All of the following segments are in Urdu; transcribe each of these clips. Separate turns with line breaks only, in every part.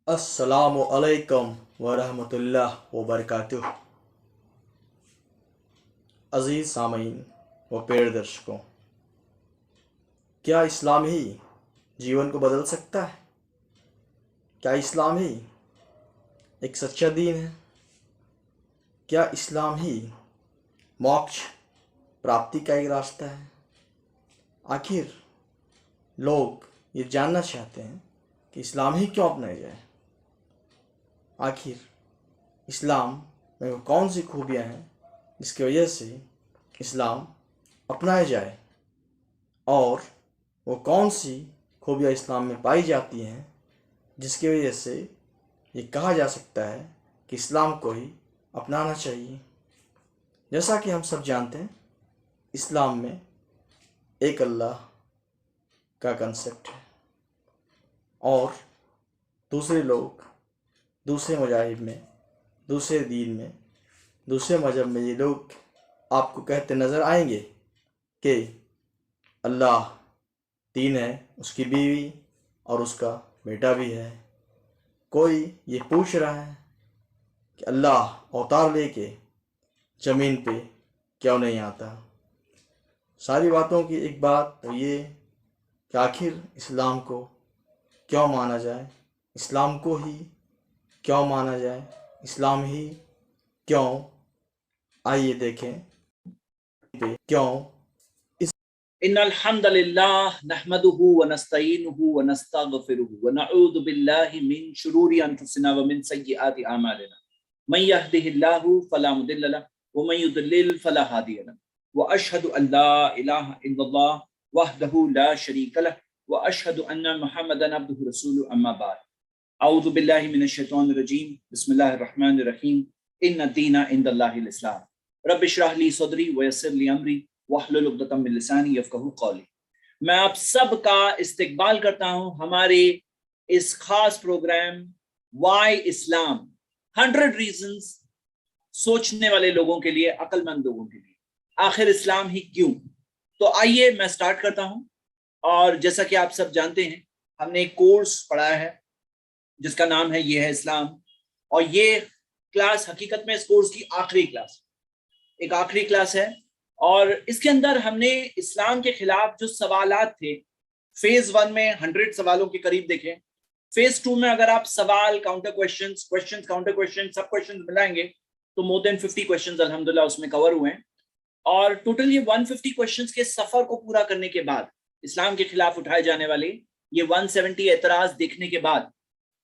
السلام علیکم ورحمۃ اللہ وبرکاتہ۔ عزیز سامعین و پیڑ درشکوں، کیا اسلام ہی جیون کو بدل سکتا ہے؟ کیا اسلام ہی ایک سچا دین ہے؟ کیا اسلام ہی موکش پراپتی کا ایک راستہ ہے؟ آخر لوگ یہ جاننا چاہتے ہیں کہ اسلام ہی کیوں اپنایا جائے؟ آخر اسلام میں وہ کون سی خوبیاں ہیں جس کی وجہ سے اسلام اپنایا جائے، اور وہ کون سی خوبیاں اسلام میں پائی جاتی ہیں جس کی وجہ سے یہ کہا جا سکتا ہے کہ اسلام کو ہی اپنانا چاہیے؟ جیسا کہ ہم سب جانتے ہیں، اسلام میں ایک اللہ کا کنسیپٹ ہے، اور دوسرے لوگ دوسرے مذاہب میں، دوسرے دین میں، دوسرے مذہب میں یہ لوگ آپ کو کہتے نظر آئیں گے کہ اللہ تین ہے، اس کی بیوی اور اس کا بیٹا بھی ہے۔ کوئی یہ پوچھ رہا ہے کہ اللہ اوتار لے کے زمین پہ کیوں نہیں آتا؟ ساری باتوں کی ایک بات تو یہ کہ آخر اسلام کو کیوں مانا جائے، اسلام کو ہی کیوں مانا جائے، اسلام ہی کیوں؟ آئیے دیکھیں پہ کیوں
ان الحمد للہ نحمده ونستعینه ونستغفره ونعوذ باللہ من شرور انفسنا ومن سیئات اعمالنا من يهده الله فلا مضل له ومن يضلل فلا هادي له واشهد ان لا اله الا الله وحده لا شريك له واشهد ان محمدا عبده ورسوله اما بعد اعوذ باللہ من الشیطان الرجیم بسم اللہ الرحمن الرحیم ان الدین عند اللہ الاسلام رب اشرح لی صدری ویسر لی امری واحلل عقدۃ من لسانی یفقہوا قولی۔ میں آپ سب کا استقبال کرتا ہوں ہمارے اس خاص پروگرام وائی اسلام 100 ریزنز، سوچنے والے لوگوں کے لیے، عقل مند لوگوں کے لیے، آخر اسلام ہی کیوں؟ تو آئیے میں سٹارٹ کرتا ہوں۔ اور جیسا کہ آپ سب جانتے ہیں، ہم نے ایک کورس پڑھا ہے جس کا نام ہے یہ ہے اسلام، اور یہ کلاس حقیقت میں اس کورس کی آخری کلاس، ایک آخری کلاس ہے، اور اس کے اندر ہم نے اسلام کے خلاف جو سوالات تھے، فیز 1 میں 100 سوالوں کے قریب دیکھیں، فیز 2 میں اگر آپ سوال، کاؤنٹر کویشچنز، کاؤنٹر کویشچنز، سب کویشچنز ملائیں گے تو مور دین 50 کویشچنز الحمدللہ اس میں کور ہوئے ہیں۔ اور ٹوٹل یہ 150 کویشچنز کے سفر کو پورا کرنے کے بعد، اسلام کے خلاف اٹھائے جانے والے یہ 170 اعتراض دیکھنے کے بعد،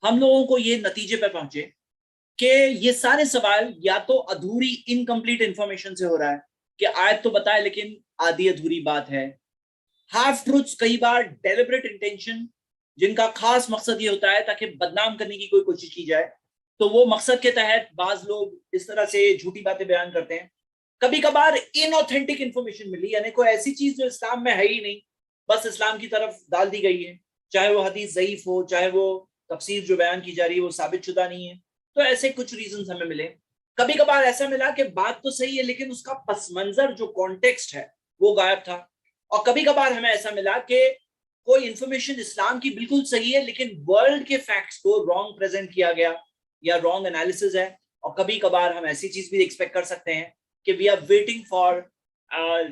ہم لوگوں کو یہ نتیجے پہ پہنچے کہ یہ سارے سوال یا تو ادھوری انکمپلیٹ انفارمیشن سے ہو رہا ہے کہ آیت تو بتائے لیکن آدھی ادھوری بات ہے، ہاف ٹروتس، کئی بار ڈیلیبریٹ انٹینشن، جن کا خاص مقصد یہ ہوتا ہے تاکہ بدنام کرنے کی کوئی کوشش کی جائے، تو وہ مقصد کے تحت بعض لوگ اس طرح سے جھوٹی باتیں بیان کرتے ہیں۔ کبھی کبھار انوتھینٹک انفارمیشن ملی، یعنی کوئی ایسی چیز جو اسلام میں ہے ہی نہیں، بس اسلام کی طرف ڈال دی گئی ہے، چاہے وہ حدیث ضعیف ہو، چاہے وہ تفسیر جو بیان کی جا رہی ہے وہ ثابت شدہ نہیں ہے، تو ایسے کچھ ریزنز ہمیں ملے۔ کبھی کبھار ایسا ملا کہ بات تو صحیح ہے لیکن اس کا پس منظر جو کانٹیکسٹ ہے وہ غائب تھا، اور کبھی کبھار ہمیں ایسا ملا کہ کوئی انفارمیشن اسلام کی بالکل صحیح ہے لیکن ورلڈ کے فیکٹس کو رانگ پریزنٹ کیا گیا یا رانگ انالیسز ہے، اور کبھی کبھار ہم ایسی چیز بھی ایکسپیکٹ کر سکتے ہیں کہ we are waiting for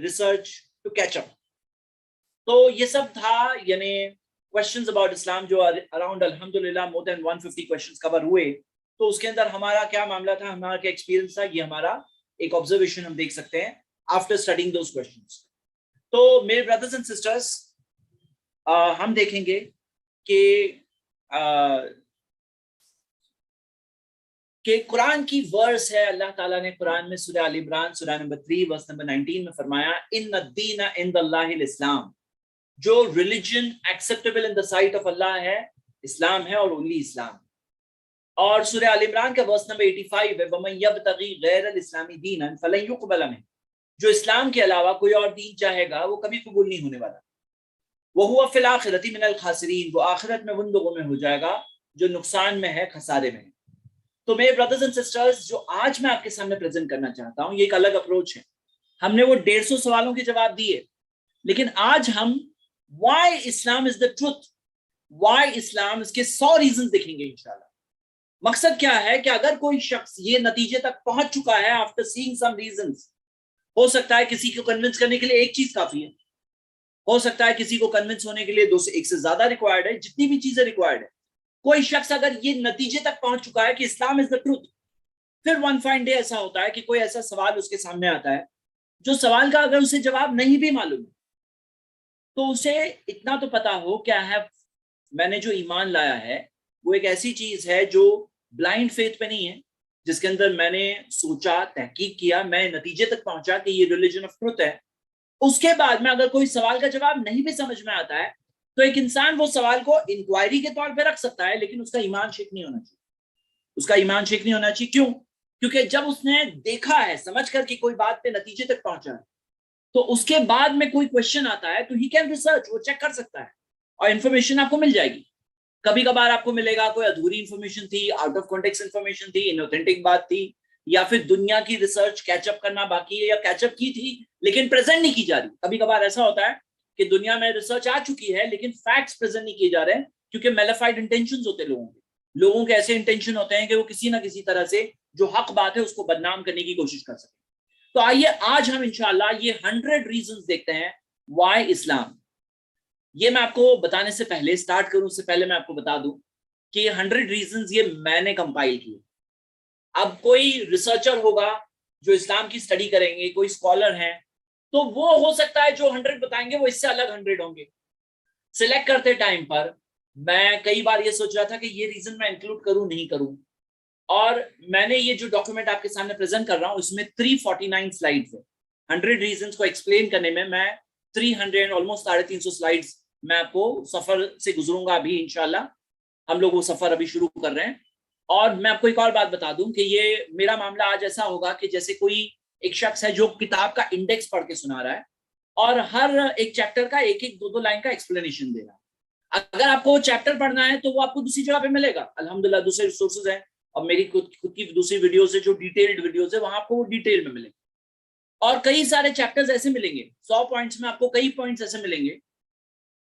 research to catch up. تو یہ سب تھا، یعنی questions about اسلام جو اراؤنڈ الحمدللہ more than 150 questions کور ہوئے۔ تو اس کے اندر ہمارا کیا معاملہ تھا، ہمارا کیا ایکسپیرینس تھا، یہ ہمارا ایک آبزرویشن ہم دیکھ سکتے ہیں after studying those questions۔ تو میرے بردرز اینڈ سسٹرز، ہم دیکھیں گے کہ قرآن کی ورس ہے، اللہ تعالیٰ نے قرآن میں سورہ آل عمران سورہ نمبر 3 ورس نمبر 19 میں فرمایا ان الدین عند اللہ الاسلام، جو religion acceptable in the sight of اللہ ہے اسلام ہے، اور اونلی اسلام۔ اور سورہ آل عمران کا ورس نمبر 85 ہے وَمَن يَبْتَغِي غَيْرَ الْإِسْلَامِ دِينًا فَلَن يُقْبَلَ مِنْهُ، جو اسلام کے علاوہ کوئی اور دین چاہے گا وہ کبھی قبول نہیں ہونے والا۔ وَهُوَ فِي الْآخِرَةِ مِنَ الْخَاسِرِينَ، وہ آخرت میں ان لوگوں میں ہو جائے گا جو نقصان میں ہے، خسارے میں ہے۔ تو میرے بردرز اینڈ سسٹرز، جو آج میں آپ کے سامنے پریزنٹ کرنا چاہتا ہوں، یہ ایک الگ اپروچ ہے۔ ہم نے وہ 150 سوالوں کے جواب دیے، لیکن آج ہم وائی اسلام از دا ٹروتھ، وائی اسلام، اس کے 100 ریزنز دیکھیں گے انشاءاللہ۔ مقصد کیا ہے کہ اگر کوئی شخص یہ نتیجے تک پہنچ چکا ہے آفٹر سیئنگ سم ریزنز، ہو سکتا ہے کسی کو کنونس کرنے کے لیے ایک چیز کافی ہے، ہو سکتا ہے کسی کو کنونس ہونے کے لیے ایک سے زیادہ ریکوائرڈ ہے، جتنی بھی چیزیں ریکوائرڈ ہے، کوئی شخص اگر یہ نتیجے تک پہنچ چکا ہے کہ اسلام از دا ٹروتھ، پھر ون فائن ڈے ایسا ہوتا ہے کہ کوئی ایسا سوال اس کے سامنے آتا ہے جو سوال کا اگر اسے جواب نہیں بھی معلوم ہے تو اسے اتنا تو پتا ہو کیا ہے، میں نے جو ایمان لایا ہے وہ ایک ایسی چیز ہے جو بلائنڈ فیتھ پہ نہیں ہے، جس کے اندر میں نے سوچا، تحقیق کیا، میں نتیجے تک پہنچا کہ یہ ریلیجن آف ٹروتھ ہے۔ اس کے بعد میں اگر کوئی سوال کا جواب نہیں بھی سمجھ میں آتا ہے تو ایک انسان وہ سوال کو انکوائری کے طور پہ رکھ سکتا ہے، لیکن اس کا ایمان شک نہیں ہونا چاہیے، اس کا ایمان شک نہیں ہونا چاہیے۔ کیوں؟ کیونکہ جب اس نے دیکھا ہے، سمجھ کر کہ کوئی بات پہ نتیجے تک پہنچا ہے، تو اس کے بعد میں کوئی کوشچن آتا ہے تو ہی کین ریسرچ، وہ چیک کر سکتا ہے اور انفارمیشن آپ کو مل جائے گی۔ کبھی کبھار آپ کو ملے گا کوئی ادھوری انفارمیشن تھی، آؤٹ آف کانٹیکسٹ انفارمیشن تھی، انوتھینٹک بات تھی، یا پھر دنیا کی ریسرچ کیچ اپ کرنا باقی ہے، یا کیچ اپ کی تھی لیکن پریزنٹ نہیں کی جا رہی۔ کبھی کبھار ایسا ہوتا ہے کہ دنیا میں ریسرچ آ چکی ہے لیکن فیکٹس پریزنٹ نہیں کیے جا رہے ہیں، کیونکہ میلیفائڈ انٹینشنز ہوتے لوگوں کے ایسے انٹینشن ہوتے ہیں کہ وہ کسی نہ کسی طرح سے جو حق بات ہے اس کو بدنام کرنے کی کوشش کر سکیں۔ تو آئیے آج ہم انشاءاللہ یہ 100 ریزنز دیکھتے ہیں وائی اسلام۔ یہ میں آپ کو بتانے سے پہلے، سٹارٹ کروں سے پہلے میں آپ کو بتا دوں کہ یہ 100 ریزنز یہ میں نے کمپائل کیے۔ اب کوئی ریسرچر ہوگا جو اسلام کی سٹڈی کریں گے، کوئی اسکالر ہیں، تو وہ ہو سکتا ہے جو 100 بتائیں گے وہ اس سے الگ 100 ہوں گے۔ سلیکٹ کرتے ٹائم پر میں کئی بار یہ سوچ رہا تھا کہ یہ ریزن میں انکلوڈ کروں نہیں کروں، اور میں نے یہ جو ڈاکیومنٹ آپ کے سامنے پریزنٹ کر رہا ہوں اس میں 349 سلائیڈز ہیں۔ 100 ریزنز کو ایکسپلین کرنے میں 300 آلموسٹ 350 سلائیڈز میں آپ کو سفر سے گزروں گا ابھی انشاءاللہ۔ ہم لوگ وہ سفر ابھی شروع کر رہے ہیں، اور میں آپ کو ایک اور بات بتا دوں کہ یہ میرا معاملہ آج ایسا ہوگا کہ جیسے کوئی ایک شخص ہے جو کتاب کا انڈیکس پڑھ کے سنا رہا ہے اور ہر ایک چیپٹر کا ایک ایک دو لائن کا ایکسپلینیشن دے رہا ہے۔ اگر آپ کو وہ چیپٹر پڑھنا ہے تو وہ آپ کو دوسری جگہ پہ ملے گا، الحمدللہ دوسرے ریسورسز ہیں، اور میری خود کی دوسری ویڈیوز ہے جو ڈیٹیلڈ ویڈیوز ہے، وہاں آپ کو وہ ڈیٹیل میں ملیں گے، اور کئی سارے چیپٹرز ایسے ملیں گے 100 پوائنٹس میں آپ کو کئی پوائنٹس ایسے ملیں گے۔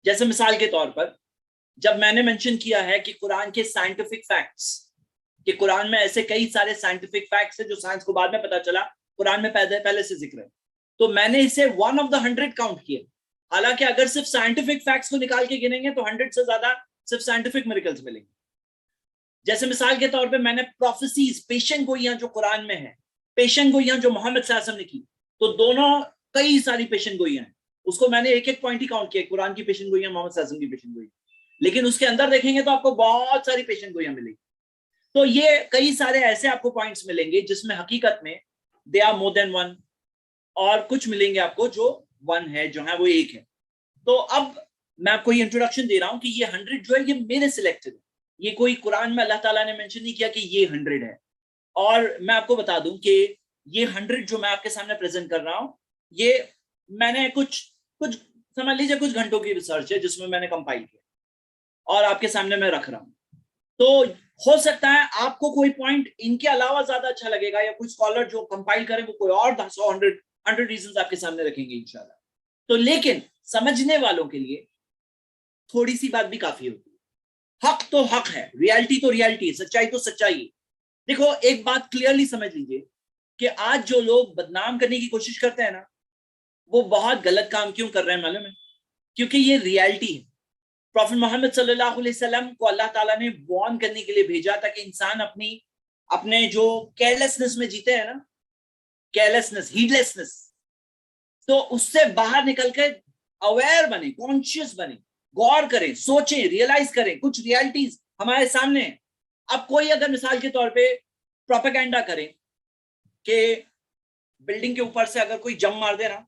جیسے مثال کے طور پر جب میں نے منشن کیا ہے کہ قرآن کے سائنٹیفک فیکٹس، کہ قرآن میں ایسے کئی سارے سائنٹیفک فیکٹس ہیں جو سائنس کو بعد میں پتا چلا قرآن میں پہلے سے ذکر ہے، تو میں نے اسے 1 of the 100 کاؤنٹ کیا۔ حالانکہ اگر صرف سائنٹیفک فیکٹس کو نکال کے گنیں گے تو 100 سے زیادہ صرف سائنٹیفک میریکلز ملیں گے۔ جیسے مثال کے طور پہ میں نے پروفیسیز، پیشن گوئیاں جو قرآن میں ہیں، پیشن گوئیاں جو محمد صلی اللہ علیہ وسلم نے کی، تو دونوں کئی ساری پیشن گوئیاں ہیں، اس کو میں نے ایک ایک پوائنٹ ہی کاؤنٹ کیا، قرآن کی پیشن گوئیاں، محمد صلی اللہ علیہ وسلم کی پیشن گوئیاں، لیکن اس کے اندر دیکھیں گے تو آپ کو بہت ساری پیشن گوئیاں ملیں گی۔ تو یہ کئی سارے ایسے آپ کو پوائنٹس ملیں گے جس میں حقیقت میں they are more then one, اور کچھ ملیں گے آپ کو جو 1 ہے، جو ہے وہ 1 ہے۔ تو اب میں آپ کو یہ انٹروڈکشن دے رہا ہوں کہ یہ 100 جو ہے یہ میرے سلیکٹڈ ہے، یہ کوئی قرآن میں اللہ تعالیٰ نے مینشن نہیں کیا کہ یہ 100 ہے۔ اور میں آپ کو بتا دوں کہ یہ 100 جو میں آپ کے سامنے پریزنٹ کر رہا ہوں، یہ میں نے کچھ سمجھ لیجیے کچھ گھنٹوں کی ریسرچ ہے جس میں نے کمپائل کیا اور آپ کے سامنے میں رکھ رہا ہوں۔ تو ہو سکتا ہے آپ کو کوئی پوائنٹ ان کے علاوہ زیادہ اچھا لگے گا، یا کچھ اسکالر جو کمپائل کریں وہ کوئی اور 100 ریزنز آپ کے سامنے رکھیں گے انشاءاللہ۔ تو لیکن سمجھنے والوں کے لیے تھوڑی سی بات بھی کافی ہوتی ہے۔ حق تو حق ہے، ریالٹی تو ریالٹی ہے، سچائی تو سچائی ہے۔ دیکھو ایک بات کلیئرلی سمجھ لیجئے کہ آج جو لوگ بدنام کرنے کی کوشش کرتے ہیں نا، وہ بہت غلط کام کیوں کر رہے ہیں معلوم ہے؟ کیونکہ یہ ریالٹی ہے۔ پروفیٹ محمد صلی اللہ علیہ وسلم کو اللہ تعالیٰ نے وارن کرنے کے لیے بھیجا تھا کہ انسان اپنے جو کیئرلیسنس میں جیتے ہیں نا، کیئرلیسنس، ہیڈلیسنس، تو اس سے باہر نکل کے اویئر بنے، کانشیس بنے، غور کریں، سوچیں، ریئلائز کریں کچھ ریالٹیز ہمارے سامنے ہیں۔ اب کوئی اگر مثال کے طور پہ پروپیگنڈا کرے کہ بلڈنگ کے اوپر سے اگر کوئی جم مار دے نا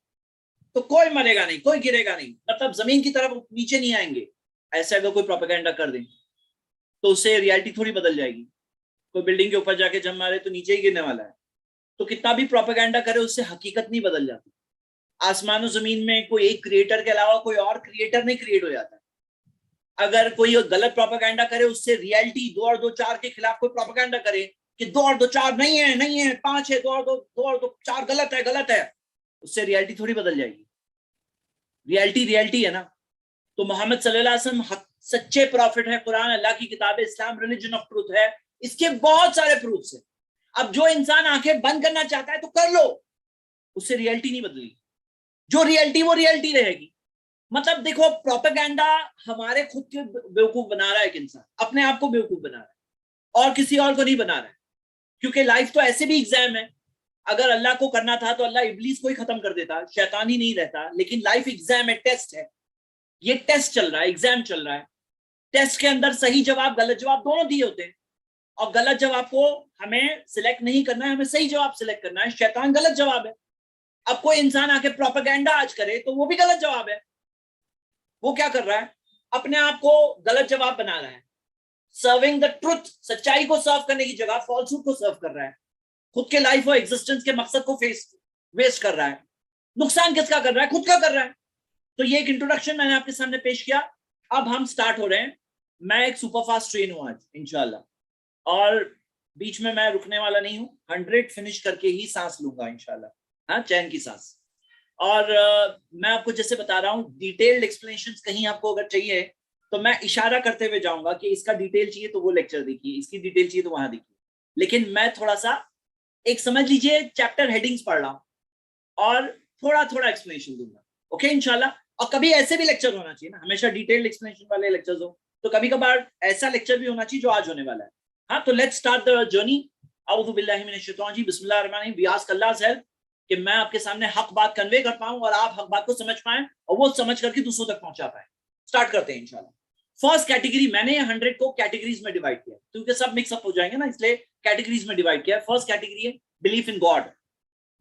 تو کوئی مرے گا نہیں، کوئی گرے گا نہیں، مطلب زمین کی طرف نیچے نہیں آئیں گے، ایسے اگر کوئی پروپیگنڈا کر دیں تو اس سے ریالٹی تھوڑی بدل جائے گی۔ کوئی بلڈنگ کے اوپر جا کے جم مارے تو نیچے ہی گرنے والا ہے، تو کتنا بھی پروپیگنڈا کرے اس سے حقیقت نہیں بدل جاتی۔ آسمان و زمین میں کوئی ایک کریٹر کے علاوہ کوئی اور کریٹر نہیں کریٹ ہو جاتا۔ اگر کوئی غلط پروپیگنڈا کرے اس سے ریالٹی 2 اور 2 4 کے خلاف کوئی پروپیگنڈا کرے کہ 2 اور 2 4 نہیں ہے 5 ہے، 2 اور 2 4 غلط ہے، اس سے ریالٹی تھوڑی بدل جائے گی۔ ریالٹی ہے نا۔ تو محمد صلی اللہ علیہ وسلم سچے پروفٹ ہے، قرآن اللہ کی کتاب ہے، اسلام ریلیجن آف ٹروتھ ہے، اس کے بہت سارے پروفس ہیں. اب جو انسان آنکھیں بند کرنا چاہتا ہے تو کر لو, اس سے ریئلٹی نہیں بدلے گی. جو ریئلٹی وہ ریئلٹی رہے گی. مطلب دیکھو, پروپیگینڈا ہمارے خود کے بیوقوف بنا رہا ہے ایک انسان, اپنے آپ کو بیوقوف بنا رہا ہے اور کسی اور کو نہیں بنا رہا ہے. کیونکہ لائف تو ایسے بھی ایگزام ہے. اگر اللہ کو کرنا تھا تو اللہ ابلیس کو ہی ختم کر دیتا, شیطان ہی نہیں رہتا. لیکن لائف ایگزام ہے, ٹیسٹ ہے. یہ ٹیسٹ چل رہا ہے, ایگزام چل رہا ہے. ٹیسٹ کے اندر صحیح جواب غلط جواب دونوں دیے ہوتے ہیں, اور غلط جواب کو ہمیں سلیکٹ نہیں کرنا ہے, ہمیں صحیح جواب سلیکٹ کرنا ہے. شیطان غلط جواب ہے. اب کوئی انسان آ کے پروپیگینڈا آج کرے تو وہ بھی غلط جواب ہے. وہ کیا کر رہا ہے, اپنے آپ کو غلط جواب بنا رہا ہے. سرونگ دا ٹروتھ, سچائی کو سرو کرنے کی جگہ فالسہوڈ کو سرو کر رہا ہے. خود کے لائف اور ایگزسٹنس کے مقصد کو ویسٹ کر رہا ہے. نقصان کس کا کر رہا ہے, خود کا کر رہا ہے. تو یہ ایک انٹروڈکشن میں نے آپ کے سامنے پیش کیا. اب ہم سٹارٹ ہو رہے ہیں. میں ایک سپر فاسٹ ٹرین ہوں آج انشاءاللہ, اور بیچ میں رکنے والا نہیں ہوں. 100 فنش کر کے ہی سانس لوں گا انشاءاللہ, ہاں, چین کی سانس. اور میں آپ کو جیسے بتا رہا ہوں, ڈیٹیلڈ ایکسپلینیشنز کہیں آپ کو اگر چاہیے تو میں اشارہ کرتے ہوئے جاؤں گا کہ اس کا ڈیٹیل چاہیے تو وہ لیکچر دیکھیے, اس کی ڈیٹیل چاہیے تو وہاں دیکھیے. لیکن میں تھوڑا سا ایک سمجھ لیجئے چیپٹر ہیڈنگز پڑھ رہا ہوں اور تھوڑا تھوڑا ایکسپلینیشن دوں گا. اوکے انشاءاللہ. اور کبھی ایسے بھی لیکچر ہونا چاہیے نا, ہمیشہ ڈیٹیلڈ ایکسپلینیشن والے لیکچرز ہو, تو کبھی کبھار ایسا لیکچر بھی ہونا چاہیے جو آج ہونے والا ہے. ہاں, تو لیٹس اسٹارٹ دا جرنی. اعوذ باللہ من الشیطان الرجیم, بسم اللہ الرحمن الرحیم. وی آسک Allah's help کہ میں آپ کے سامنے حق بات کنوے کر پاؤں اور آپ حق بات کو سمجھ پائیں اور وہ سمجھ کر کے دوسروں تک پہنچا پائیں. اسٹارٹ کرتے ہیں انشاءاللہ. فرسٹ کیٹیگری, میں نے 100 کو کیٹیگریز میں ڈیوائڈ کیا کیونکہ سب مکس اپ ہو جائیں گے نا, اس لیے کیٹیگریز میں ڈیوائڈ کیا. فرسٹ کیٹیگری ہے belief in God.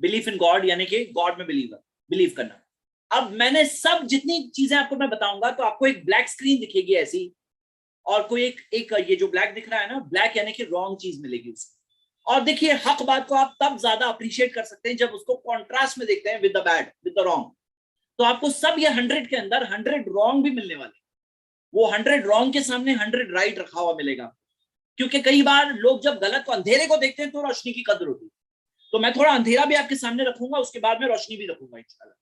Belief in God یعنی کہ گاڈ میں بلیو کرنا. اب میں نے سب جتنی چیزیں آپ کو میں بتاؤں گا تو آپ کو ایک بلیک اسکرین دکھے گی ایسی, اور کوئی ایک یہ جو بلیک دکھ رہا ہے نا, بلیک یعنی کہ رانگ چیز ملے گی اس کو. اور دیکھیے, حق بات کو آپ تب زیادہ اپریشیٹ کر سکتے ہیں جب اس کو کانٹراسٹ میں دیکھتے ہیں with the bad, with the wrong. تو آپ کو سب یہ 100 کے اندر 100 رانگ بھی ملنے والے. وہ 100 رانگ کے سامنے 100 رائٹ رکھا ہوا ملے گا. کیونکہ کئی بار لوگ جب غلط کو, اندھیرے کو دیکھتے ہیں تو روشنی کی قدر ہوتی ہے. تو میں تھوڑا اندھیرا بھی آپ کے سامنے رکھوں گا, اس کے بعد میں روشنی بھی رکھوں گا انشاءاللہ.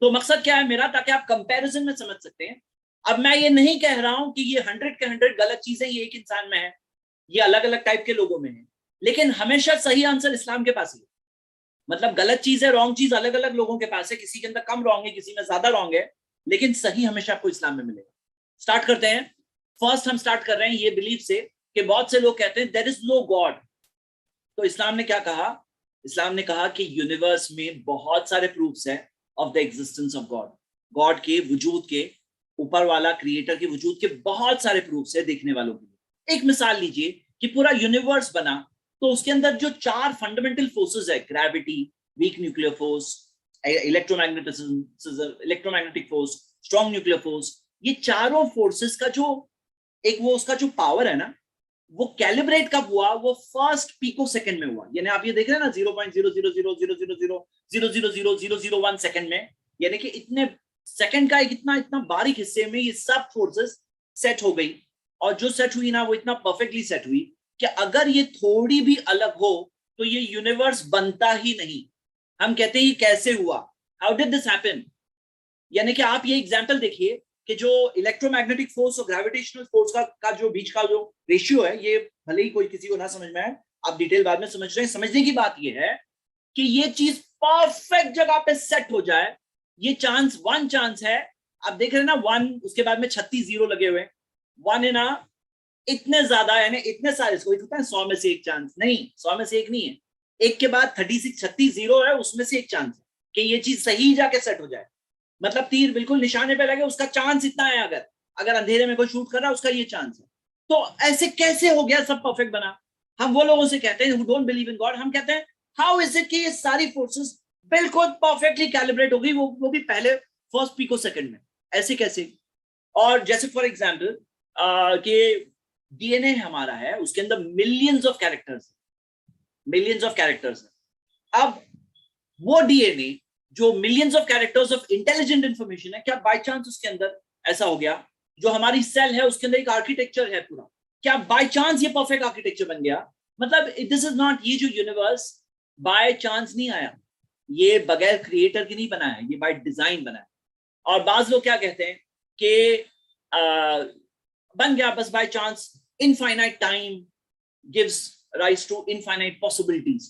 تو مقصد کیا ہے میرا, تاکہ آپ کمپیریزن میں سمجھ سکتے ہیں. اب میں یہ نہیں کہہ رہا ہوں کہ یہ 100 کے 100 غلط چیزیں یہ ایک انسان میں ہے, یہ الگ الگ ٹائپ کے لوگوں میں ہیں. لیکن ہمیشہ صحیح آنسر اسلام کے پاس ہی ہے. مطلب غلط چیز ہے, رانگ چیز الگ الگ لوگوں کے پاس ہے, کسی کے اندر کم رانگ ہے, کسی میں زیادہ رانگ ہے, لیکن صحیح ہمیشہ آپ کو اسلام میں ملے گا. سٹارٹ کرتے ہیں. فرسٹ ہم سٹارٹ کر رہے ہیں یہ بلیف سے کہ بہت سے لوگ کہتے ہیں دیر از نو گاڈ. تو اسلام نے کیا کہا, اسلام نے کہا کہ یونیورس میں بہت سارے پروفس ہیں of the existence of God. God کے وجود کے, اوپر والا کریٹر کے وجود کے بہت سارے پروفس ہیں دیکھنے والوں کے لیے. ایک مثال لیجئے کہ پورا یونیورس بنا تو اس کے اندر جو 4 فنڈامنٹل فورسز ہے, gravity, weak nuclear force, electromagnetic force, strong nuclear force, یہ چاروں فورسز کا جو ایک وہ اس کا جو پاور ہے نا, وہ کیلیبریٹ کب ہوا, وہ فرسٹ پیکو سیکنڈ میں ہوا. یعنی آپ یہ دیکھ رہے ہیں نا 0.00000000001 سیکنڈ میں, یعنی کہ اتنے سیکنڈ کا ایک اتنا باریک حصے میں یہ سب فورسز سیٹ ہو گئی. اور جو سیٹ ہوئی نا وہ اتنا پرفیکٹلی سیٹ ہوئی کہ اگر یہ تھوڑی بھی الگ ہو تو یہ یونیورس بنتا ہی نہیں. ہم کہتے ہیں یہ کیسے ہوا, ہاؤ ڈڈ دس ہیپن. یعنی کہ آپ یہ ایگزامپل دیکھیے کہ جو الیکٹرو میگنیٹک فورس اور گریویٹیشنل فورس کا جو بیچ کا جو ریشیو ہے, یہ بھلے ہی کوئی کسی کو نہ سمجھ میں آئے, آپ ڈیٹیل بعد میں سمجھ رہے ہیں. سمجھنے کی بات یہ ہے کہ یہ چیز پرفیکٹ جگہ پہ سیٹ ہو جائے, یہ چانس 1 چانس ہے. آپ دیکھ رہے ہیں نا 1, اس کے بعد میں 36 زیرو لگے ہوئے. 1 ہے نا, اتنے زیادہ, یعنی اتنے سارے, اس کو 100 میں سے ایک چانس نہیں, 100 میں سے ایک نہیں ہے, ایک کے بعد 36 زیرو ہے, اس میں سے ایک چانس ہے کہ یہ چیز صحیح جا کے سیٹ ہو جائے. مطلب تیر بالکل نشانے پہ لگے, اس کا چانس اتنا ہے. اگر اندھیرے میں کوئی شوٹ کر رہا ہے اس کا یہ چانس ہے. تو ایسے کیسے ہو گیا سب پرفیکٹ بنا؟ ہم وہ لوگوں سے کہتے ہیں who don't believe in God, ہم کہتے ہیں how is it کہ یہ ساری فورسز بالکل پرفیکٹلی کیلیبریٹ ہو گئی, وہ بھی پہلے فرسٹ پیکو سیکنڈ میں, ایسے کیسے؟ اور جیسے فار ایگزامپل کہ ڈی این اے ہمارا ہے, اس کے اندر ملینز آف کیریکٹرز ہیں. اب وہ ڈی این اے جو millions of characters of intelligent information ہے, کیا بائی چانس اس کے اندر ایسا ہو گیا جو ہماری سیل ہے اس کے اندر ایک آرکیٹیکچر ہے پورا, کیا بائی چانس یہ پرفیکٹ آرکیٹیکچر بن گیا؟ مطلب دس از ناٹ, یہ جو یونیورس بائی چانس نہیں آیا, یہ بغیر کریٹر کی نہیں بنا ہے, یہ بائی ڈیزائن بنا ہے. اور بعض لوگ کیا کہتے ہیں کہ بن گیا بس by chance, infinite time, gives rise to infinite possibilities.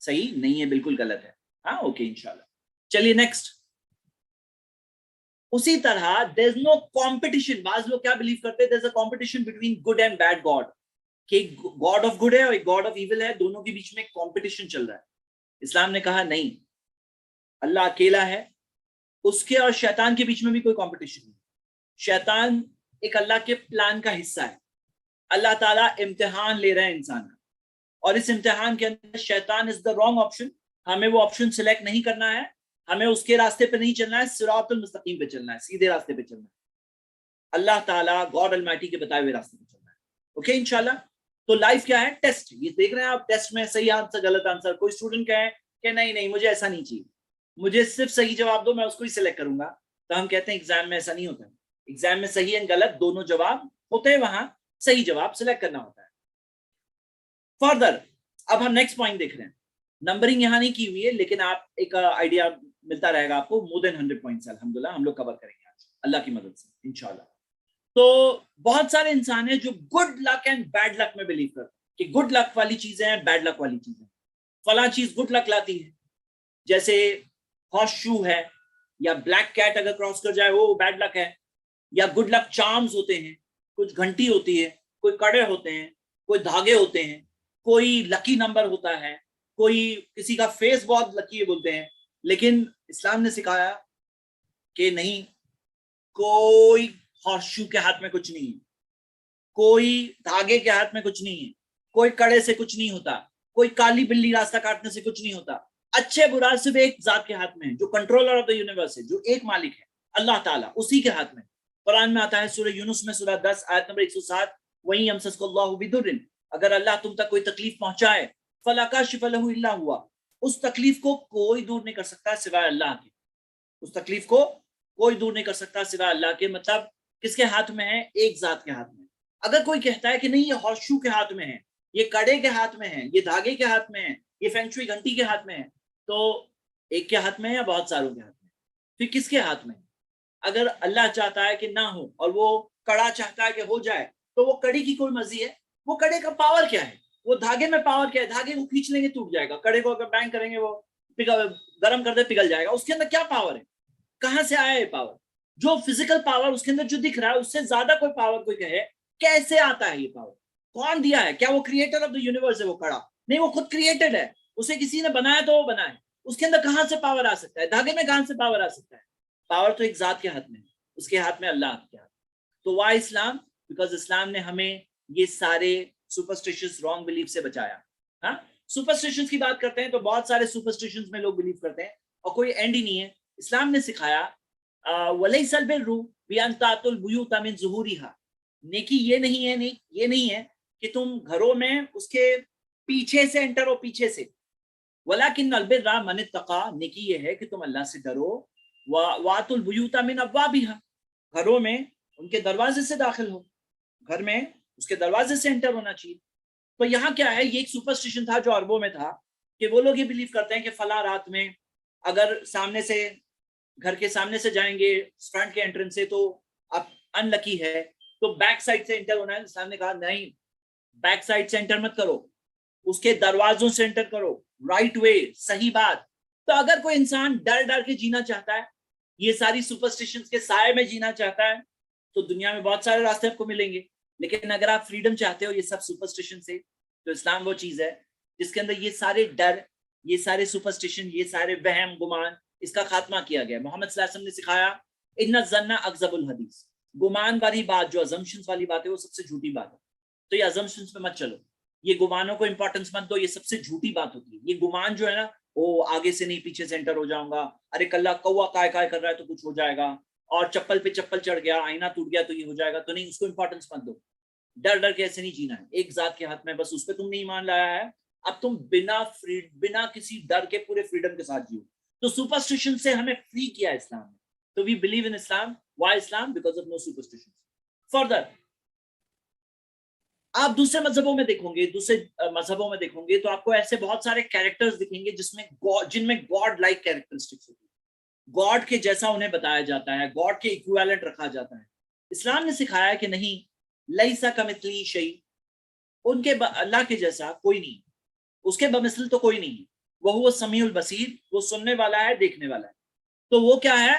صحیح نہیں ہے، بالکل غلط ہے. ہاں اوکے انشاءاللہ. چلیے نیکسٹ. اسی طرح دیر از نو کمپٹیشن. بعض لوگ کیا بلیو کرتے ہیں، there is a competition between good and bad god, کہ ایک گاڈ آف گڈ ہے اور ایک گاڈ آف ایول ہے، دونوں کے بیچ میں کمپٹیشن چل رہا ہے. اسلام نے کہا نہیں، اللہ اکیلا ہے، اس کے اور شیطان کے بیچ میں بھی کوئی کمپٹیشن نہیں. شیطان ایک اللہ کے پلان کا حصہ ہے. اللہ تعالیٰ امتحان لے رہے ہیں انسان کا، اور اس امتحان کے اندر شیطان از دا رانگ آپشن. ہمیں وہ آپشن سلیکٹ نہیں کرنا ہے، ہمیں اس کے راستے پہ نہیں چلنا ہے، صراط المستقیم پہ چلنا ہے، سیدھے راستے پہ چلنا ہے، اللہ تعالیٰ گاڈ المائٹی کے بتائے ہوئے راستے پہ چلنا ہے. اوکے انشاءاللہ. تو لائف کیا ہے؟ ٹیسٹ. یہ دیکھ رہے ہیں آپ ٹیسٹ میں صحیح آنسر غلط آنسر. کوئی اسٹوڈنٹ کہے کہ نہیں مجھے ایسا نہیں چاہیے، مجھے صرف صحیح جواب دو، میں اس کو ہی سلیکٹ کروں گا، تو ہم کہتے ہیں ایگزام میں ایسا نہیں ہوتا ہے. ایگزام میں صحیح اینڈ غلط دونوں جواب ہوتے ہیں، وہاں صحیح جواب سلیکٹ کرنا ہوتا ہے. فردر اب ہم نیکسٹ پوائنٹ دیکھ رہے ہیں. نمبرنگ یہاں نہیں کی ہوئی ہے، لیکن آپ ایک آئیڈیا ملتا رہے گا آپ کو. مور دین 100 پوائنٹس الحمدللہ ہم لوگ کور کریں گے آج اللہ کی مدد سے انشاءاللہ. تو بہت سارے انسان ہیں جو good luck and bad luck میں بلیو کرتے ہیں کہ گڈ لک والی چیزیں ہیں، بیڈ لک والی چیزیں. فلاں چیز گڈ لک لاتی ہے، جیسے ہارس شو ہے، یا بلیک کیٹ اگر کراس کر جائے وہ بیڈ لک ہے. یا گڈ لک چارمز ہوتے ہیں، کچھ گھنٹی ہوتی ہے، کوئی کڑے ہوتے ہیں، کوئی دھاگے ہوتے ہیں، کوئی لکی نمبر ہوتا ہے، کوئی کسی کا فیس بہت لکی ہے بولتے ہیں. لیکن اسلام نے سکھایا کہ نہیں، کوئی ہارس شو کے ہاتھ میں کچھ نہیں ہے، کوئی دھاگے کے ہاتھ میں کچھ نہیں ہے، کوئی کڑے سے کچھ نہیں ہوتا، کوئی کالی بلی راستہ کاٹنے سے کچھ نہیں ہوتا. اچھے برا صرف ایک ذات کے ہاتھ میں ہے، جو کنٹرولر آف دا یونیورس ہے، جو ایک مالک ہے اللہ تعالیٰ، اسی کے ہاتھ میں. قرآن میں آتا ہے سورہ یونس میں سورہ 10 آیت نمبر 107، وَإِن يَمْسَسْكَ اللَّهُ بِضُرٍّ، اگر اللہ تم تک کوئی تکلیف پہنچائے، فَلَا كَاشِفَ لَهُ إِلَّا هُوَ، اس تکلیف کو کوئی دور نہیں کر سکتا سوائے اللہ کے. اس تکلیف کو کوئی دور نہیں کر سکتا سوائے اللہ کے. مطلب کس کے ہاتھ میں ہے؟ ایک ذات کے ہاتھ میں. اگر کوئی کہتا ہے کہ نہیں یہ ہارس شو کے ہاتھ میں ہے، یہ کڑے کے ہاتھ میں ہے، یہ دھاگے کے ہاتھ میں ہے، یہ فینگ شوئی گھنٹی کے ہاتھ میں ہے، تو ایک کے ہاتھ میں ہے یا بہت ساروں کے ہاتھ میں؟ پھر کس کے ہاتھ میں ہے؟ اگر اللہ چاہتا ہے کہ نہ ہو اور وہ کڑا چاہتا ہے کہ ہو جائے، تو وہ کڑی کی کوئی مرضی ہے؟ وہ کڑے کا پاور کیا ہے؟ وہ دھاگے میں پاور کیا ہے؟ دھاگے کو کھینچ لیں گے ٹوٹ جائے گا، کڑے کو اگر بینک کریں گے وہ گرم کر دے پگھل جائے گا. اس کے اندر کیا پاور ہے؟ کہاں سے آیا یہ پاور؟ جو فزیکل پاور اس کے اندر جو دکھ رہا ہے، اس سے زیادہ کوئی پاور کوئی کہے کیسے آتا ہے یہ پاور؟ کون دیا ہے؟ کیا وہ کریٹر آف دا یونیورس ہے وہ کڑا؟ نہیں، وہ خود کریٹڈ ہے، اسے کسی نے بنایا تو وہ بنا ہے. اس کے اندر کہاں سے پاور آ سکتا ہے؟ دھاگے میں کہاں سے پاور آ سکتا ہے؟ پاور تو ایک ذات کے ہاتھ میں ہے، اس کے ہاتھ میں اللہ کے ہاتھ. تو وائی اسلام؟ بیکاز اسلام نے ہمیں یہ سارے سپرسٹیشنز رانگ بلیف سے بچایا. ہاں سپرسٹیشنز کی بات کرتے ہیں تو بہت سارے سپرسٹیشنز میں لوگ بلیو کرتے ہیں اور کوئی اینڈ ہی نہیں ہے. اسلام نے سکھایا وَلَيْسَ الْبِرُّ بِأَن تَأْتُوا الْبُيُوتَ مِن ظُهُورِهَا، نیکی یہ نہیں ہے کہ تم گھروں میں اس کے پیچھے سے انٹر ہو، پیچھے سے. وَلَكِنَّ الْبِرَّ مَنِ اتَّقَىٰ، نیکی یہ ہے کہ تم اللہ سے ڈرو. وَأْتُوا الْبُيُوتَ مِنْ أَبْوَابِهَا، گھروں میں ان کے دروازے سے داخل ہو، گھر میں اس کے دروازے سے انٹر ہونا چاہیے. تو یہاں کیا ہے؟ یہ ایک سپرسٹیشن تھا جو عربوں میں تھا کہ وہ لوگ یہ بلیو کرتے ہیں کہ فلاں رات میں اگر سامنے سے گھر کے سامنے سے جائیں گے فرنٹ کے انٹرنس سے تو اب ان لکی ہے، تو بیک سائڈ سے انٹر ہونا ہے. اسلام نے کہا نہیں، بیک سائڈ سے انٹر مت کرو، اس کے دروازوں سے انٹر کرو، رائٹ وے، صحیح بات. تو اگر کوئی انسان ڈر ڈر کے جینا چاہتا ہے، یہ ساری سپرسٹیشنز کے سائے میں جینا چاہتا ہے، تو دنیا میں بہت سارے راستے آپ کو ملیں گے. لیکن اگر آپ فریڈم چاہتے ہو یہ سب سپرسٹیشن سے، تو اسلام وہ چیز ہے جس کے اندر یہ سارے ڈر، یہ سارے سپرسٹیشن، یہ سارے وہم گمان، اس کا خاتمہ کیا گیا. محمد صلی اللہ علیہ وسلم نے سکھایا ان الظن اکذب الحدیث، گمان والی بات، جو assumptions والی بات ہے وہ سب سے جھوٹی بات ہے. تو یہ assumptions پہ مت چلو، یہ گمانوں کو امپورٹنس مت دو، یہ سب سے جھوٹی بات ہوتی ہے. یہ گمان جو ہے نا، وہ آگے سے نہیں پیچھے سے انٹر ہو جاؤں گا، ارے کلا کوا کائے کائے کر رہا ہے تو کچھ ہو جائے گا، اور چپل پہ چپل چڑھ گیا، آئینہ ٹوٹ گیا تو یہ ہو جائے گا، تو نہیں، اس کو امپورٹنس مت دو. ڈر ڈر کے ایسے نہیں جینا ہے، ایک ذات کے ہاتھ میں، بس اس پہ تم نے ایمان لایا ہے، اب تم بنا کسی ڈر کے پورے فریڈم کے ساتھ جیو. تو سپرسٹیشن سے ہمیں فری کیا اسلام نے. تو we believe in Islam. Why Islam? Because of no superstition. Further آپ دوسرے مذہبوں میں دیکھیں گے تو آپ کو ایسے بہت سارے کیریکٹرز دکھیں گے جن میں گاڈ لائک کیریکٹرسٹکس ہوتی ہے، گاڈ کے جیسا انہیں بتایا جاتا ہے، گاڈ کے ایکویولنٹ رکھا جاتا ہے. اسلام نے سکھایا کہ نہیں، لیسا کمثلہ شیء، ان کے اللہ کے جیسا کوئی نہیں، اس کے بمثل تو کوئی نہیں. وہو السمیع البصیر، وہ سننے والا ہے دیکھنے والا ہے. تو وہ کیا ہے؟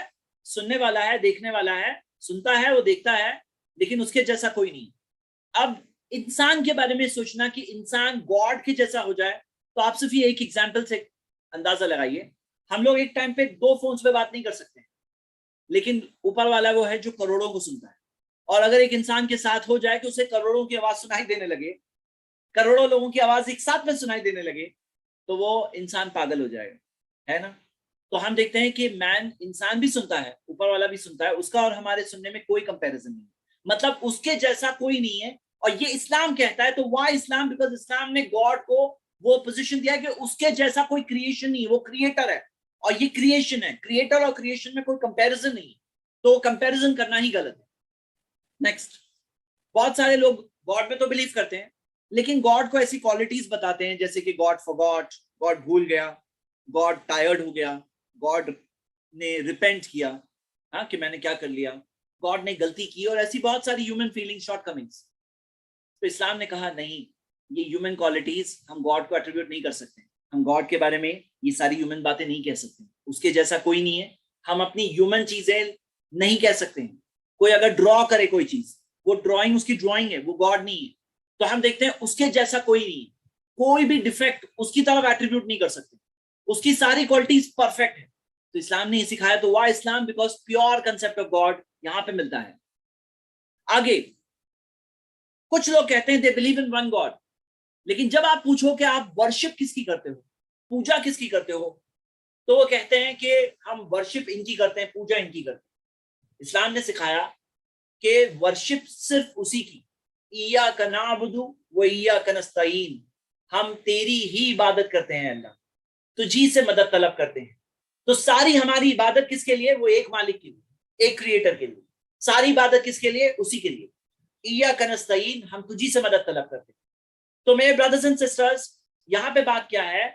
سننے والا ہے دیکھنے والا ہے، سنتا ہے وہ دیکھتا ہے، لیکن اس کے جیسا کوئی نہیں. اب انسان کے بارے میں سوچنا کہ انسان گاڈ کے جیسا ہو جائے، تو آپ صرف یہ ایک ایگزامپل سے اندازہ لگائیے. ہم لوگ ایک ٹائم پہ 2 فونز پہ بات نہیں کر سکتے، لیکن اوپر والا وہ ہے جو کروڑوں کو سنتا ہے. اور اگر ایک انسان کے ساتھ ہو جائے کہ اسے کروڑوں کی آواز سنائی دینے لگے، کروڑوں لوگوں کی آواز ایک ساتھ میں سنائی دینے لگے، تو وہ انسان پاگل ہو جائے گا، ہے نا؟ تو ہم دیکھتے ہیں کہ انسان بھی سنتا ہے، اوپر والا بھی سنتا ہے، اس کا اور ہمارے سننے میں کوئی کمپیریزن نہیں، مطلب اس کے جیسا کوئی نہیں ہے. اور یہ اسلام کہتا ہے. تو وائی اسلام؟ بیکاز اسلام نے گاڈ کو وہ پوزیشن دیا کہ اس کے جیسا کوئی کریشن نہیں، وہ کریٹر ہے، اور یہ کریشن ہے. کریٹر اور کریشن میں کوئی کمپیریزن نہیں، تو کمپیریزن کرنا ہی غلط ہے. نیکسٹ، بہت سارے لوگ گاڈ میں تو بلیو کرتے ہیں، لیکن گاڈ کو ایسی کوالٹیز بتاتے ہیں جیسے کہ گاڈ فورگاٹ، گاڈ بھول گیا، گاڈ ٹائرڈ ہو گیا، گاڈ نے ریپینٹ کیا، ہاں کہ میں نے کیا کر لیا، گاڈ نے غلطی کی، اور ایسی بہت ساری ہیومن فیلنگ شارٹ کمنگس. تو اسلام نے کہا نہیں، یہ ہیومن کوالٹیز ہم گاڈ کو ایٹریبیوٹ نہیں کر سکتے. ہم گاڈ کے بارے میں یہ ساری ہیومن باتیں نہیں کہہ سکتے، اس کے جیسا کوئی نہیں ہے. ہم اپنی ہیومن چیزیں نہیں کہہ سکتے ہیں. کوئی اگر ڈرا کرے کوئی چیز، وہ ڈرائنگ اس کی ڈرائنگ ہے، وہ گاڈ نہیں ہے. تو ہم دیکھتے ہیں اس کے جیسا کوئی نہیں ہے، کوئی بھی ڈیفیکٹ اس کی طرف ایٹریبیوٹ نہیں کر سکتے، اس کی ساری کوالٹیز پرفیکٹ ہے. تو اسلام نے یہ سکھایا. تو why Islam? Because pure concept of God یہاں پہ ملتا ہے. آگے کچھ لوگ کہتے ہیں they believe in one God, لیکن جب آپ پوچھو کہ آپ ورشپ کس کی کرتے ہو، پوجا کس کی کرتے ہو، تو وہ کہتے ہیں کہ ہم ورشپ ان کی کرتے ہیں، پوجا ان کی کرتے ہیں. اسلام نے سکھایا کہ ورشپ صرف اسی کی، ایاک نعبد و ایاک نستعین، ہم تیری ہی عبادت کرتے ہیں اللہ، تجھی سے مدد طلب کرتے ہیں. تو ساری ہماری عبادت کس کے لیے؟ وہ ایک مالک کے لیے، ایک کریٹر کے لیے. ساری عبادت کس کے لیے؟ اسی کے لیے. ایاک نستعین، ہم تجھی سے مدد طلب کرتے ہیں. تو میرے برادرز اینڈ سسٹرز، یہاں پہ بات کیا ہے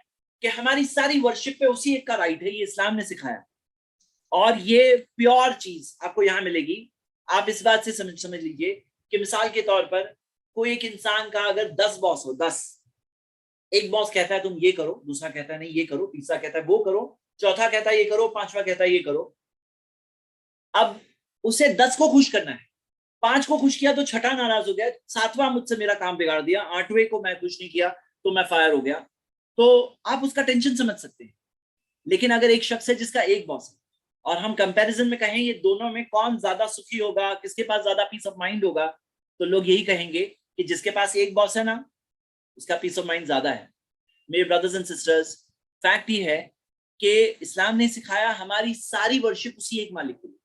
کہ ہماری ساری ورشپ پہ اسی ایک کا رائٹ ہے. یہ اسلام نے سکھایا، اور یہ پیور چیز آپ کو یہاں ملے گی. آپ اس بات سے سمجھ لیجئے کہ مثال کے طور پر کوئی ایک انسان کا اگر 10 باس ہو، 10، ایک باس کہتا ہے تم یہ کرو، دوسرا کہتا ہے نہیں یہ کرو، تیسرا کہتا ہے وہ کرو، چوتھا کہتا ہے یہ کرو، پانچواں کہتا ہے یہ کرو. اب اسے 10 کو خوش کرنا ہے، 5 کو خوش کیا تو چھٹا ناراض ہو گیا، 7واں مجھ سے میرا کام بگاڑ دیا، 8ویں کو میں خوش نہیں کیا تو میں فائر ہو گیا. تو آپ اس کا ٹینشن سمجھ سکتے ہیں. لیکن اگر ایک شخص ہے جس کا ایک باس ہے، اور ہم کمپیریزن میں کہیں یہ دونوں میں کون زیادہ سکھی ہوگا، کس کے پاس زیادہ پیس آف مائنڈ ہوگا، تو لوگ یہی کہیں گے کہ جس کے پاس ایک باس ہے نا، اس کا پیس آف مائنڈ زیادہ ہے. میرے برادرز اینڈ سسٹرز، فیکٹ یہ ہے کہ اسلام نے سکھایا ہماری ساری ورشپ اسی ایک مالک کے لیے.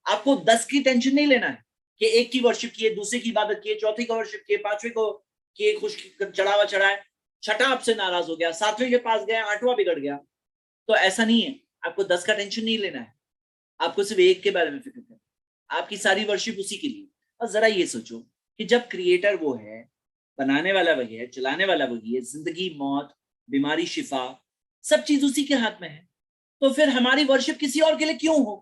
آپ کو 10 کی ٹینشن نہیں لینا ہے کہ ایک کی ورشپ کیے، دوسرے کی عبادت کیے، چوتھی کا ورشپ کیے، 5ویں کو کیے خوش چڑھاوا چڑھائے، چھٹا آپ سے ناراض ہو گیا، 7ویں کے پاس گیا، 8واں بگڑ گیا. تو ایسا نہیں ہے. آپ کو 10 کا ٹینشن نہیں لینا ہے، آپ کو صرف ایک کے بارے میں فکر کرنا ہے. آپ کی ساری ورشپ اسی کے لیے. اور ذرا یہ سوچو کہ جب کریٹر وہ ہے، بنانے والا وہی ہے، چلانے والا وہی ہے، زندگی موت بیماری شفا سب چیز اسی کے ہاتھ میں ہے، تو پھر ہماری ورشپ کسی اور کے لیے کیوں ہو؟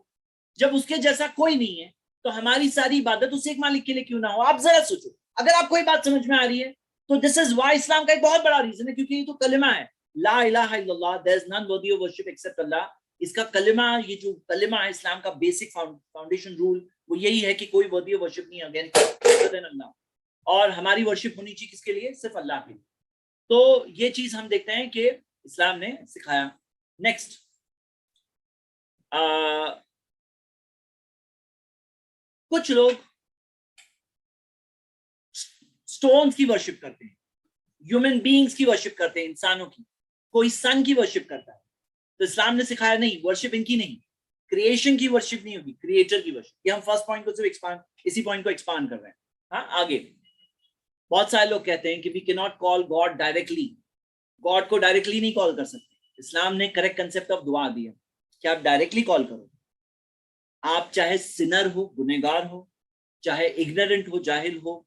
جب اس کے جیسا کوئی نہیں ہے تو ہماری ساری عبادت اس ایک مالک کے لیے کیوں نہ ہو؟ آپ ذرا سوچو. اگر آپ کوئی بات سمجھ میں آ رہی ہے تو دس از وائی اسلام کا ایک بہت بڑا ریزن ہے، کیونکہ یہ تو کلمہ ہے، لا الہ الا اللہ، there is none worthy of worship except اللہ. اس کا کلمہ، یہ جو کلمہ ہے اسلام کا بیسک فاؤنڈیشن رول، وہ یہی ہے کہ کوئی worthy of worship نہیں ہے اللہ، اور ہماری ورشپ ہونی چاہیے کس کے لیے؟ صرف اللہ کے لیے. تو یہ چیز ہم دیکھتے ہیں کہ اسلام نے سکھایا. نیکسٹ، کچھ لوگ سٹونز کی ورشپ کرتے ہیں، ہیومن بینگز کی ورشپ کرتے ہیں، انسانوں کی. کوئی سن کی ورشپ کرتا ہے، تو اسلام نے سکھایا نہیں، ورشپ ان کی نہیں، کریشن کی ورشپ نہیں ہوگی، کریٹر کی ورشپ. یہ ہم فرسٹ پوائنٹ کو صرف اسی پوائنٹ کو ایکسپانڈ کر رہے ہیں. ہاں آگے بہت سارے لوگ کہتے ہیں کہ وی کی not call God directly, God کو ڈائریکٹلی نہیں کال کر سکتے. اسلام نے کریکٹ کنسپٹ آف دعا دیا کہ آپ ڈائریکٹلی کال کرو. آپ چاہے سنر ہو، گنہگار ہو، چاہے اگنورنٹ ہو، جاہل ہو،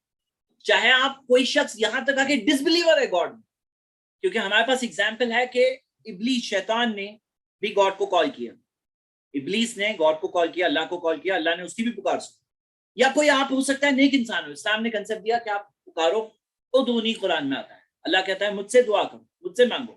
چاہے آپ کوئی شخص یہاں تک آ کے ڈس بلیور ہے گاڈ میں، کیونکہ ہمارے پاس اگزامپل ہے کہ ابلیس شیطان نے بھی گاڈ کو کال کیا. ابلیس نے گاڈ کو کال کیا، اللہ کو کال کیا، اللہ نے اس کی بھی پکار سنی. یا کوئی آپ ہو سکتا ہے نیک انسان ہو، اسلام نے کنسپٹ دیا کہ آپ پکارو، ادعونی قرآن میں آتا ہے، اللہ کہتا ہے مجھ سے دعا کرو، مجھ سے مانگو.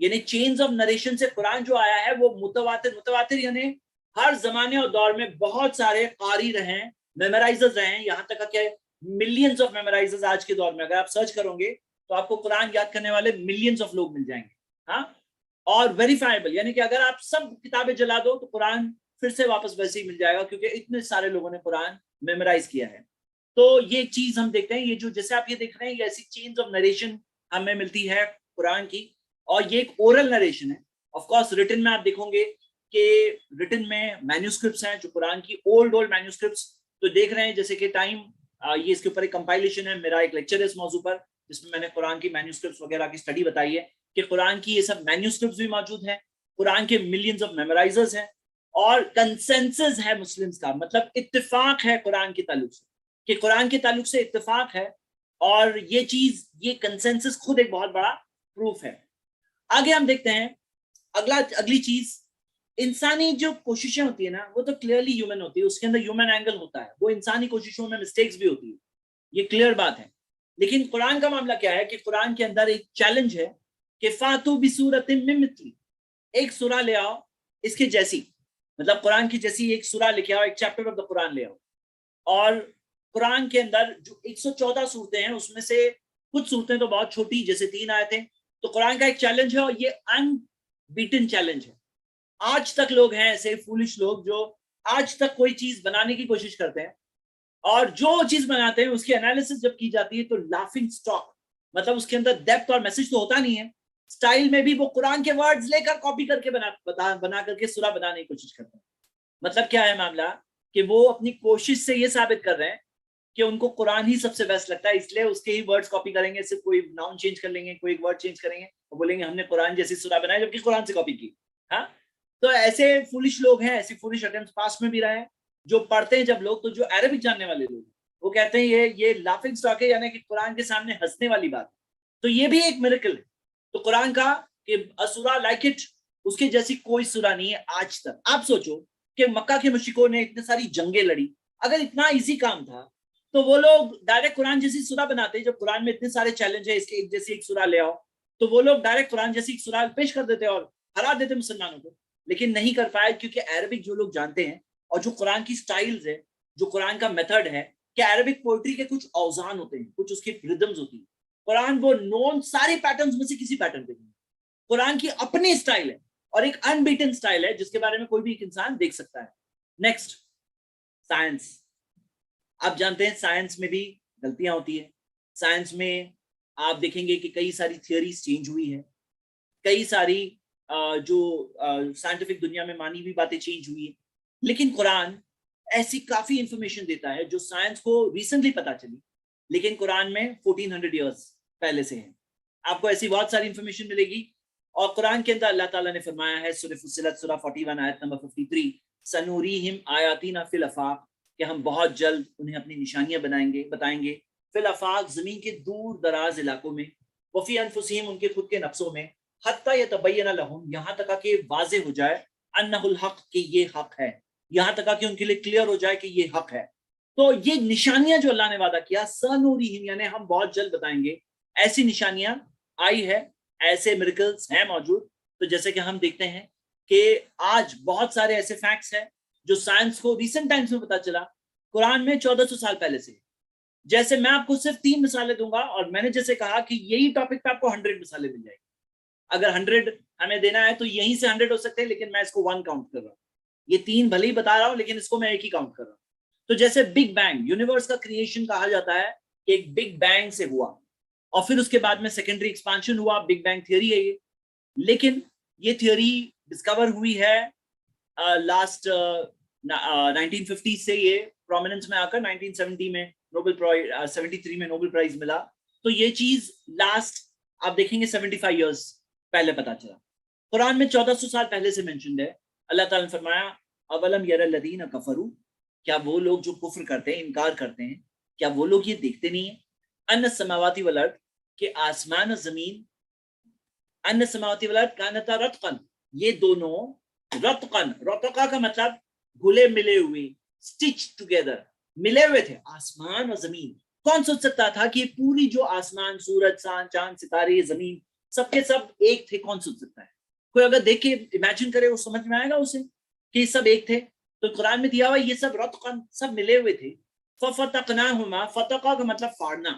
یعنی چینز آف نریشن سے قرآن جو آیا ہے وہ متواتر یعنی ہر زمانے اور دور میں بہت سارے قاری رہے ہیں, میمورائزرز رہے ہیں, یہاں تک کہ ملینز آف میمورائزرز آج کے دور میں اگر آپ سرچ کرو گے تو آپ کو قرآن یاد کرنے والے ملینز آف لوگ مل جائیں گے. ہاں, اور ویریفائبل یعنی کہ اگر آپ سب کتابیں جلا دو تو قرآن پھر سے واپس ویسے ہی مل جائے گا, کیونکہ اتنے سارے لوگوں نے قرآن میمورائز کیا ہے. تو یہ چیز ہم دیکھتے ہیں, یہ جو جیسے آپ یہ دیکھ رہے ہیں یہ ایسی چینز آف نریشن ہمیں ملتی ہے قرآن کی, اور یہ ایک اورل نریشن ہے. آف کورس ریٹن میں آپ دیکھو گے کہ ریٹن میں مینیوسکرپٹس ہیں جو قرآن کی اولڈ مینیوسکرپٹس تو دیکھ رہے ہیں, جیسے کہ ٹائم یہ اس کے اوپر ایک کمپائلیشن ہے, میرا ایک لیکچر ہے اس موضوع پر جس میں میں نے قرآن کی مینیوسکرپٹس وغیرہ کی اسٹڈی بتائی ہے کہ قرآن کی یہ سب مینیوسکرپٹس بھی موجود ہیں, قرآن کے ملینز آف میمورائزرز ہیں, اور کنسنسس ہے مسلمز کا, مطلب اتفاق ہے قرآن کے تعلق سے, کہ قرآن کے تعلق سے اتفاق ہے, اور یہ چیز یہ کنسنسس خود ایک بہت بڑا پروف ہے. آگے ہم دیکھتے ہیں اگلی چیز, انسانی جو کوششیں ہوتی ہیں نا وہ تو کلیئرلی ہیومن ہوتی ہے, اس کے اندر ہیومن اینگل ہوتا ہے, وہ انسانی کوششوں میں مسٹیکس بھی ہوتی ہے, یہ کلیئر بات ہے. لیکن قرآن کا معاملہ کیا ہے کہ قرآن کے اندر ایک چیلنج ہے کہ فاتو بسورۃ من مثلی, ایک سورہ لے آؤ اس کے جیسی, مطلب قرآن کی جیسی ایک سورہ لے کے آؤ, ایک چیپٹر آف دا قرآن لے آؤ. اور قرآن کے اندر جو 114 صورتیں ہیں اس میں سے کچھ صورتیں تو بہت چھوٹی جیسے 3 آیتیں, تو قرآن کا ایک چیلنج ہے, اور یہ ان بیٹن چیلنج ہے. آج تک لوگ ہیں ایسے فولش لوگ جو آج تک کوئی چیز بنانے کی کوشش کرتے ہیں, اور جو چیز بناتے ہیں اس کی انالیسس جب کی جاتی ہے تو لافنگ اسٹاک, مطلب اس کے اندر ڈیپتھ اور میسج تو ہوتا نہیں ہے, اسٹائل میں بھی وہ قرآن کے ورڈز لے کر کاپی کر کے بنا کر کے سورہ بنانے کی کوشش کرتے ہیں. مطلب کیا ہے معاملہ کہ وہ اپنی کوشش سے یہ ثابت کر رہے ہیں کہ ان کو قرآن ہی سب سے بیسٹ لگتا ہے, اس لیے اس کے ہی ورڈز کاپی کریں گے, صرف کوئی ناؤن چینج کر لیں گے, کوئی ورڈ چینج کریں گے اور بولیں گے ہم نے قرآن جیسی سورہ بنائی جبکہ قرآن سے کاپی کی. ہاں, تو ایسے فولش لوگ ہیں, ایسی فولش اٹیمپٹس پاس میں بھی رہے ہیں, جو پڑھتے ہیں جب لوگ تو جو عربک جاننے والے لوگ وہ کہتے ہیں یہ لافنگ اسٹاک ہے, یعنی کہ قرآن کے سامنے ہنسنے والی بات ہے. تو یہ بھی ایک میریکل ہے تو قرآن کا کہ سورہ لائک اٹ, اس کے جیسی کوئی سورہ نہیں ہے آج تک. آپ سوچو کہ مکہ کے مشرکوں نے اتنے ساری جنگیں لڑی, اگر اتنا ایزی کام تھا تو وہ لوگ ڈائریکٹ قرآن جیسی سورہ بناتے. جب قرآن میں اتنے سارے چیلنج ہے, اس کے ایک جیسی ایک سورہ لے آؤ, تو وہ لوگ ڈائریکٹ قرآن جیسی ایک سورہ پیش کر دیتے اور ہرا دیتے مسلمانوں کو, لیکن نہیں کر پائے کیونکہ عربک جو لوگ جانتے ہیں اور جو قرآن کی سٹائلز ہے, جو قرآن کا میتھڈ ہے, کہ عربک پوئٹری کے کچھ اوزان ہوتے ہیں, کچھ اس کی ردمز ہوتی ہیں. قرآن وہ نون سارے پیٹرنز میں سے کسی پیٹرن پہ نہیں, قرآن کی اپنی سٹائل ہے اور ایک ان بیٹن سٹائل ہے جس کے بارے میں کوئی بھی ایک انسان دیکھ سکتا ہے. Next, science. آپ جانتے ہیں سائنس میں بھی غلطیاں ہوتی ہیں. سائنس میں آپ دیکھیں گے کہ کئی ساری تھیوریز چینج ہوئی ہیں, کئی ساری جو سائنٹیفک دنیا میں مانی ہوئی باتیں چینج ہوئی ہیں, لیکن قرآن ایسی کافی انفارمیشن دیتا ہے جو سائنس کو ریسنٹلی پتا چلی, لیکن قرآن میں 1400 ایئرس پہلے سے ہیں. آپ کو ایسی بہت ساری انفارمیشن ملے گی, اور قرآن کے اندر اللہ تعالیٰ نے فرمایا ہے سورہ فصلت سورہ 41 آیت نمبر 53, سنوریہم آیاتنا فی الافاق, کہ ہم بہت جلد انہیں اپنی نشانیاں بتائیں گے, فی الافاق زمین کے دور دراز علاقوں میں, وفی انفسہم ان کے خود کے نفسوں میں, حتی یتبین لہم یہاں تک کہ واضح ہو جائے, انہ الحق کہ یہ حق ہے, یہاں تک کہ ان کے لیے کلیئر ہو جائے کہ یہ حق ہے. تو یہ نشانیاں جو اللہ نے وعدہ کیا, سنوریہم یعنی ہم بہت جلد بتائیں گے, ایسی نشانیاں آئی ہے, ایسے میریکلز ہیں موجود. تو جیسے کہ ہم دیکھتے ہیں کہ آج بہت سارے ایسے فیکٹس ہیں جو سائنس کو ریسنٹ ٹائمز میں پتا چلا, قرآن میں 1400 سال پہلے سے. جیسے میں آپ کو صرف 3 مثالیں دوں گا, اور میں نے جیسے کہا کہ یہی ٹاپک پہ آپ کو 100 مثالیں مل جائیں گی. اگر 100 ہمیں دینا ہے تو یہیں سے 100 ہو سکتے ہیں, لیکن میں اس کو 1 کاؤنٹ کر رہا ہوں. یہ 3 بھلے ہی بتا رہا ہوں لیکن اس کو میں ایک ہی کاؤنٹ کر رہا ہوں. تو جیسے بگ بینگ, یونیورس کا کریشن کہا جاتا ہے کہ ایک بگ بینگ سے ہوا, اور پھر اس کے بعد میں سیکنڈری ایکسپانشن ہوا, بگ بینگ تھیوری ہے یہ. لیکن یہ تھیوری ڈسکور ہوئی ہے لاسٹ 1950 سے, یہ پرومیننس میں آ کر 1970 میں نوبل پرائز 73 میں نوبل پرائز ملا. تو یہ چیز لاسٹ آپ دیکھیں گے 75 ایئرس پہلے پتا چلا. قرآن میں 1400 سال پہلے سے مینشنڈ ہے. اللہ تعالیٰ نے فرمایا اولم یر الذین کفروا, کیا وہ لوگ جو کفر کرتے ہیں, انکار کرتے ہیں, کیا وہ لوگ یہ دیکھتے نہیں ہیں, ان السماوات والارض, کہ آسمان اور زمین, ان السماوات والارض کانتا رتقا, یہ دونوں رتقن, رتقا کا مطلب گھلے ملے ہوئے, سٹچ ٹوگیدر, ملے ہوئے تھے آسمان اور زمین. کون سوچ سکتا تھا کہ پوری جو آسمان, سورج, چاند, ستارے, زمین, سب کے سب ایک تھے, کون سن سکتا ہے؟ کوئی اگر دیکھ کے امیجن کرے وہ سمجھ میں آئے گا اسے کہ سب ایک تھے؟ تو قرآن میں دیا ہوا یہ سب رتقن, سب ملے ہوئے تھے. ففتقناہما, فتقا کا مطلب فاڑنا,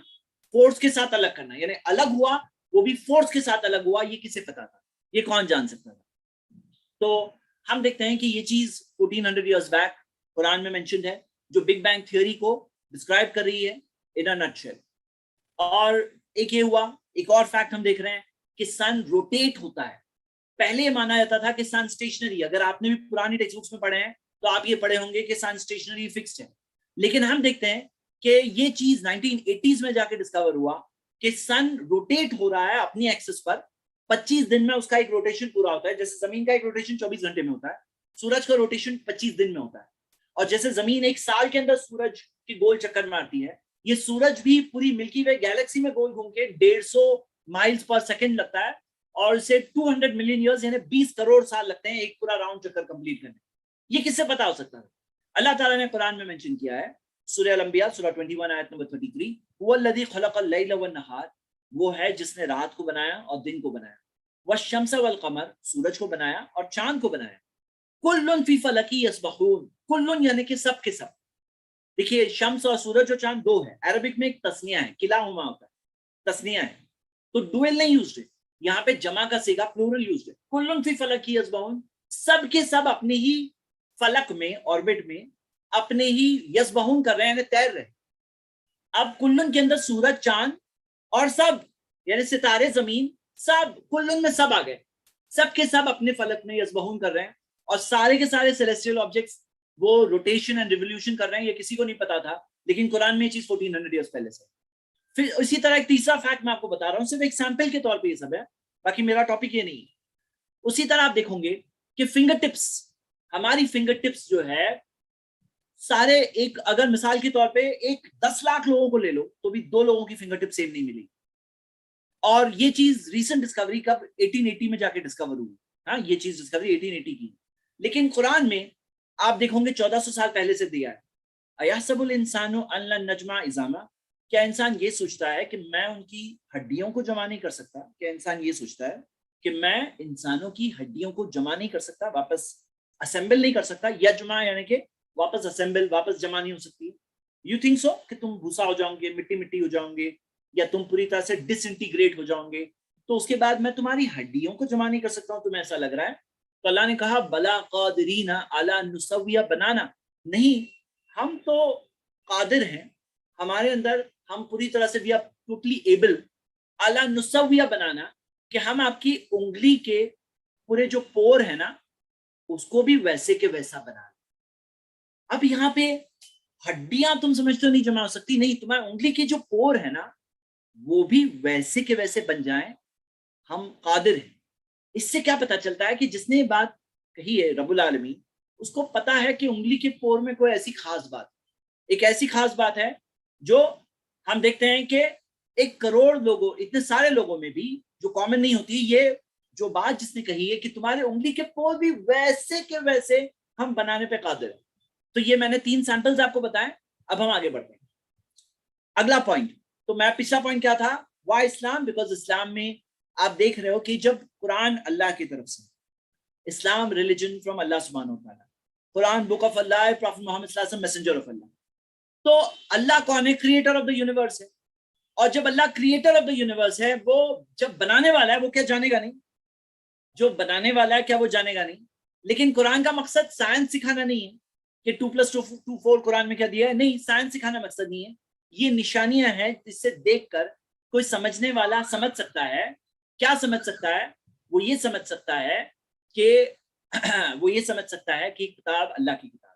فورس کے ساتھ الگ کرنا, یعنی الگ ہوا وہ بھی فورس کے ساتھ الگ ہوا. یہ کسے پتا تھا؟ یہ کون جان سکتا تھا؟ تو ہم دیکھتے ہیں کہ یہ چیز 1400 ایئرز بیک قرآن میں مینشنڈ ہے, جو بگ بینگ تھیوری کو ڈسکرائب کر رہی ہے ان اے نٹ شیل. اور ایک یہ ہوا, ایک اور فیکٹ ہم دیکھ رہے ہیں کہ سن روٹیٹ ہوتا ہے. پہلے یہ مانا جاتا تھا کہ سن اسٹیشنری, اگر آپ نے بھی پرانی ٹیکسٹ بکس میں پڑھے ہیں تو آپ یہ پڑھے ہوں گے کہ سن اسٹیشنری فکسڈ ہے. لیکن ہم دیکھتے ہیں کہ یہ چیز 1980s میں جا کے ڈسکور ہوا کہ سن روٹیٹ ہو رہا ہے اپنی ایکسس پر. 25 دن میں اس کا ایک روٹیشن پورا ہوتا ہے. جیسے زمین کا ایک روٹیشن 24 گھنٹے میں ہوتا ہے, سورج کا روٹیشن 25 دن میں ہوتا ہے. اور جیسے زمین ایک سال کے اندر سورج کی گول چکر مارتی ہے, یہ سورج بھی پوری ملکی وے گیلیکسی میں گول گھوم کے 150 مائلز پر سیکنڈ لگتا ہے, اور اسے 200 ملین ایئرز یعنی 20 کروڑ سال لگتے ہیں ایک پورا راؤنڈ چکر کمپلیٹ کرنے. یہ کس سے پتا ہو سکتا ہے؟ اللہ تعالیٰ نے قرآن میں مینشن کیا ہے, سورہ الانبیاء سورہ 21 آیت نمبر 33, هو الذی خلق اللیل والنہار, وہ ہے جس نے رات کو بنایا اور دن کو بنایا, والشمس والقمر, سورج کو بنایا اور چاند کو بنایا, کل فی فلک یسبحون, کل یعنی کہ سب کے سب. دیکھیے شمس اور سورج اور چاند دو ہے, عربک میں ایک تسنیہ ہے, کلاہما ہوتا ہے, تسنیہ ہے, تو ڈوئل نہیں یوزڈ ہے. یہاں پہ جمع کا صیغہ پلورل یوزڈ ہے. کل فی فلک یسبحون, سب کے سب اپنے ہی فلک میں, آربٹ میں اپنے ہی یسبحون کر رہے ہیں, یعنی تیر رہے. اب کلن کے اندر سورج, چاند اور سب یعنی ستارے, زمین, سب کلن میں سب آ گئے. سب کے سب اپنے فلک میں یسبحون کر رہے ہیں, اور سارے کے سارے سیلیسٹیل آبجیکٹس وہ روٹیشن اینڈ ریولیوشن کر رہے ہیں. یہ کسی کو نہیں پتا تھا, لیکن قرآن میں یہ چیز 1400 ایئرز پہلے سے. پھر اسی طرح ایک تیسرا فیکٹ میں آپ کو بتا رہا ہوں, صرف ایک سیمپل کے طور پہ یہ سب ہے, باقی میرا ٹاپک یہ نہیں ہے. اسی طرح آپ دیکھو گے کہ فنگر ٹپس, ہماری فنگر ٹپس جو ہے سارے, ایک اگر مثال کے طور پہ ایک 10 لاکھ لوگوں کو لے لو تو بھی 2 لوگوں کی فنگر ٹپ سیم نہیں ملی. اور یہ چیز ریسنٹ ڈسکوری کب 1880 میں جا کے ڈسکور ہوئی. ہاں, یہ چیز ڈسکوری 1880 کی, لیکن قرآن میں آپ دیکھو گے 1400 سال پہلے سے دیا ہے. ایحسب الانسان ان لن نجمع عظامہ, کیا انسان یہ سوچتا ہے کہ میں ان کی ہڈیوں کو جمع نہیں کر سکتا؟ کیا انسان یہ سوچتا ہے کہ میں انسانوں کی ہڈیوں کو جمع نہیں کر سکتا, واپس اسمبل نہیں کر سکتا؟ یجمع یعنی کہ واپس اسمبل, واپس جمع نہیں ہو سکتی. یو تھنک سو کہ تم بھوسا ہو جاؤ گے, مٹی مٹی ہو جاؤ گے, یا تم پوری طرح سے ڈس انٹیگریٹ ہو جاؤ گے, تو اس کے بعد میں تمہاری ہڈیوں کو جمع نہیں کر سکتا ہوں, تمہیں ایسا لگ رہا ہے؟ تو اللہ نے کہا بلا قادرین علی نسویہ بنانا, نہیں, ہم تو قادر ہیں, ہمارے اندر ہم پوری طرح سے وی آر ٹوٹلی ایبل علی نسویہ بنانا, کہ ہم آپ کی انگلی کے پورے جو پور ہے نا اس کو بھی ویسے کے ویسا بنا. اب یہاں پہ ہڈیاں تم سمجھتے ہو نہیں جمع ہو سکتی, نہیں, تمہاری انگلی کے جو پور ہے نا وہ بھی ویسے کے ویسے بن جائیں, ہم قادر ہیں. اس سے کیا پتا چلتا ہے کہ جس نے یہ بات کہی ہے رب العالمین, اس کو پتا ہے کہ انگلی کے پور میں کوئی ایسی خاص بات, ایک ایسی خاص بات ہے جو ہم دیکھتے ہیں کہ 1 کروڑ لوگوں, اتنے سارے لوگوں میں بھی جو کامن نہیں ہوتی. یہ جو بات جس نے کہی ہے کہ تمہارے انگلی کے پور بھی ویسے کے ویسے ہم بنانے پہ قادر ہیں. تو یہ میں نے 3 سیمپلز آپ کو بتائے. اب ہم آگے بڑھتے ہیں. اگلا پوائنٹ, تو میں پچھلا پوائنٹ کیا تھا, وائی اسلام, بیکاز اسلام میں آپ دیکھ رہے ہو کہ جب قرآن اللہ کی طرف سے, اسلام ریلیجن فرام اللہ سبحانہ و تعالیٰ, قرآن بک آف اللہ, پروفیٹ محمد صلی اللہ علیہ وسلم میسنجر آف اللہ. تو اللہ کون ہے؟ کریٹر آف دا یونیورس ہے. اور جب اللہ کریٹر آف دا یونیورس ہے, وہ جب بنانے والا ہے وہ کیا جانے گا نہیں؟ جو بنانے والا ہے کیا وہ جانے گا نہیں؟ لیکن قرآن کا مقصد سائنس سکھانا نہیں ہے کہ 2+2 4 قرآن میں کیا دیا ہے, نہیں, سائنس سکھانا مقصد نہیں ہے. یہ نشانیاں ہیں جس سے دیکھ کر کوئی سمجھنے والا سمجھ سکتا ہے. کیا سمجھ سکتا ہے؟ وہ یہ سمجھ سکتا ہے کہ کتاب اللہ کی کتاب.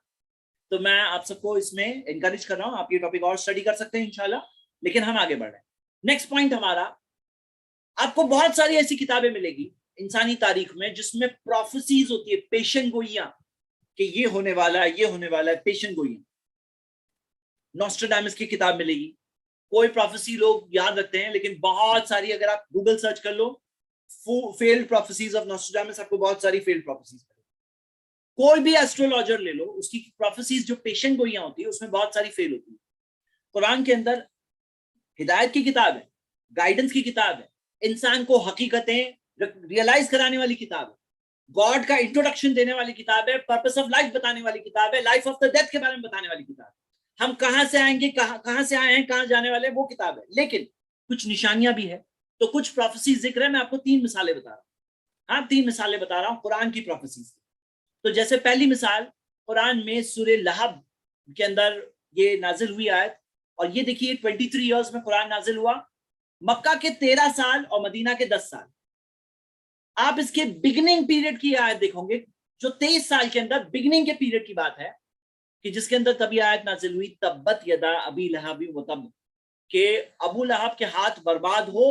تو میں آپ سب کو اس میں انکریج کر رہا ہوں, آپ یہ ٹاپک اور اسٹڈی کر سکتے ہیں انشاءاللہ. لیکن ہم آگے بڑھ رہے ہیں. نیکسٹ پوائنٹ ہمارا, آپ کو بہت ساری ایسی کتابیں ملے گی انسانی تاریخ میں جس میں پروفیسیز ہوتی ہے, پیشن گوئیاں, کہ یہ ہونے والا ہے, یہ ہونے والا ہے, پیشن گوئیاں. نوسٹراڈامس کی کتاب ملے گی. کوئی پروفیسی لوگ یاد رکھتے ہیں, لیکن بہت ساری, اگر آپ گوگل سرچ کر لو فیلڈ پروفیسیز آف نوسٹراڈامس, آپ کو بہت ساری فیلڈ پروفیسیز ملے گی. کوئی بھی ایسٹرولوجر لے لو, اس کی پروفیسیز جو پیشن گوئیاں ہوتی ہے اس میں بہت ساری فیل ہوتی ہے. قرآن کے اندر ہدایت کی کتاب ہے, گائیڈنس کی کتاب ہے, انسان کو حقیقتیں ریئلائز کرانے والی کتاب ہے، گاڈ کا انٹروڈکشن دینے والی کتاب ہے، پرپس آف لائف بتانے والی کتاب ہے، لائف آف دا ڈیتھ کے بارے میں بتانے والی کتاب ہے، ہم کہاں سے آئیں گے، کہاں سے آئے ہیں، کہاں جانے والے، وہ کتاب ہے۔ لیکن کچھ نشانیاں بھی ہے، تو کچھ پروفیسی ذکر ہے، میں آپ کو 3 مثالیں بتا رہا ہوں۔ ہاں 3 مثالیں بتا رہا ہوں قرآن کی پروفیسیز۔ تو جیسے پہلی مثال قرآن میں سورہ لہب کے اندر یہ نازل ہوئی آیت، اور یہ دیکھیے 23 ایئرز میں قرآن نازل ہوا، مکہ کے 13 سال اور مدینہ کے 10 سال۔ آپ اس کے بگننگ پیریڈ کی آیت دیکھو گے، جو 23 سال کے اندر بگننگ کے پیریڈ کی بات ہے، کہ جس کے اندر تبھی آیت نازل ہوئی تبت یدا ابی لہب و تب، کہ ابو لہب کے ہاتھ برباد ہو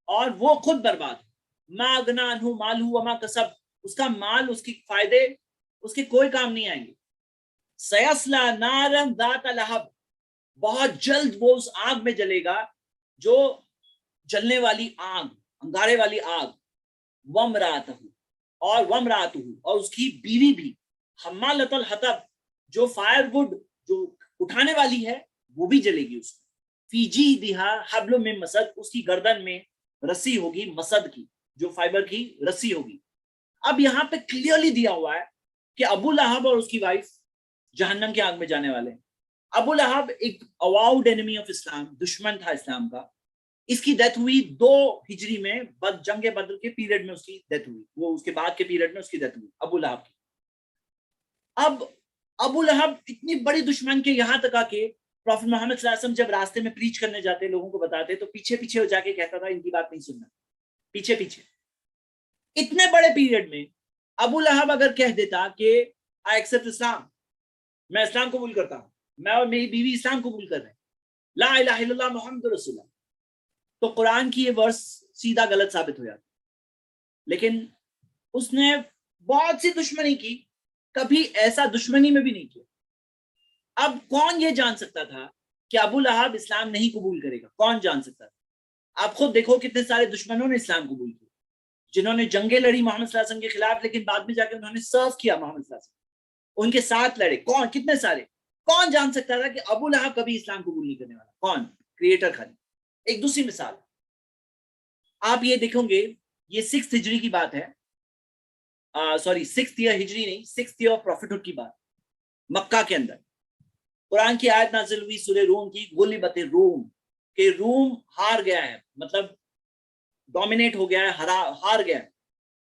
اور وہ خود برباد ہو، ما اغنا عنہ مالہ وما کسب، اس کا مال، اس کی فائدے اس کے کوئی کام نہیں آئیں گے۔ سیصلی نارا ذات لہب، بہت جلد وہ اس آگ میں جلے گا جو جلنے والی آگ، انگارے والی آگ، وامرأتہ، اور اس کی بیوی بھی، حمالۃ الحطب، جو فائر وڈ جو اٹھانے والی ہے، وہ بھی جلے گی اس میں، فی جیدہا حبل من مسد، اس کی گردن میں رسی ہوگی مسد کی، جو فائبر کی رسی ہوگی۔ اب یہاں پہ کلیئرلی دیا ہوا ہے کہ ابو لہب اور اس کی وائف جہنم کے آگ میں جانے والے ہیں۔ ابو لہب ایک اواؤڈ انیمی آف اسلام، دشمن تھا اسلام کا، اس کی ڈیتھ ہوئی 2 ہجری میں، جنگ بدر کے پیریڈ میں اس کی ڈیتھ ہوئی، وہ اس کے بعد کے پیریڈ میں اس کی ڈیتھ ہوئی ابو لہب کی۔ اب ابو لہب اتنی بڑی دشمن کے یہاں تک آ کے پروفٹ محمد صلی اللہ علیہ وسلم جب راستے میں پریچ کرنے جاتے، لوگوں کو بتاتے، تو پیچھے پیچھے ہو جا کے کہتا تھا ان کی بات نہیں سننا، پیچھے پیچھے۔ اتنے بڑے پیریڈ میں ابو لہب اگر کہہ دیتا کہ آئی ایکسپٹ اسلام، میں اسلام قبول کرتا ہوں، میں اور میری بیوی اسلام قبول کر رہے ہیں، لا الہ الا اللہ محمد رسول اللہ، تو قرآن کی یہ ورس سیدھا غلط ثابت ہو جاتا۔ لیکن اس نے بہت سی دشمنی کی، کبھی ایسا دشمنی میں بھی نہیں کیا۔ اب کون یہ جان سکتا تھا کہ ابو لہب اسلام نہیں قبول کرے گا؟ کون جان سکتا تھا؟ آپ خود دیکھو کتنے سارے دشمنوں نے اسلام قبول کیا، جنہوں نے جنگیں لڑی محمد صلی اللہ علیہ وسلم کے خلاف، لیکن بعد میں جا کے انہوں نے سرو کیا محمد صلی اللہ علیہ وسلم، ان کے ساتھ لڑے، کون، کتنے سارے۔ کون جان سکتا تھا کہ ابو لہب کبھی اسلام قبول نہیں کرنے والا؟ کون؟ کریٹر خالی۔ ایک دوسری مثال آپ یہ دیکھیں گے، یہ 6 ہجری کی بات ہے، سوری 6 ایئر ہجری نہیں، 6 ایئر آف پروفیٹہڈ کی بات، مکہ کے اندر قرآن کی آیت نازل ہوئی سورہ روم کی، غلبت الروم، کہ روم ہار گیا ہے، مطلب ڈومینیٹ ہو گیا ہے، ہار گیا ہے،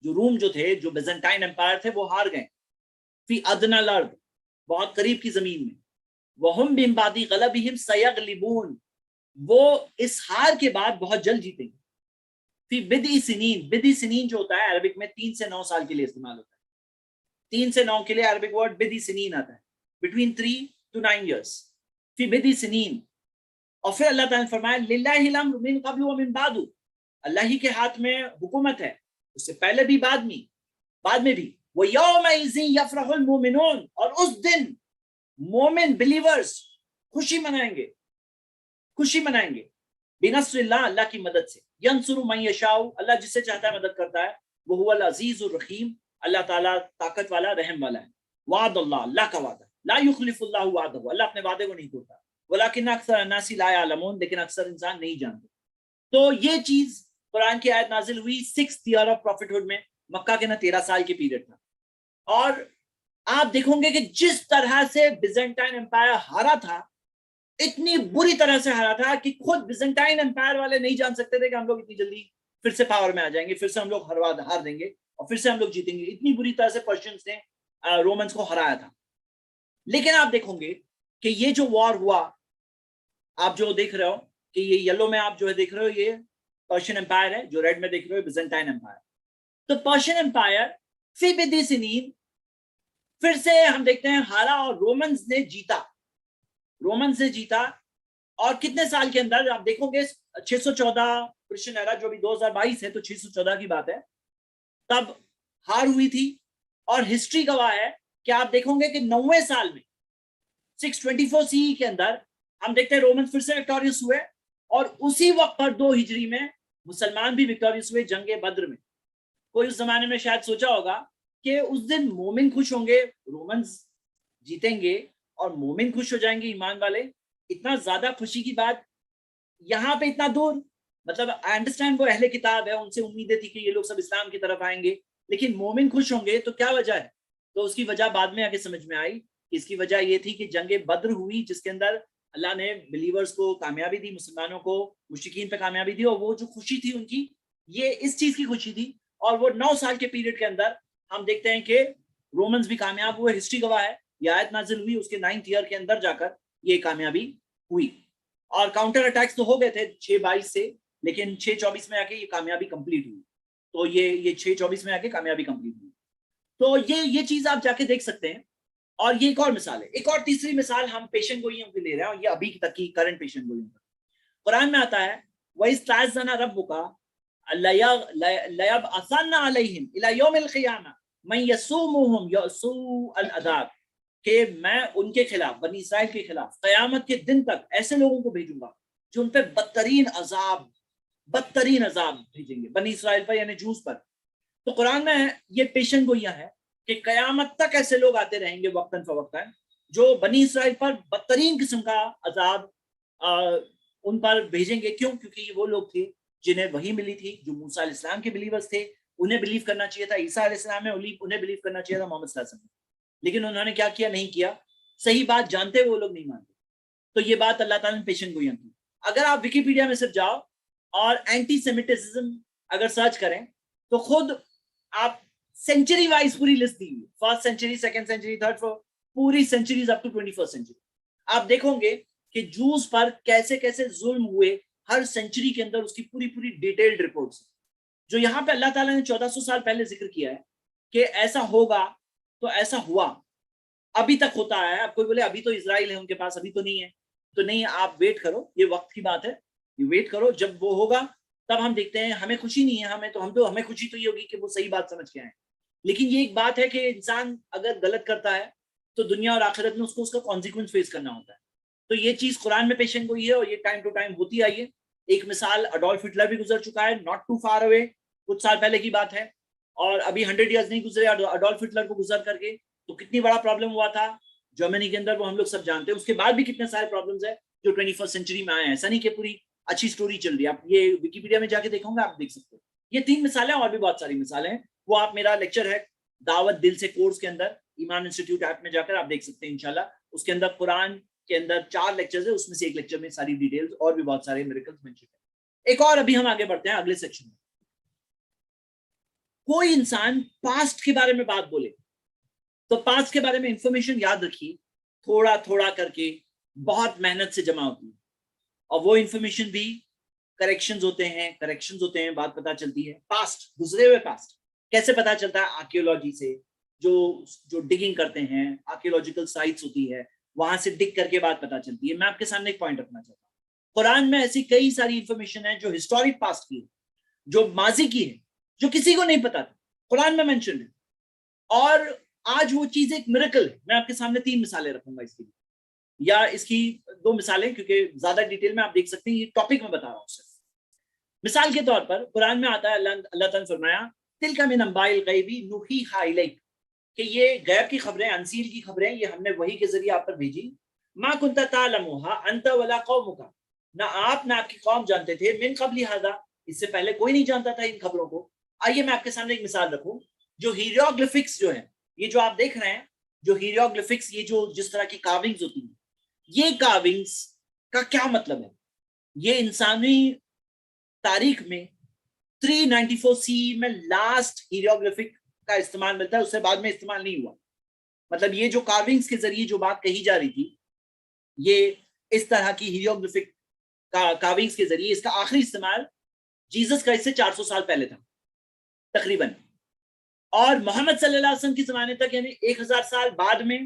جو روم جو تھے، جو بیزنٹائن امپائر تھے، وہ ہار گئے، فی ادنی الارض، بہت قریب کی زمین میں، وہم من بعد غلبہم سیغلبون، وہ اس ہار کے بعد بہت جلد جیتیں گے، فی بدء سنین، بدء سنین جو ہوتا ہے عربک میں 3 سے 9 سال کے لیے استعمال ہوتا ہے، 3 سے 9 کے لیے عربک ورڈ بدء سنین آتا ہے، بٹوین 3 to 9 years، فی بدء سنین۔ اور پھر اللہ تعالیٰ نے فرمایا للہ الامر من قبل ومن بعد، اللہ ہی کے ہاتھ میں حکومت ہے، اس سے پہلے بھی بعد میں بھی، وَيَوْمَئِذٍ يَفْرَحُ الْمُؤْمِنُونَ، اور اس دن مومن بلیورز خوشی منائیں گے، بنصر اللہ، اللہ کی مدد سے، ینصر من یشاء، اللہ جس سے چاہتا ہے مدد کرتا ہے، وَهُوَ الْعَزِيزُ الرَّحِيمُ، اللہ تعالیٰ طاقت والا، رحم والا ہے، وعد اللہ، اللہ کا وعدہ، لا یخلف اللہ وعدہ، اللہ اپنے وعدے کو نہیں توڑتا، ولکن اکثر الناس لا یعلمون، لیکن اکثر انسان نہیں جانتے۔ تو یہ چیز قرآن کی آیت نازل ہوئی 6 ایئر آف پروفیٹہڈ میں، مکہ کے نا 13 سال کے پیریڈ تھا، اور آپ دیکھیں گے کہ جس طرح سے بیزنٹائن امپائر ہارا تھا، اتنی بری طرح سے ہارا تھا کہ خود بیزنٹائن امپائر والے نہیں جان سکتے تھے کہ ہم لوگ اتنی جلدی پھر سے پاور میں آ جائیں گے، پھر سے ہم لوگ ہار دیں گے اور پھر سے ہم لوگ جیتیں گے، اتنی بری طرح سے پرشینز نے رومنز کو ہرایا تھا۔ لیکن آپ دیکھیں گے کہ یہ جو وار ہوا، آپ جو دیکھ رہے ہو کہ یہ یلو میں آپ جو ہے دیکھ رہے ہو، یہ پرشین امپائر ہے، جو ریڈ میں دیکھ رہے ہو بیزنٹائن امپائر۔ تو پرشین امپائر فی بدء سنین پھر سے ہم دیکھتے ہیں ہارا، اور رومنز نے جیتا، اور کتنے سال کے اندر آپ دیکھو گے 614 کرسچن ایرا، جو بھی 2022 ہے تو 614 کی بات ہے، تب ہار ہوئی تھی، اور ہسٹری گواہ ہے کہ آپ دیکھو گے کہ 90 سال میں 624 سی کے اندر ہم دیکھتے ہیں رومنز پھر سے وکٹوریس ہوئے، اور اسی وقت پر 2 ہجری میں مسلمان بھی وکٹوریس ہوئے جنگ بدر میں۔ کوئی اس زمانے میں شاید سوچا ہوگا کہ اس دن مومن خوش ہوں گے، رومنز جیتیں گے اور مومن خوش ہو جائیں گے، ایمان والے، اتنا زیادہ خوشی کی بات یہاں پہ اتنا دور مطلب آئی انڈرسٹینڈ وہ اہل کتاب ہے، ان سے امیدیں تھی کہ یہ لوگ سب اسلام کی طرف آئیں گے، لیکن مومن خوش ہوں گے تو کیا وجہ ہے؟ تو اس کی وجہ بعد میں آگے سمجھ میں آئی. اس کی وجہ یہ تھی کہ جنگ بدر ہوئی جس کے اندر اللہ نے بلیورز کو کامیابی دی، مسلمانوں کو مشرکین پہ کامیابی دی، اور وہ جو خوشی تھی ان کی، یہ اس چیز کی خوشی تھی. اور وہ 9 سال کے پیریڈ کے اندر ہم دیکھتے ہیں کہ رومنز بھی کامیاب ہوئے، ہسٹری گواہ ہے. یہ آیت نازل ہوئی اس کے 9th ایئر کے اندر جا کر یہ کامیابی ہوئی. اور کاؤنٹر اٹیکس تو ہو گئے تھے 6-22 سے، لیکن 6-24 میں آ کے یہ کامیابی کمپلیٹ ہوئی. تو یہ 6-24 میں آ کے کامیابی کمپلیٹ ہوئی. تو یہ چیز آپ جا کے دیکھ سکتے ہیں. اور یہ ایک اور مثال ہے. ایک اور تیسری مثال ہم پیشن گوئیوں کی لے رہے ہیں، اور یہ ابھی تک کی کرنٹ پیشن گوئیوں کا. قرآن میں آتا ہے وَإِسْتَعَذَّنَا رَبُّكَ لَيَبْعَثَنَّ عَلَيْهِمْ إِلَى يَوْمِ الْقِيَامَةِ مَن يَسُومُهُمْ سُوءَ الْعَذَابِ، کہ میں ان کے خلاف، بنی اسرائیل کے خلاف قیامت کے دن تک ایسے لوگوں کو بھیجوں گا جو ان پہ بدترین عذاب بھیجیں گے، بنی اسرائیل پر یعنی جوز پر. تو قرآن میں یہ پیشن گوئیاں ہے کہ قیامت تک ایسے لوگ آتے رہیں گے وقتاً فوقتاً جو بنی اسرائیل پر بدترین قسم کا عذاب ان پر بھیجیں گے. کیوں؟ کیونکہ یہ وہ لوگ تھے جنہیں وحی ملی تھی، جو موسیٰ علیہ السلام کے بلیورز تھے، انہیں بلیو کرنا چاہیے تھا. عیسیٰ علیہ السلام میں انہیں بلیو کرنا چاہیے تھا، محمد صلی اللہ علیہ وسلم، لیکن انہوں نے کیا کیا؟ نہیں کیا. صحیح بات جانتے وہ لوگ نہیں مانتے. تو یہ بات اللہ تعالیٰ نے پیشن گوئیاں کی. اگر آپ ویکیپیڈیا میں صرف جاؤ اور اینٹی سیمیٹزم اگر سرچ کریں تو خود آپ سینچری وائز پوری لسٹ دی ہوئی، first century, second century, third, پوری centuries up to 21st century. آپ دیکھو گے کہ جوز پر کیسے کیسے ظلم ہوئے ہر سینچری کے اندر، اس کی پوری ڈیٹیلڈ رپورٹس جو یہاں پہ اللہ تعالیٰ نے 1400 سال پہلے ذکر کیا ہے کہ ایسا ہوگا، تو ایسا ہوا، ابھی تک ہوتا ہے. آپ کوئی بولے ابھی تو اسرائیل ہے ان کے پاس، ابھی تو نہیں ہے، تو نہیں، آپ ویٹ کرو، یہ وقت کی بات ہے، یہ ویٹ کرو، جب وہ ہوگا تب ہم دیکھتے ہیں. ہمیں خوشی نہیں ہے، ہمیں خوشی تو یہ ہوگی کہ وہ صحیح بات سمجھ کے آئیں. لیکن یہ ایک بات ہے کہ انسان اگر غلط کرتا ہے تو دنیا اور آخرت میں اس کو اس کا کانسیکوینس فیس کرنا ہوتا ہے. تو یہ چیز قرآن میں پیشن گوئی ہے، اور یہ ٹائم ٹو ٹائم ہوتی آئی ہے. ایک مثال اڈولف ہٹلر بھی گزر چکا ہے، ناٹ ٹو فار اوے، کچھ سال پہلے کی بات ہے، اور ابھی 100 ایئرز نہیں گزرے اڈولف ہٹلر کو گزر کر کے. تو کتنی بڑا پرابلم ہوا تھا جرمنی کے اندر، وہ ہم لوگ سب جانتے ہیں. اس کے بعد بھی کتنے سارے پرابلمز ہیں جو 21st سینچری میں آئے ہیں. ایسا نہیں کہ پوری اچھی سٹوری چل رہی ہے. آپ یہ ویکیپیڈیا میں جا کے دیکھو گے، آپ دیکھ سکتے ہیں. یہ 3 مثالیں، اور بھی بہت ساری مثالیں ہیں. وہ آپ میرا لیکچر ہے دعوت دل سے کورس کے اندر ایمان انسٹیٹیوٹ ایپ میں جا کر آپ دیکھ سکتے ہیں انشاءاللہ. اس کے اندر قرآن کے اندر 4 لیکچرز ہیں، اس میں سے ایک لیکچر میں ساری ڈیٹیلز اور بھی بہت سارے میریکلز مینشن ہیں. ایک اور ابھی ہم آگے بڑھتے ہیں اگلے سیکشن میں. کوئی انسان پاسٹ کے بارے میں بات بولے تو پاسٹ کے بارے میں انفارمیشن یاد رکھیے، تھوڑا تھوڑا کر کے بہت محنت سے جمع ہوتی ہے، اور وہ انفارمیشن بھی کریکشنز ہوتے ہیں، بات پتہ چلتی ہے. پاسٹ، گزرے ہوئے پاسٹ کیسے پتا چلتا ہے؟ آرکیولوجی سے، جو ڈگنگ کرتے ہیں، آرکیولوجیکل سائٹس ہوتی ہے، وہاں سے ڈگ کر کے بات پتا چلتی ہے. میں آپ کے سامنے ایک پوائنٹ رکھنا چاہتا ہوں. قرآن میں ایسی کئی ساری انفارمیشن ہے جو ہسٹورک پاسٹ کی ہے، جو ماضی کی ہے، جو کسی کو نہیں پتا تھا، قرآن میں مینشن ہے. اور آج وہ چیز ایک میریکل ہے. میں آپ کے سامنے 3 مثالیں رکھوں گا اس کی، یا اس کی 2 مثالیں، کیونکہ زیادہ ڈیٹیل میں آپ دیکھ سکتے ہیں، یہ ٹاپک میں بتا رہا ہوں صرف. مثال کے طور پر قرآن میں آتا ہے، اللہ تعالیٰ نے فرمایا تلک من انباء الغیب نوحیھا الیک، کہ یہ غیب کی خبریں، انسیل کی خبریں، یہ ہم نے وحی کے ذریعے آپ پر بھیجی. ما کنت تعلمھا انت ولا قومک، نہ آپ نہ آپ کی قوم جانتے تھے، من قبل ھذا، اس سے پہلے کوئی نہیں جانتا تھا ان خبروں کو. آئیے میں آپ کے سامنے ایک مثال رکھوں. جو ہیروگلفکس جو ہیں، یہ جو آپ دیکھ رہے ہیں، جو ہیروگلفکس، یہ جو جس طرح کی کاونگز ہوتی ہیں، یہ کاونگز کا کیا مطلب ہے؟ یہ انسانی تاریخ میں 394 سی میں لاسٹ ہیروگلفک کا استعمال ملتا ہے، اس سے بعد میں استعمال نہیں ہوا. مطلب یہ جو کاونگز کے ذریعے جو بات کہی جا رہی تھی، یہ اس طرح کی ہیروگلفک کاونگز کے ذریعے اس کا آخری استعمال جیزس کا اس سے 400 سال پہلے تھا تقریباً. اور محمد صلی اللہ علیہ وسلم کے زمانے تک، یعنی 1000 سال بعد میں،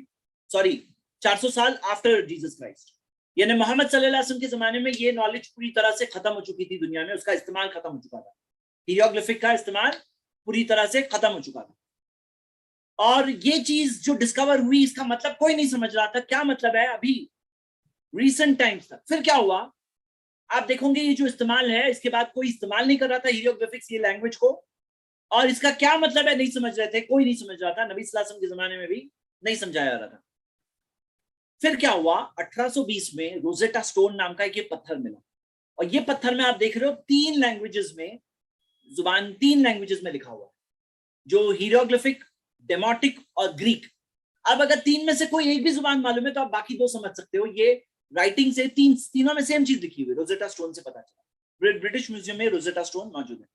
400 سال آفٹر جیزس کرائسٹ، یعنی محمد صلی اللہ علیہ وسلم کے زمانے میں یہ نالج پوری طرح سے ختم ہو چکی تھی دنیا میں، اس کا استعمال ختم ہو چکا تھا. ہیروگلفک کا استعمال پوری طرح سے ختم ہو چکا تھا. اور یہ چیز جو ڈسکور ہوئی، اس کا مطلب کوئی نہیں سمجھ رہا تھا کیا مطلب ہے ابھی ریسنٹ ٹائمز تک. پھر کیا ہوا؟ آپ دیکھو گے یہ جو استعمال ہے، اس کے بعد کوئی استعمال نہیں کر رہا تھا ہیروگلفکس، یہ لینگویج کو، اور اس کا کیا مطلب ہے نہیں سمجھ رہے تھے، کوئی نہیں سمجھ رہا تھا. نبی صلی اللہ علیہ وسلم کے زمانے میں بھی نہیں سمجھایا جا رہا تھا. پھر کیا ہوا؟ 1820 میں روزیٹا سٹون نام کا ایک یہ پتھر ملا. اور یہ پتھر میں آپ دیکھ رہے ہو 3 لینگویجز میں زبان 3 لینگویجز میں لکھا ہوا ہے, جو ہیروگلفک, ڈیموٹک اور گریک. اب اگر 3 میں سے کوئی ایک بھی زبان معلوم ہے تو آپ باقی 2 سمجھ سکتے ہو. یہ رائٹنگ سے تینوں میں سیم چیز لکھی ہوئی, روزیٹا اسٹون سے پتا چلا. برٹش میوزیم میں روزیٹا اسٹون موجود ہے.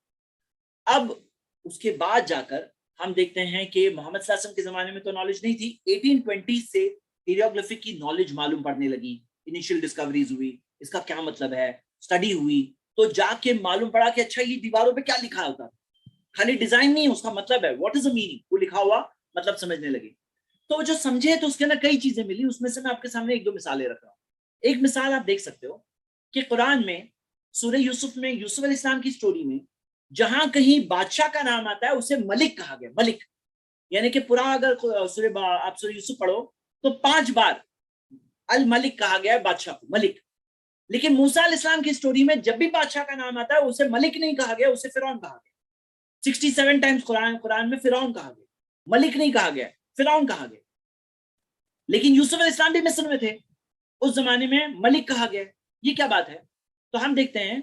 اب اس کے بعد جا کر ہم دیکھتے ہیں کہ محمد صلی اللہ علیہ وسلم کے زمانے میں تو نالج نہیں تھی. 1820 سے ہیروگلفک کی نالج معلوم پڑنے لگی, انیشیل ڈسکوریز ہوئی, اس کا کیا مطلب ہے, اسٹڈی ہوئی, تو جا کے معلوم پڑا کہ اچھا یہ دیواروں پہ کیا لکھا ہوتا ہے, خالی ڈیزائن نہیں, اس کا مطلب ہے, واٹ از اے میننگ, وہ لکھا ہوا مطلب سمجھنے لگے. تو جو سمجھے تو اس کے اندر کئی چیزیں ملی, اس میں سے میں آپ کے سامنے 1-2 مثالیں رکھ رہا ہوں. ایک مثال آپ دیکھ سکتے ہو کہ قرآن میں سورہ یوسف میں یوسف علیہ السلام کی سٹوری میں جہاں کہیں بادشاہ کا نام آتا ہے اسے ملک کہا گیا. ملک یعنی کہ پورا اگر آپ سورہ یوسف پڑھو تو 5 بار الملک کہا گیا ہے بادشاہ کو, ملک. لیکن موسیٰ علیہ السلام کی سٹوری میں جب بھی بادشاہ کا نام آتا ہے اسے ملک نہیں کہا گیا, اسے فرعون کہا گیا. 67 ٹائمز قرآن میں فرعون کہا گیا, ملک نہیں کہا گیا, فرعون کہا گیا. لیکن یوسف علیہ السلام بھی مصر میں تھے, اس زمانے میں ملک کہا گیا. یہ کیا بات ہے؟ تو ہم دیکھتے ہیں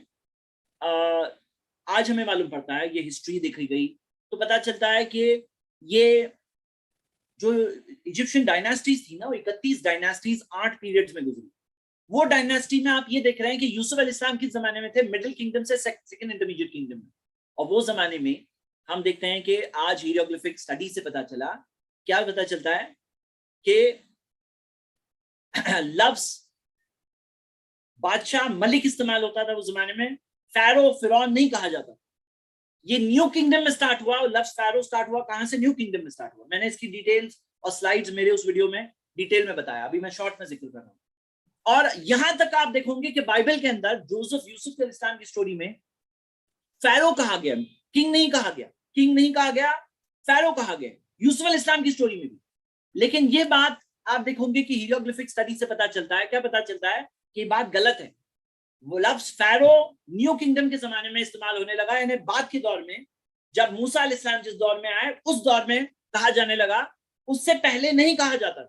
آج ہمیں معلوم پڑتا ہے, یہ ہسٹری دیکھی گئی تو پتا چلتا ہے کہ یہ جو ایجپشن ڈائناسٹیز تھی نا, وہ 31 ڈائناسٹیز 8 پیریڈز میں گزری. وہ ڈائناسٹی میں آپ یہ دیکھ رہے ہیں کہ یوسف علیہ السلام کے زمانے میں تھے مڈل کنگڈم سے سیکنڈ انٹرمیڈیٹ کنگڈم میں, اور وہ زمانے میں ہم دیکھتے ہیں کہ آج ہیروگلفک اسٹڈی سے پتا چلا, کیا پتا چلتا ہے کہ لفظ بادشاہ ملک استعمال ہوتا تھا اس زمانے میں, فیرو فرعون نہیں کہا جاتا. یہ نیو کنگڈم میں سٹارٹ ہوا, اور لفظ فیرو سٹارٹ ہوا کہاں سے؟ نیو کنگڈم میں سٹارٹ ہوا. میں نے اس کی ڈیٹیلز اور سلائیڈز میرے اس ویڈیو میں ڈیٹیل میں بتایا, ابھی میں شارٹ میں ذکر کر رہا ہوں. اور یہاں تک آپ دیکھو گے کہ بائبل کے اندر یوسف علیہ السلام کی سٹوری میں فیرو کہا گیا, کنگ نہیں کہا گیا, کنگ نہیں کہا گیا, فیرو کہا گیا یوسف علیہ السلام کی سٹوری میں بھی. لیکن یہ بات آپ دیکھو گے کہ ہیروگلفک اسٹڈی سے پتا چلتا ہے, کیا پتا چلتا ہے کہ یہ بات غلط ہے. وہ لفظ فیرو نیو کنگڈم کے زمانے میں استعمال ہونے لگا, یعنی بعد کے دور میں جب موسیٰ علیہ السلام جس دور میں آئے اس دور میں کہا جانے لگا, اس سے پہلے نہیں کہا جاتا.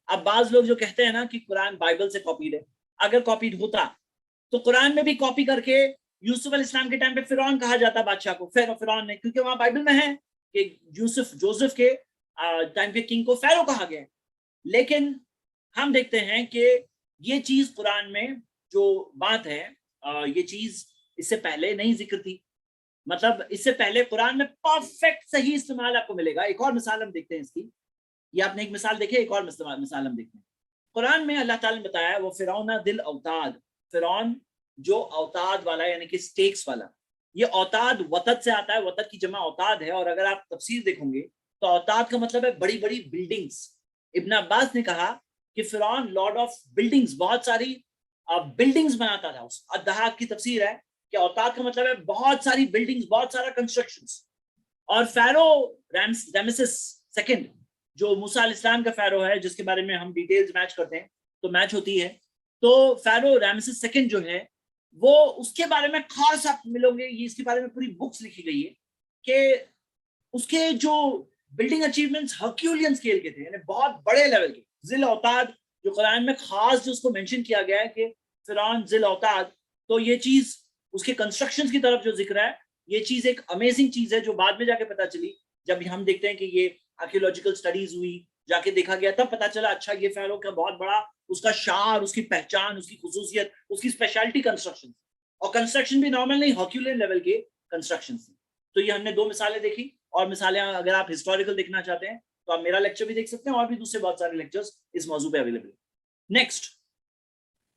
اب بعض لوگ جو کہتے ہیں نا کہ قرآن بائبل سے کاپیڈ ہے, اگر کاپیڈ ہوتا تو قرآن میں بھی کاپی کر کے یوسف علیہ السلام کے ٹائم پہ فرعون کہا جاتا بادشاہ کو, فرعون نے, کیونکہ وہاں بائبل میں ہے کہ جوزف کے ٹائم پہ کنگ کو فیرو کہا گیا. لیکن ہم دیکھتے ہیں کہ یہ چیز قرآن میں جو بات ہے, یہ چیز اس سے پہلے نہیں ذکر تھی. مطلب اس سے پہلے قرآن میں پرفیکٹ صحیح استعمال آپ کو ملے گا. ایک اور مثال ہم دیکھتے ہیں اس کی, یہ آپ نے ایک مثال دیکھے, ایک اور مثال ہم دیکھتے ہیں. قرآن میں اللہ تعالیٰ نے بتایا وہ فرعون دل اوتاد, فرعون جو اوتاد والا یعنی کہ سٹیکس والا. یہ اوتاد وطد سے آتا ہے, وطد کی جمع اوتاد ہے, اور اگر آپ تفسیر دیکھیں گے تو اوتاد کا مطلب ہے بڑی بڑی بلڈنگز. ابن عباس نے کہا کہ فرعون لارڈ آف بلڈنگز, بہت ساری بلڈنگز بناتا تھا. الدہاق کی تفسیر ہے کہ اوتاد کا مطلب ہے بہت ساری بلڈنگز, بہت سارا کنسٹرکشنز. اور فیرو رامسس سیکنڈ جو موسیٰ علیہ السلام کا فیرو ہے, جس کے بارے میں ہم ڈیٹیلز میچ کرتے ہیں تو میچ ہوتی ہے, تو فیرو رامسس سیکنڈ جو ہے وہ اس کے بارے میں خاص آپ ملو گے, یہ اس کے بارے میں پوری بکس لکھی گئی ہے کہ اس کے جو بلڈنگ اچیومنٹس ہرکیولین اسکیل کے تھے, یعنی بہت بڑے لیول کے. ذل اوتاد جو قرآن میں خاص جو اس کو مینشن کیا گیا ہے کہ فرعون ذل اوتاد, تو یہ چیز اس کے کنسٹرکشن کی طرف جو ذکر ہے, یہ چیز ایک امیزنگ چیز ہے جو بعد میں جا کے پتا چلی. جب ہم دیکھتے ہیں کہ یہ آرکیولوجیکل سٹڈیز ہوئی, جا کے دیکھا گیا, تب پتا چلا اچھا یہ فیرو کا بہت بڑا اس کا شعار, اس کی پہچان, اس کی خصوصیت, اس کی اسپیشلٹی کنسٹرکشن, اور کنسٹرکشن بھی نارمل نہیں, ہرکیولین لیول کے کنسٹرکشن تھی. تو یہ ہم نے 2 مثالیں دیکھی, اور مثالیں اگر آپ ہسٹوریکل دیکھنا چاہتے ہیں تو آپ میرا لیکچر بھی دیکھ سکتے ہیں, اور بھی دوسرے بہت سارے لیکچرز اس موضوع پہ اویلیبل ہیں. نیکسٹ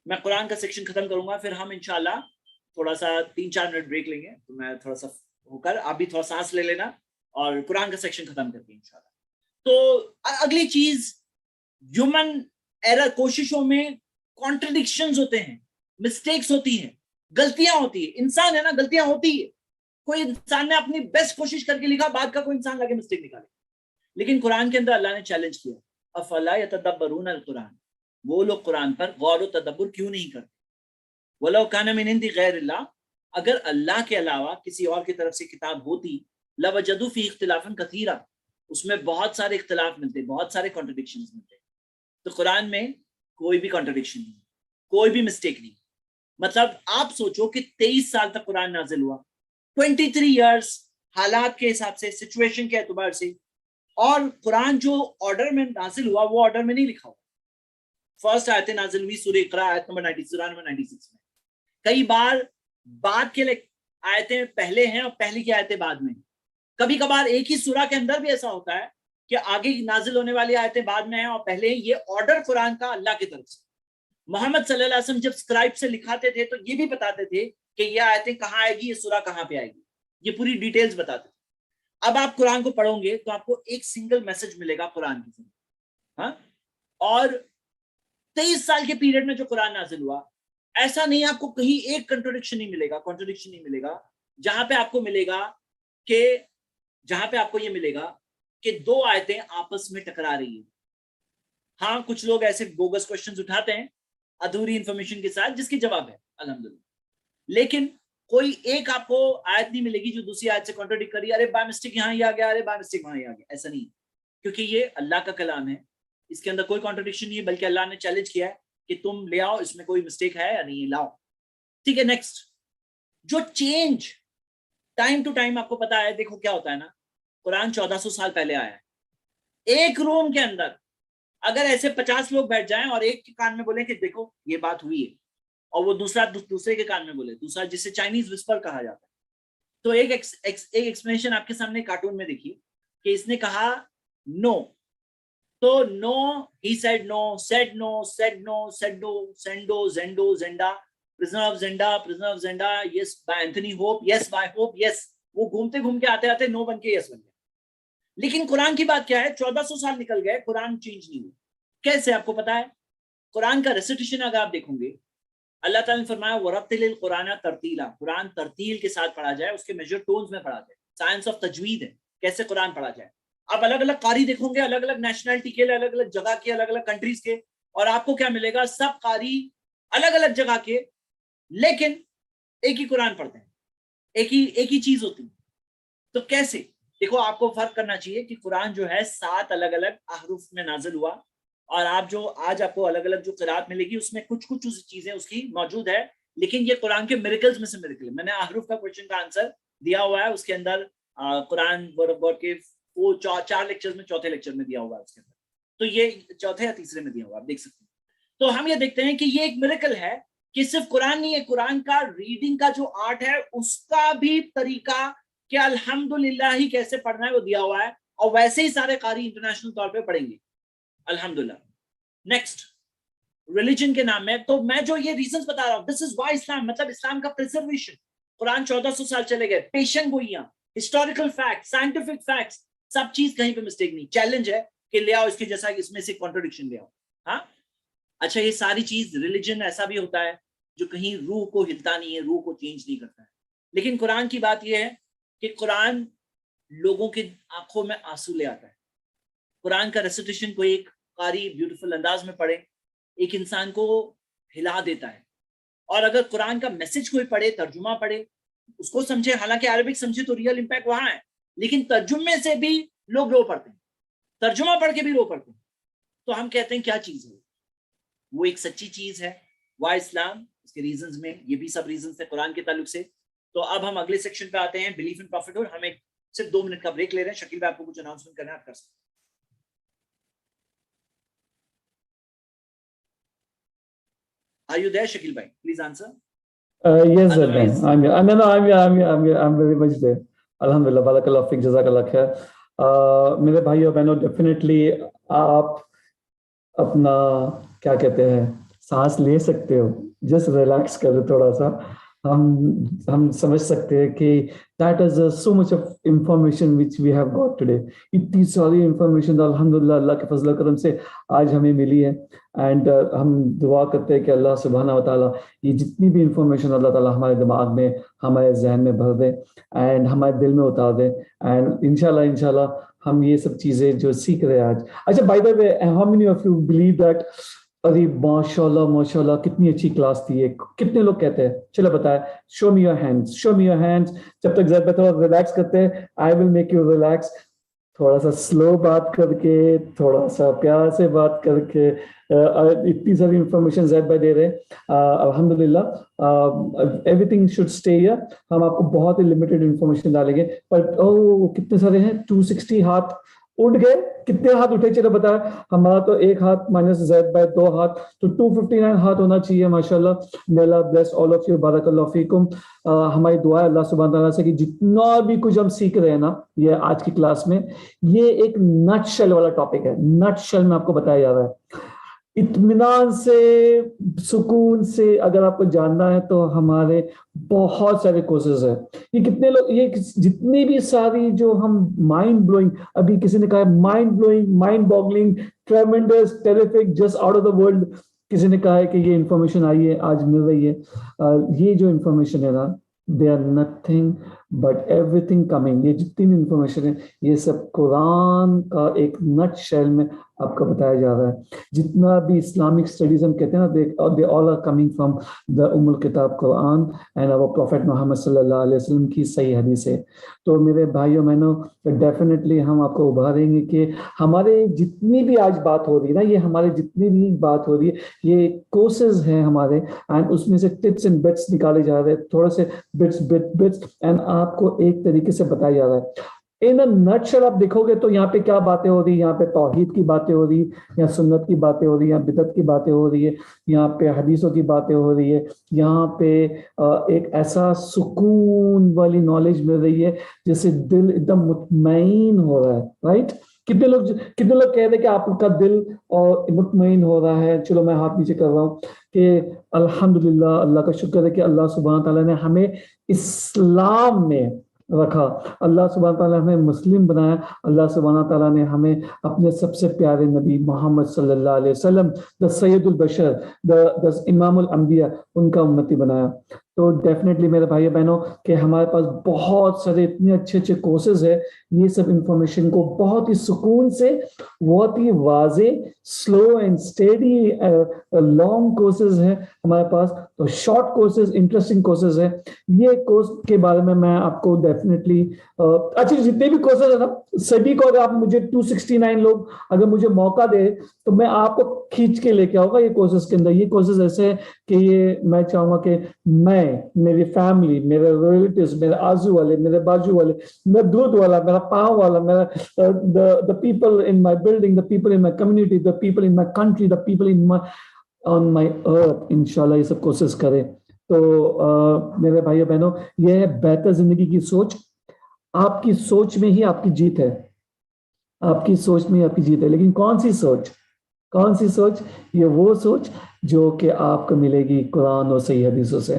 میں قرآن کا سیکشن ختم کروں گا, پھر ہم انشاءاللہ تھوڑا سا 3-4 منٹ بریک لیں گے. تو میں تھوڑا سا ہو کر, آپ بھی تھوڑا سانس لے لینا, اور قرآن کا سیکشن ختم کر کے انشاءاللہ. تو اگلی چیز, ہیومن ایرر, کوششوں میں کانٹرڈکشنز ہوتے ہیں, مسٹیکس ہوتی ہیں, غلطیاں ہوتی ہیں. انسان ہے نا, غلطیاں ہوتی ہے. کوئی انسان نے اپنی بیسٹ کوشش کر کے لکھا, بعد کا کوئی انسان لگے مسٹیک نکالے. لیکن قرآن کے اندر اللہ نے چیلنج کیا, افلا یتدبرون القرآن, وہ لوگ قرآن پر غور و تدبر کیوں نہیں کرتے. وَلَوْ كَانَ مِنْ عِنْدِ غَيْرِ اللَّهِ, اگر اللہ کے علاوہ کسی اور کی طرف سے کتاب ہوتی, لَوَجَدُوا فِيهِ اخْتِلَافًا كَثِيرًا, اس میں بہت سارے اختلاف ملتے, بہت سارے کانٹرڈکشنز ملتے. تو قرآن میں کوئی بھی کانٹرڈکشن نہیں, کوئی بھی مسٹیک نہیں. مطلب آپ سوچو کہ 23 سال تک قرآن نازل ہوا, 23 ایئرس, حالات کے حساب سے, سچویشن کے اعتبار سے, اور قرآن جو آرڈر میں نازل ہوا وہ آرڈر میں نہیں لکھا ہوا. فرسٹ آیت نازل ہوئی سورہ اقرا آیت نمبر 96 میں. کئی بار بعد کے آیتیں پہلے ہیں اور پہلی کی آیتیں بعد میں. کبھی کبھار ایک ہی سورہ کے اندر بھی ایسا ہوتا ہے کہ آگے نازل ہونے والی آیتیں بعد میں ہیں اور پہلے ہیں. یہ آرڈر قرآن کا اللہ کی طرف سے. محمد صلی اللہ علیہ وسلم جب اسکرائب سے لکھاتے تھے تو یہ بھی بتاتے تھے کہ یہ آیتیں کہاں آئے گی, یہ سورہ کہاں پہ آئے گی, یہ پوری ڈیٹیلز بتاتے تھے. اب آپ قرآن کو پڑھو گے تو آپ کو ایک سنگل میسج ملے گا قرآن کی ذریعے. ہاں, اور 23 سال کے پیریڈ میں جو قرآن نازل ہوا, ایسا نہیں آپ کو کہیں ایک کنٹروڈکشن نہیں ملے گا, جہاں پہ آپ کو ملے گا کہ یہ ملے گا کہ دو آیتیں آپس میں ٹکرا رہی ہیں. ہاں, کچھ لوگ ایسے بوگس کوشچنز اٹھاتے ہیں ادھوری انفارمیشن کے ساتھ جس کی جواب ہے الحمدللہ, لیکن کوئی ایک آپ کو آیت نہیں ملے گی جو دوسری آیت سے کانٹرڈکٹ کری, ارے بائی مسٹیک یہاں ہی آ گیا, ارے بائی مسٹیک وہاں ہی آ گیا. ایسا نہیں, کیونکہ یہ اللہ کا کلام ہے, اس کے اندر کوئی کانٹرڈکشن نہیں ہے, بلکہ اللہ نے چیلنج کیا ہے کہ تم لے آؤ, اس میں کوئی مسٹیک ہے یا نہیں, لاؤ. ٹھیک ہے, نیکسٹ. جو چینج ٹائم ٹو ٹائم آپ کو پتا ہے, دیکھو کیا ہوتا ہے نا, قرآن 1400 سال پہلے آیا ہے. ایک روم کے اندر اگر ایسے 50 لوگ بیٹھ جائیں اور ایک کے کان میں بولیں کہ دیکھو یہ بات ہوئی ہے, اور وہ دوسرے کے کان میں بولے, دوسرا جسے چائنیز وسپر کہا جاتا ہے, تو ایک ایکسپلینیشن آپ کے سامنے کارٹون میں دیکھیے کہ اس نے کہا نو, تو نو, ہی said no, said no, said no, سیڈو, سینڈو, زینڈو, Zenda, prisoner of Zenda, prisoner of Zenda, yes by Anthony Hope, yes by Hope, yes. وہ گھومتے گھوم کے آتے آتے نو بن کے یس بن گیا. لیکن قرآن کی بات کیا ہے, 1400 سال نکل گئے, قرآن چینج نہیں ہوئی. کیسے آپ کو پتا ہے؟ قرآن کا ریسیٹیشن اگر آپ دیکھیں گے, اللہ تعالیٰ نے فرمایا وَرَتِّلِ الْقُرْآنَ تَرْتِیلًا, قرآن ترتیل کے ساتھ پڑھا جائے, اس کے میجر ٹونز میں پڑھا جائے. سائنس آف تجوید ہے کیسے قرآن پڑھا جائے. آپ الگ الگ قاری دیکھو گے, الگ الگ نیشنلٹی کے, الگ الگ جگہ کے, الگ الگ کنٹریز کے, اور آپ کو کیا ملے گا, سب قاری الگ الگ جگہ کے, لیکن ایک ہی قرآن پڑھتے ہیں, ایک ہی چیز ہوتی ہے. تو کیسے؟ دیکھو, آپ کو فرق کرنا چاہیے کہ قرآن جو ہے 7 الگ الگ احرف میں نازل ہوا, اور آپ جو آج آپ کو الگ الگ جو قرات ملے گی اس میں کچھ چیزیں اس کی موجود ہے, لیکن یہ قرآن کے میریکلز میں سے میریکل ہے. میں نے احرف کا کوشچن کا آنسر دیا ہوا ہے, اس کے اندر قرآن ورڈ آف گاڈ کے وہ 4 لیکچرز میں, چوتھے لیکچر میں دیا ہوا ہے اس کے اندر, تو یہ چوتھے یا تیسرے میں دیا ہوا, آپ دیکھ سکتے ہیں. تو ہم یہ دیکھتے ہیں کہ یہ ایک میریکل ہے کہ صرف قرآن نہیں ہے, قرآن کا ریڈنگ کا جو آرٹ ہے اس کا بھی طریقہ کہ الحمدللہ ہی کیسے پڑھنا ہے وہ دیا ہوا ہے, اور ویسے ہی سارے قاری انٹرنیشنل طور پہ پڑھیں گے الحمدللہ. نیکسٹ, ریلیجن کے نام میں, تو میں جو یہ ریزنز بتا رہا ہوں, دس از وائی اسلام, مطلب اسلام کا پریزرویشن. قرآن 1400 سال چلے گئے, پیشن گوئیاں, ہسٹوریکل فیکٹس, سائنٹیفک فیکٹس, سب چیز کہیں پہ مسٹیک نہیں. چیلنج ہے کہ لے آؤ اس کے جیسا, اس میں سے کانٹرڈکشن لے آؤ. ہاں, اچھا, یہ ساری چیز ریلیجن ایسا بھی ہوتا ہے جو کہیں روح کو ہلتا نہیں ہے, روح کو چینج نہیں کرتا ہے. لیکن قرآن کی بات یہ ہے کہ قرآن لوگوں کی آنکھوں میں آنسو لے آتا ہے. قرآن کا ریسیٹیشن کو ایک قاری بیوٹیفل انداز میں پڑھے, ایک انسان کو ہلا دیتا ہے. اور اگر قرآن کا میسج کوئی پڑھے, ترجمہ پڑھے, اس کو سمجھے, حالانکہ عربک سمجھے تو ریئل امپیکٹ وہاں ہے, لیکن ترجمے سے بھی لوگ رو پڑتے ہیں, ترجمہ پڑھ کے بھی رو پڑتے ہیں. تو ہم کہتے ہیں کیا چیز ہے وہ, ایک سچی چیز ہے. وائی اسلام, اس کے ریزنز میں یہ بھی سب ریزنز تھے قرآن کے تعلق سے. تو اب ہم اگلے سیکشن پہ آتے ہیں, بلیف ان پروفیٹہوڈ. ہم ایک صرف 2 منٹ کا بریک لے رہے ہیں. شکیل بھائی آپ کو کچھ اناؤنسمنٹ کرنا ہے, آپ کر سکتے ہیں. Are you there, Shakil bhai? Please answer.
Yes, sir. I'm here. I'm very much there. Alhamdulillah, barakallah fik, jazakallah khair. میرے بھائی اور بہنوں, ڈیفینیٹلی آپ اپنا کیا کہتے ہیں سانس لے سکتے ہو, جسٹ ریلیکس کرو تھوڑا سا. ہم سمجھ سکتے ہیں کہ that is so much of information which we have got today. اتنی ساری انفارمیشن الحمدللہ اللہ کے فضل و کرم سے آج ہمیں ملی ہے. اینڈ ہم دعا کرتے ہیں کہ اللہ سبحانہ و تعالیٰ یہ جتنی بھی انفارمیشن اللہ تعالیٰ ہمارے دماغ میں, ہمارے ذہن میں بھر دے, اینڈ ہمارے دل میں اتار دے. اینڈ انشاءاللہ ہم یہ سب چیزیں جو سیکھ رہے ہیں آج. اچھا, by the way, how many of you believe that ارے ماشاء اللہ کتنی اچھی کلاس تھی. کتنے لوگ کہتے ہیں, چلو بتائیں, شو می یور ہینڈز. جب تک ذرا تھوڑا ریلیکس کرتے ہیں, آئی ول میک یو ریلیکس. تھوڑا سا سلو بات کر کے, تھوڑا سا پیار سے بات کر کے اتنی ساری انفارمیشن زید بھائی دے رہے ہیں. الحمدللہ every thing should stay here. ہم آپ کو بہت ہی لمیٹڈ انفارمیشن ڈالیں گے, پر کتنے سارے ہیں, 260 ہاتھ اٹھ گئے. کتنے ہاتھ اٹھے چلو بتا. ہمارا تو ایک ہاتھ مائنس زید بھائی 2 ہاتھ, تو 259 ہاتھ ہونا چاہیے. ماشاءاللہ, may Allah bless all of you, بارک اللہ فیکم. ہماری دعا ہے اللہ سبحانہ تعالیٰ سے کہ جتنا بھی کچھ ہم سیکھ رہے ہیں نا یہ آج کی کلاس میں, یہ ایک نٹ شیل والا ٹاپک ہے. نٹ شیل میں آپ کو بتایا جا رہا ہے. اطمینان سے, سکون سے اگر آپ کو جاننا ہے تو ہمارے بہت سارے کورسز ہیں. یہ کتنے لوگ, یہ جتنی بھی ساری جو ہم مائنڈ بلوئنگ, ابھی کسی نے کہا mind blowing, mind boggling, tremendous, terrific, just out of the world, کسی نے کہا ہے کہ یہ انفارمیشن آئی ہے, آج مل رہی ہے. یہ جو انفارمیشن ہے نا, they are nothing but everything coming. یہ جتنی بھی انفارمیشن ہے یہ سب قرآن کا ایک نٹ شیل میں آپ کو بتایا جا رہا ہے. جتنا بھی اسلامک اسٹڈیز ہم کہتے ہیں نا, they all are coming from the الکتاب قرآن and our Prophet محمد صلی اللہ علیہ وسلم کی صحیح حدیث ہے. تو میرے بھائیوں بہنوں, ڈیفینیٹلی ہم آپ کو ابھاریں گے کہ ہمارے جتنی بھی آج بات ہو رہی ہے نا, یہ ہمارے جتنی بھی بات ہو رہی ہے یہ کورسز ہیں ہمارے, اینڈ اس میں سے ٹپس اینڈ بٹس نکالے جا رہے ہیں, تھوڑے سے بٹس اینڈ آپ کو ایک طریقے سے بتایا جا رہا ہے. ان نٹ شیل آپ دیکھو گے تو یہاں پہ کیا باتیں ہو رہی, یہاں پہ توحید کی باتیں ہو رہی, یا سنت کی باتیں ہو رہی, یا بدعت کی باتیں ہو رہی ہے, یہاں پہ حدیثوں کی باتیں ہو رہی ہے, یہاں پہ ایک ایسا سکون والی نالج مل رہی ہے جس سے دل ایک دم مطمئن ہو رہا ہے. رائٹ, کتنے لوگ کہہ رہے ہیں کہ آپ کا دل اور مطمئن ہو رہا ہے. چلو میں ہاتھ نیچے کر رہا ہوں کہ الحمدللہ, اللہ کا شکر ہے کہ اللہ سبحانہ تعالیٰ نے ہمیں اسلام میں رکھا, اللہ سبحانہ تعالیٰ نے ہمیں مسلم بنایا, اللہ سبحانہ تعالیٰ نے ہمیں اپنے سب سے پیارے نبی محمد صلی اللہ علیہ وسلم, دا سید البشر, دا امام الانبیاء, ان کا امتی بنایا. تو ڈیفینیٹلی میرے بھائی بہنوں کہ ہمارے پاس بہت سارے اتنے اچھے اچھے کورسز ہیں. یہ سب انفارمیشن کو بہت ہی سکون سے, بہت ہی واضح, slow and steady, long courses ہیں ہمارے پاس, تو شارٹ کورسز, انٹرسٹنگ کورسز ہیں. یہ کورس کے بارے میں آپ کو ڈیفینیٹلی اچھا, جتنے بھی کورسز ہیں نا سبھی کو, اگر آپ مجھے 269 لوگ اگر مجھے موقع دے تو میں آپ کو کھینچ کے لے کے آؤں گا یہ کورسز کے اندر. یہ کورسز ایسے ہیں کہ یہ میں چاہوں گا کہ میں, میری فیملی, میرے ریلیٹیوز, میرے آزو والے, میرے بازو والے, میرا دودھ والا, میرا پاؤں والا, میرا the people in my building, the people in my community, the people in my country, the people in my on my earth, انشاءاللہ یہ سب کوشش کرے. تو میرے بھائیو بہنوں, یہ ہے بہتر زندگی کی سوچ. آپ کی سوچ میں ہی آپ کی جیت ہے, آپ کی سوچ میں ہی آپ کی جیت ہے. لیکن کون سی سوچ, کون سی سوچ؟ یہ وہ سوچ جو کہ آپ کو ملے گی قرآن اور صحیح حدیثوں سے.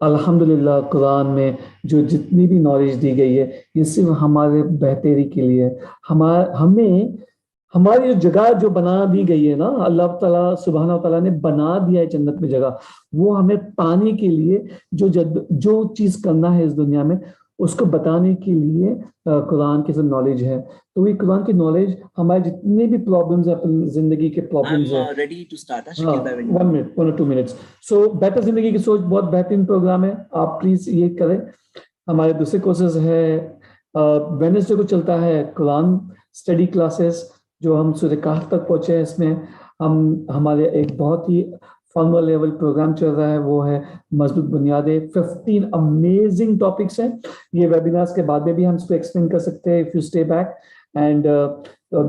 الحمدللہ قرآن میں جو جتنی بھی نالج دی گئی ہے یہ صرف ہمارے بہتری کے لیے, ہمیں ہماری جو جگہ جو بنا دی گئی ہے نا, اللہ تعالیٰ سبحانہ تعالیٰ نے بنا دیا ہے جنت میں جگہ, وہ ہمیں پانے کے لیے جو چیز کرنا ہے اس دنیا میں اس کو بتانے کے لیے قرآن کی سب نالج ہے. تو یہ قرآن کی نالج ہمارے جتنے بھی پرابلمز ہیں, اپنی زندگی کے پرابلمز ہیں.
ready to start.
1 minute, 1 or 2 minutes. سو بہتر زندگی کی سوچ بہت بہترین پروگرام ہے, آپ پلیز یہ کریں. ہمارے دوسرے کورسز ہے, ویڈنسڈے کو چلتا ہے قرآن اسٹڈی کلاسز, جو ہم سورہ کہف تک پہنچے ہیں. اس میں ہمارے ایک بہت ہی فارمل لیول پروگرام چل رہا ہے, وہ ہے مضبوط بنیادیں. 15 امیزنگ ٹاپکس ہیں. یہ ویبینارز کے بعد میں بھی ہم اس کو ایکسپلین کر سکتے ہیں if you stay back. And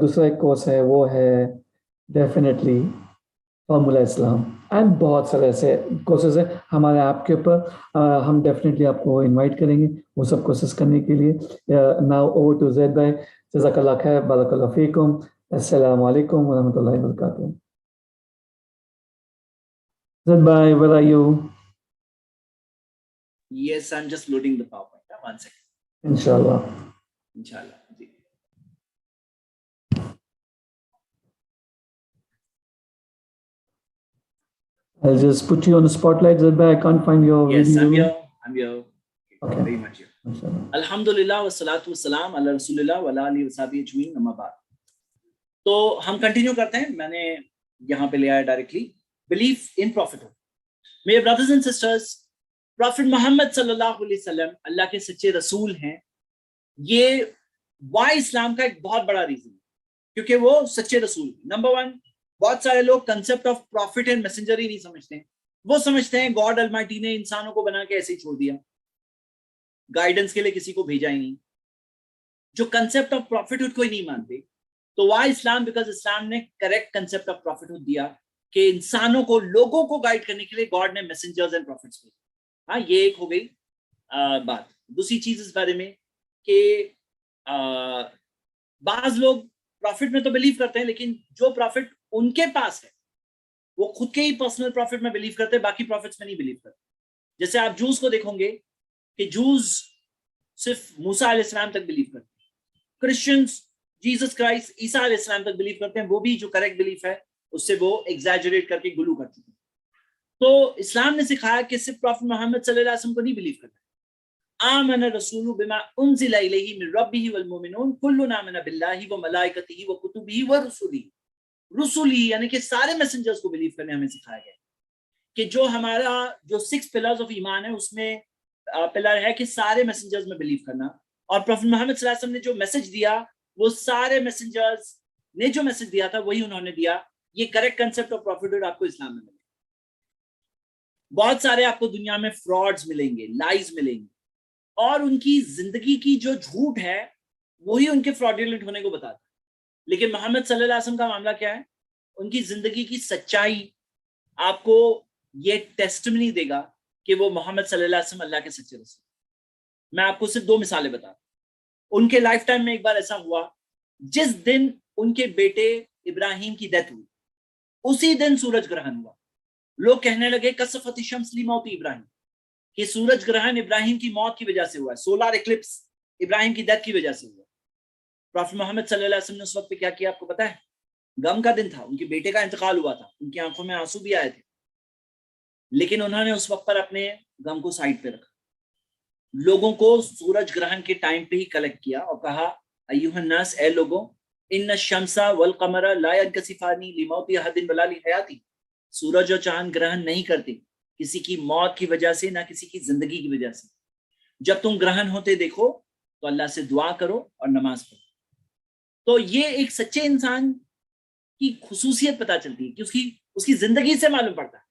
دوسرا ایک کورس ہے وہ ہے ڈیفینیٹلی فارمولہ اسلام, اینڈ بہت سارے ایسے کورسز ہیں ہمارے آپ کے اوپر. ہم ڈیفینیٹلی آپ کو انوائٹ کریں گے وہ سب کورسز کرنے کے لیے. ناؤ اوور ٹو زید بھائی, جزاک اللہ خیر, بارک اللہ فیکم, السلام علیکم ورحمۃ اللہ وبرکاتہ. Zed bhai, where are you?
Yes, I'm just loading the PowerPoint. 1 second.
Inshallah.
Inshallah.
I'll just put you on the spotlight, Zed bhai. I can't find your
Yes,
video.
I'm here.
Okay.
Very much here.
Inshallah.
Alhamdulillah wa salatu wa salam ala rasulillah wa ala alihi wa sahbihi ajmeen, amma ba'd. تو ہم کنٹینیو کرتے ہیں. میں نے یہاں پہ لے آیا ڈائریکٹلی بلیف ان پروفیٹہڈ. میرے brothers and sisters, prophet Muhammad صلی اللہ علیہ وسلم اللہ کے سچے رسول ہیں. یہ وائی اسلام کا ایک بہت بڑا ریزن ہے کیونکہ وہ سچے رسول. نمبر ون, بہت سارے لوگ concept of prophet and messenger ہی نہیں سمجھتے ہیں. وہ سمجھتے ہیں گاڈ المائٹی نے انسانوں کو بنا کے ایسے ہی چھوڑ دیا, گائیڈنس کے لیے کسی کو بھیجا ہی نہیں. جو کنسپٹ آف پروفٹ کوئی نہیں مانتے. تو وائی اسلام؟ بیکاز اسلام نے کریکٹ کنسپٹ آف پروفٹ دیا کہ انسانوں کو, لوگوں کو گائیڈ کرنے کے لیے گاڈ نے میسنجرز اینڈ پروفٹس بھیجے. ہاں, یہ ایک ہو گئی بات. دوسری چیز اس بارے میں کہ بعض لوگ پروفٹ میں تو بلیو کرتے ہیں, لیکن جو پروفٹ ان کے پاس ہے وہ خود کے ہی پرسنل پروفٹ میں بلیو کرتے ہیں, باقی پروفٹس میں نہیں بلیو کرتے. جیسے آپ جوز کو دیکھو گے کہ جوز صرف موسیٰ علیہ السلام تک بلیو کرتے ہیں. کرسچنز جیسس کرائسٹ عیسیٰ علیہ السلام تک بلیو کرتے ہیں, وہ بھی جو کریکٹ بلیف ہے اس سے وہ ایگزیجریٹ کر کے گلو کر چکے ہیں. تو اسلام نے سکھایا کہ صرف پروفٹ محمد صلی اللہ علیہ وسلم کو نہیں بلیو کرنا. آمن الرسول بما انزل الیہ من ربہ والمؤمنون کل آمن باللہ وملائکتہ وکتبہ ورسلہ. رسولی یعنی کہ سارے میسنجرز کو بلیو کرنے ہمیں سکھایا گیا کہ جو ہمارا جو 6 پلرز آف ایمان ہے اس میں پلر ہے کہ سارے میسنجرز میں بلیو کرنا. اور پروفٹ محمد صلی اللہ علیہ وسلم نے جو میسج دیا وہ سارے میسنجرز نے جو میسج دیا تھا وہی انہوں نے دیا. یہ کریکٹ کنسپٹ آف پروفٹہڈ آپ کو اسلام میں ملے. بہت سارے آپ کو دنیا میں فراڈز ملیں گے, لائز ملیں گے, اور ان کی زندگی کی جو جھوٹ ہے وہی ان کے فراڈیلنٹ ہونے کو بتاتا ہے. لیکن محمد صلی اللہ علیہ وسلم کا معاملہ کیا ہے؟ ان کی زندگی کی سچائی آپ کو یہ ٹیسٹمنی دے گا کہ وہ محمد صلی اللہ علیہ وسلم اللہ کے سچے رسول. میں آپ کو صرف 2 مثالیں بتا. ان کے لائف ٹائم میں ایک بار ایسا ہوا, جس دن ان کے بیٹے ابراہیم کی ڈیتھ ہوئی اسی دن سورج گرہن ہوا. لوگ کہنے لگے کسفت الشمس لموت ابراہیم, کہ سورج گرہن ابراہیم کی موت کی وجہ سے ہوا ہے, سولار ایکلپس ابراہیم کی ڈیتھ کی وجہ سے ہوا. پروفٹ محمد صلی اللہ علیہ وسلم نے اس وقت پہ کیا کیا آپ کو پتا ہے؟ غم کا دن تھا, ان کے بیٹے کا انتقال ہوا تھا, ان کی آنکھوں میں آنسو بھی آئے تھے, لیکن انہوں نے اس وقت پر اپنے غم کو سائڈ پہ رکھا. لوگوں کو سورج گرہن کے ٹائم پہ ہی کلیکٹ کیا اور کہا ایھا الناس, اے لوگوں, ان الشمس والقمر لا ينکسفان لموت احد ولا لحیاتی. سورج اور چاند گرہن نہیں کرتے کسی کی موت کی وجہ سے نہ کسی کی زندگی کی وجہ سے. جب تم گرہن ہوتے دیکھو تو اللہ سے دعا کرو اور نماز پڑھو. تو یہ ایک سچے انسان کی خصوصیت پتہ چلتی ہے کہ اس کی زندگی سے معلوم پڑتا ہے.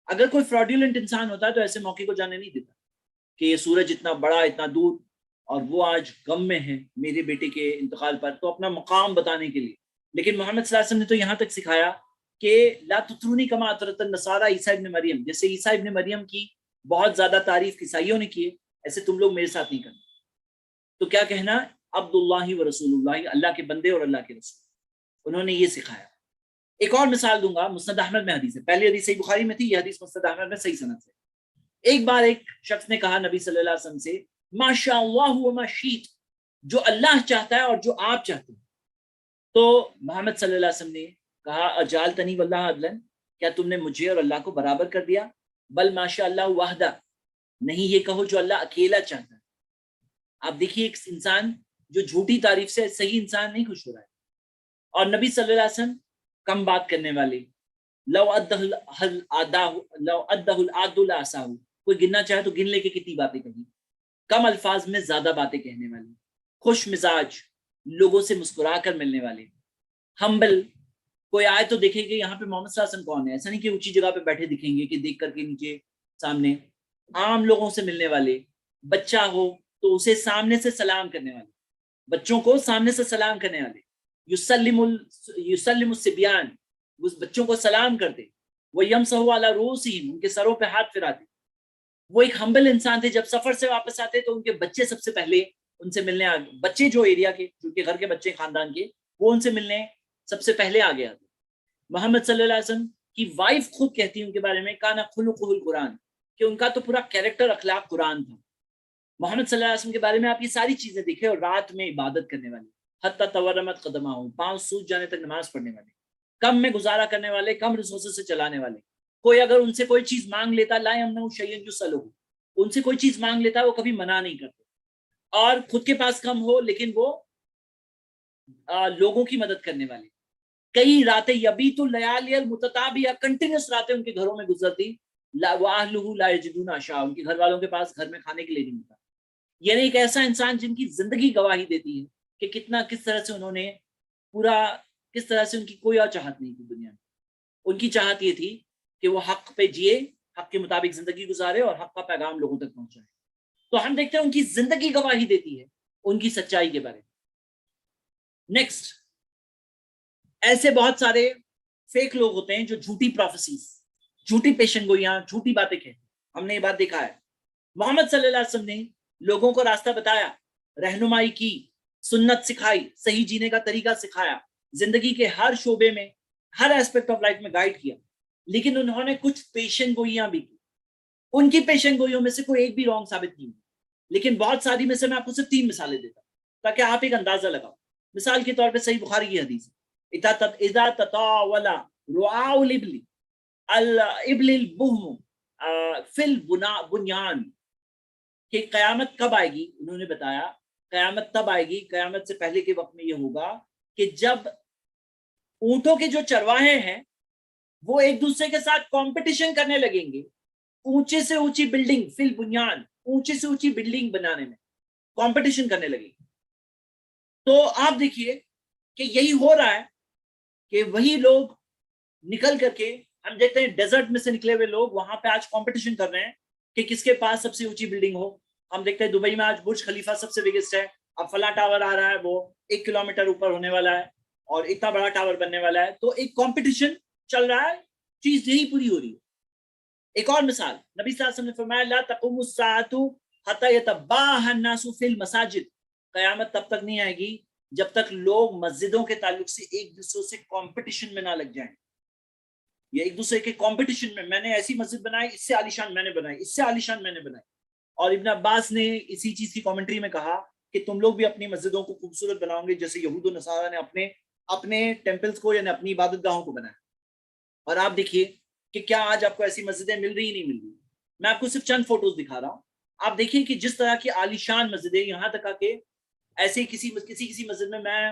اگر کوئی فراڈیولنٹ انسان ہوتا ہے تو ایسے موقع کو جانے نہیں دیتا کہ یہ سورج اتنا بڑا, اتنا دور, اور وہ آج غم میں ہے میرے بیٹے کے انتقال پر, تو اپنا مقام بتانے کے لیے. لیکن محمد صلی اللہ علیہ وسلم نے تو یہاں تک سکھایا کہ لا تطرونی کما اطرت النصارى عیسیٰ ابن مریم, جیسے عیسیٰ ابن مریم کی بہت زیادہ تعریف عیسائیوں نے کی ہے, ایسے تم لوگ میرے ساتھ نہیں کرنا. تو کیا کہنا؟ عبد اللہ و رسول اللہ, اللہ کے بندے اور اللہ کے رسول. انہوں نے یہ سکھایا. ایک اور مثال دوں گا, مسند احمد میں حدیث ہے, پہلی حدیث صحیح بخاری میں تھی, یہ حدیث مسند احمد میں صحیح سند سے. ایک بار ایک شخص نے کہا نبی صلی اللہ علیہ وسلم سے, ما شاء اللہ وما شئت, جو اللہ چاہتا ہے اور جو آپ چاہتے ہیں. تو محمد صلی اللہ علیہ وسلم نے کہا اجالتنی واللہ عدلا, کیا تم نے مجھے اور اللہ کو برابر کر دیا؟ بل ما شاء اللہ وحدہ, نہیں یہ کہو جو اللہ اکیلا چاہتا ہے. آپ دیکھیے ایک انسان جو جھوٹی تعریف سے صحیح انسان نہیں خوش ہو رہا ہے. اور نبی صلی اللہ علیہ وسلم کم بات کرنے والے, لو ادہ العاد لاساہ, کوئی گننا چاہے تو گن لے کے کتنی باتیں کہی. کم الفاظ میں زیادہ باتیں کہنے والے, خوش مزاج, لوگوں سے مسکرا کر ملنے والے, ہمبل. کوئی آئے تو دیکھیں گے یہاں پہ محمد صلی اللہ علیہ وسلم کون ہے, ایسا نہیں کہ اونچی جگہ پہ بیٹھے دکھیں گے کہ دیکھ کر کے نیچے سامنے. عام لوگوں سے ملنے والے, بچہ ہو تو اسے سامنے سے سلام کرنے والے, بچوں کو سامنے سے سلام کرنے والے. یسلم الصبیان, اس بچوں کو سلام کرتے. وہ یمسح علی رؤوسہم, ان کے سروں پہ ہاتھ پھراتے. وہ ایک ہمبل انسان تھے. جب سفر سے واپس آتے تو ان کے بچے سب سے پہلے ان سے ملنے آگے, بچے جو ایریا کے, جو کے گھر کے بچے خاندان کے, وہ ان سے ملنے سب سے پہلے آگے آتے. محمد صلی اللہ علیہ وسلم کی وائف خود کہتی ہیں ان کے بارے میں, کانا خلقہ القرآن, کہ ان کا تو پورا کیریکٹر اخلاق قرآن تھا. محمد صلی اللہ علیہ وسلم کے بارے میں آپ یہ ساری چیزیں دیکھیں. اور رات میں عبادت کرنے والے, حتی تورمت قدمہ, پاؤں سوج جانے تک نماز پڑھنے والے, کم میں گزارا کرنے والے, کم ریسورسز سے چلانے والے. کوئی اگر ان سے کوئی چیز مانگ لیتا, لا یمنع شیئا یسألہ, ان سے کوئی چیز مانگ لیتا وہ کبھی منع نہیں کرتے. اور خود کے پاس کم ہو لیکن وہ لوگوں کی مدد کرنے والے. کئی راتیں, یبیت اللیالی المتتابعہ, کنٹینیوس راتیں ان کے گھروں میں گزرتی. وَأَهْلُهُ لَا يَجِدُونَ عَشَاءَ, ان کے گھر والوں کے پاس گھر میں کھانے کے لیے نہیں ملتا. یعنی ایک ایسا انسان جن کی زندگی گواہی دیتی ہے کہ کتنا کس طرح سے انہوں نے پورا کس طرح سے ان کی کوئی اور چاہت نہیں تھی دنیا میں. ان کی چاہت یہ تھی کہ وہ حق پہ جیے, حق کے مطابق زندگی گزارے اور حق کا پیغام لوگوں تک پہنچائے. تو ہم دیکھتے ہیں ان کی زندگی گواہی دیتی ہے ان کی سچائی کے بارے میں. نیکسٹ, ایسے بہت سارے فیک لوگ ہوتے ہیں جو جھوٹی پروفیسیز, جھوٹی پیشن گوئیاں, جھوٹی باتیں کہتے ہیں. ہم نے یہ بات دیکھا ہے. محمد صلی اللہ علیہ وسلم نے لوگوں کو راستہ بتایا, رہنمائی کی, سنت سکھائی, صحیح جینے کا طریقہ سکھایا, زندگی کے ہر شعبے میں, ہر ایسپیکٹ آف لائف میں گائیڈ کیا. لیکن انہوں نے کچھ پیشن گوئیاں بھی کی. ان کی پیشن گوئیوں میں سے کوئی ایک بھی رانگ ثابت نہیں ہوئی, لیکن بہت ساری میں سے میں آپ کو صرف 3 مثالیں دیتا ہوں تاکہ آپ ایک اندازہ لگاؤ. مثال کے طور پہ صحیح بخاری کی حدیث ہے, اذا تطاول رعاء الابل البهم فی البنیان, کہ قیامت کب آئے گی. انہوں نے بتایا قیامت تب آئے گی, قیامت سے پہلے کے وقت میں یہ ہوگا کہ جب اونٹوں کے جو چرواہے ہیں وہ ایک دوسرے کے ساتھ کمپٹیشن کرنے لگیں گے, اونچے سے اونچی بلڈنگ, فی البنیان, اونچے سے اونچی بلڈنگ بنانے میں کمپٹیشن کرنے لگیں گے. تو آپ دیکھیے کہ یہی ہو رہا ہے کہ وہی لوگ نکل کر کے, ہم دیکھتے ہیں ڈیزرٹ میں سے نکلے ہوئے لوگ وہاں پہ آج کمپٹیشن کر رہے ہیں کہ کس کے پاس سب سے اونچی بلڈنگ ہو. ہم دیکھتے ہیں دبئی میں آج برج خلیفہ سب سے بگیسٹ ہے, اب فلاں ٹاور آ رہا ہے وہ 1 کلومیٹر اوپر ہونے والا ہے اور اتنا بڑا ٹاور بننے والا ہے. تو ایک کمپٹیشن چل رہا ہے, چیز یہی پوری ہو رہی ہے. ایک اور مثال, نبی صلی اللہ علیہ وسلم نے فرمایا لا تقوم الساعة حتى يتباهى الناس في المساجد, قیامت تب تک نہیں آئے گی جب تک لوگ مسجدوں کے تعلق سے ایک دوسرے سے کمپٹیشن میں نہ لگ جائیں, یا ایک دوسرے کے کمپٹیشن میں نے ایسی مسجد بنائی, اس سے عالیشان میں نے بنائی, اس سے عالیشان میں نے بنائی. اور ابن عباس نے اسی چیز کی کامنٹری میں کہا کہ تم لوگ بھی اپنی مسجدوں کو خوبصورت بناؤ گے جیسے یہود و نصارہ نے اپنے ٹیمپلز کو یعنی اپنی عبادت گاہوں کو بنایا. اور آپ دیکھیے کہ کیا آج آپ کو ایسی مسجدیں مل رہی نہیں مل رہی. میں آپ کو صرف چند فوٹوز دکھا رہا ہوں, آپ دیکھیے کہ جس طرح کی عالیشان مسجدیں, یہاں تک کہ ایسے کسی مسجد میں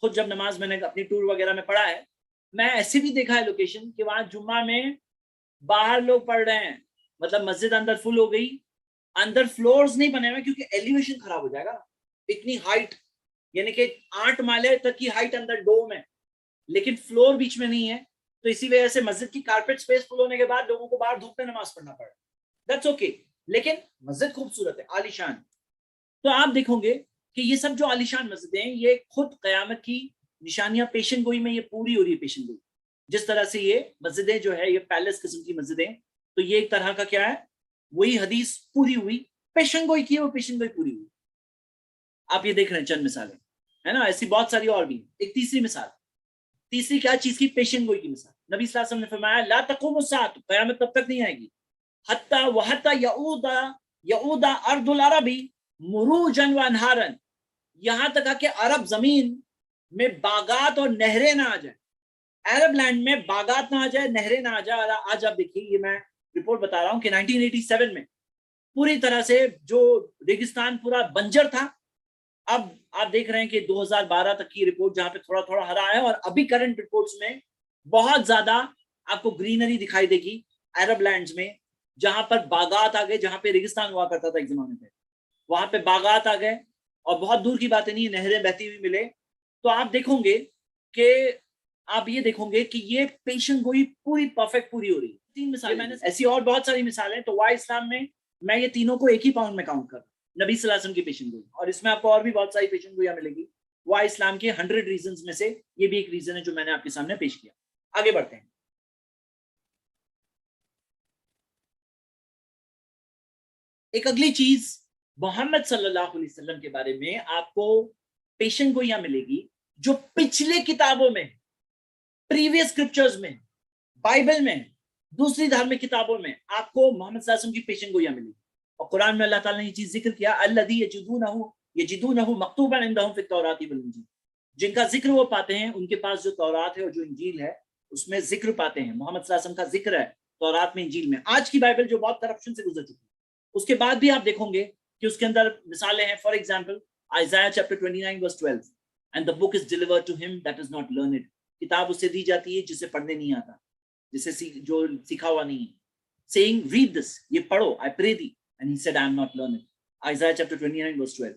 خود جب نماز میں نے اپنی ٹور وغیرہ میں پڑھا ہے, میں ایسے بھی دیکھا ہے لوکیشن کہ وہاں جمعہ میں باہر لوگ پڑھ رہے ہیں, مطلب مسجد اندر فل ہو گئی, اندر فلورز نہیں بنے ہوئے کیونکہ ایلیویشن خراب ہو جائے گا. اتنی ہائٹ یعنی کہ 8 مالے تک کی ہائٹ اندر ڈوم ہے, لیکن فلور بیچ میں نہیں ہے, تو اسی وجہ سے مسجد کی کارپیٹ سپیس فل ہونے کے بعد لوگوں کو باہر دھوپ میں نماز پڑھنا پڑا. دیٹس اوکے, لیکن مسجد خوبصورت ہے, عالیشان. تو آپ دیکھو گے کہ یہ سب جو عالیشان مسجدیں ہیں یہ خود قیامت کی نشانیاں پیشن گوئی میں یہ پوری ہو رہی ہے. پیشن گوئی جس طرح سے یہ مسجدیں جو ہے یہ پیلس قسم کی مسجدیں, تو یہ ایک طرح کا کیا ہے, وہی حدیث پوری ہوئی, پیشن گوئی کی, وہ پیشن گوئی پوری ہوئی. آپ یہ دیکھ رہے ہیں چند مثالیں ہے نا, ایسی بہت ساری اور بھی. ایک تیسری مثال, تیسری کیا چیز کی, پیشن گوئی کی مثال. نبی صلی اللہ علیہ وسلم نے فرمایا لا تقوم الساعة, قیامت تب تک نہیں آئے گی, حتی یعود ارض العرب مروجا وانہارا, یہاں تک کہ عرب زمین میں باغات اور نہریں نہ آ جائیں. عرب لینڈ میں باغات نہ آ جائے, نہریں نہ آ جائے. آج آپ دیکھیے, یہ میں رپورٹ بتا رہا ہوں کہ 1987 میں پوری طرح سے جو ریگستان پورا بنجر تھا, اب آپ دیکھ رہے ہیں کہ 2012 تک کی رپورٹ جہاں پہ تھوڑا تھوڑا ہرا ہے, اور ابھی کرنٹ رپورٹس میں بہت زیادہ آپ کو گرینری دکھائی دے گی عرب لینڈز میں, جہاں پر باغات آ گئے, جہاں پہ ریگستان ہوا کرتا تھا ایک زمانے پہ, وہاں پہ باغات آ گئے, اور بہت دور کی باتیں نہیں, نہریں بہتی ہوئی ملے. تو آپ دیکھو گے کہ آپ یہ دیکھو گے کہ یہ پیشن گوئی پوری پرفیکٹ پوری ہو رہی ہے. 3 مثالیں میں نے, ایسی اور بہت ساری مثالیں. تو وائے اسلام میں یہ تینوں کو ایک ہی پاؤنڈ میں کاؤنٹ کر رہا ہوں, نبی صلی اللہ علیہ وسلم کی پیشن گوئی, اور اس میں آپ کو اور بھی بہت ساری پیشن گوئیاں ملے گی. وائے اسلام کے 100 ریزنز میں سے یہ بھی ایک ریزن ہے جو میں نے آپ کے سامنے پیش کیا. آگے بڑھتے ہیں. ایک اگلی چیز محمد صلی اللہ علیہ وسلم کے بارے میں آپ کو پیشن گوئیاں ملے گی جو پچھلے کتابوں میں, پریویس اسکرپچرز میں, بائبل میں, دوسری دھارمک کتابوں میں آپ کو محمد صلی اللہ علیہ وسلم کی پیشن گوئیاں ملی. اور قرآن میں اللہ تعالیٰ نے یہ چیز ذکر کیا, الذی یجدونہ مکتوبا عندہم فی التوراۃ والانجیل, جن کا ذکر وہ پاتے ہیں ان کے پاس جو تورات ہے اور جو انجیل ہے اس میں ذکر پاتے ہیں. محمد صلی اللہ علیہ وسلم کا ذکر ہے تورات میں, انجیل میں. آج کی بائبل جو بہت کرپشن سے گزر چکی ہے, اس کے بعد بھی آپ دیکھو گے کہ اس کے اندر مثالیں ہیں. For example Isaiah chapter 29 verse 12, and the book is delivered to him that is not learned, کتاب اسے دی جاتی ہے جسے پڑھنے نہیں آتا, جسے جو سیکھا ہوا نہیں ہے. saying read this, یہ پڑھو, I pray thee, and he said I am not learned. Isaiah chapter 29 verse 12.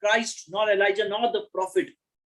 Christ, nor Elijah, nor the prophet?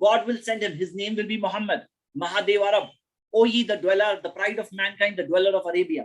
God will send him, his name will be Muhammad, Mahadev Arab, O ye the dweller, the pride of mankind, the dweller of Arabia.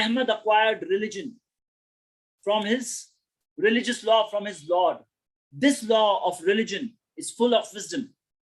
Ahmad acquired religion from his religious law from his Lord. This law of religion is full of wisdom.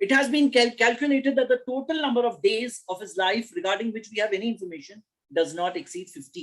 It has been calculated that the total number of days of his life regarding which we have any information does not exceed 50.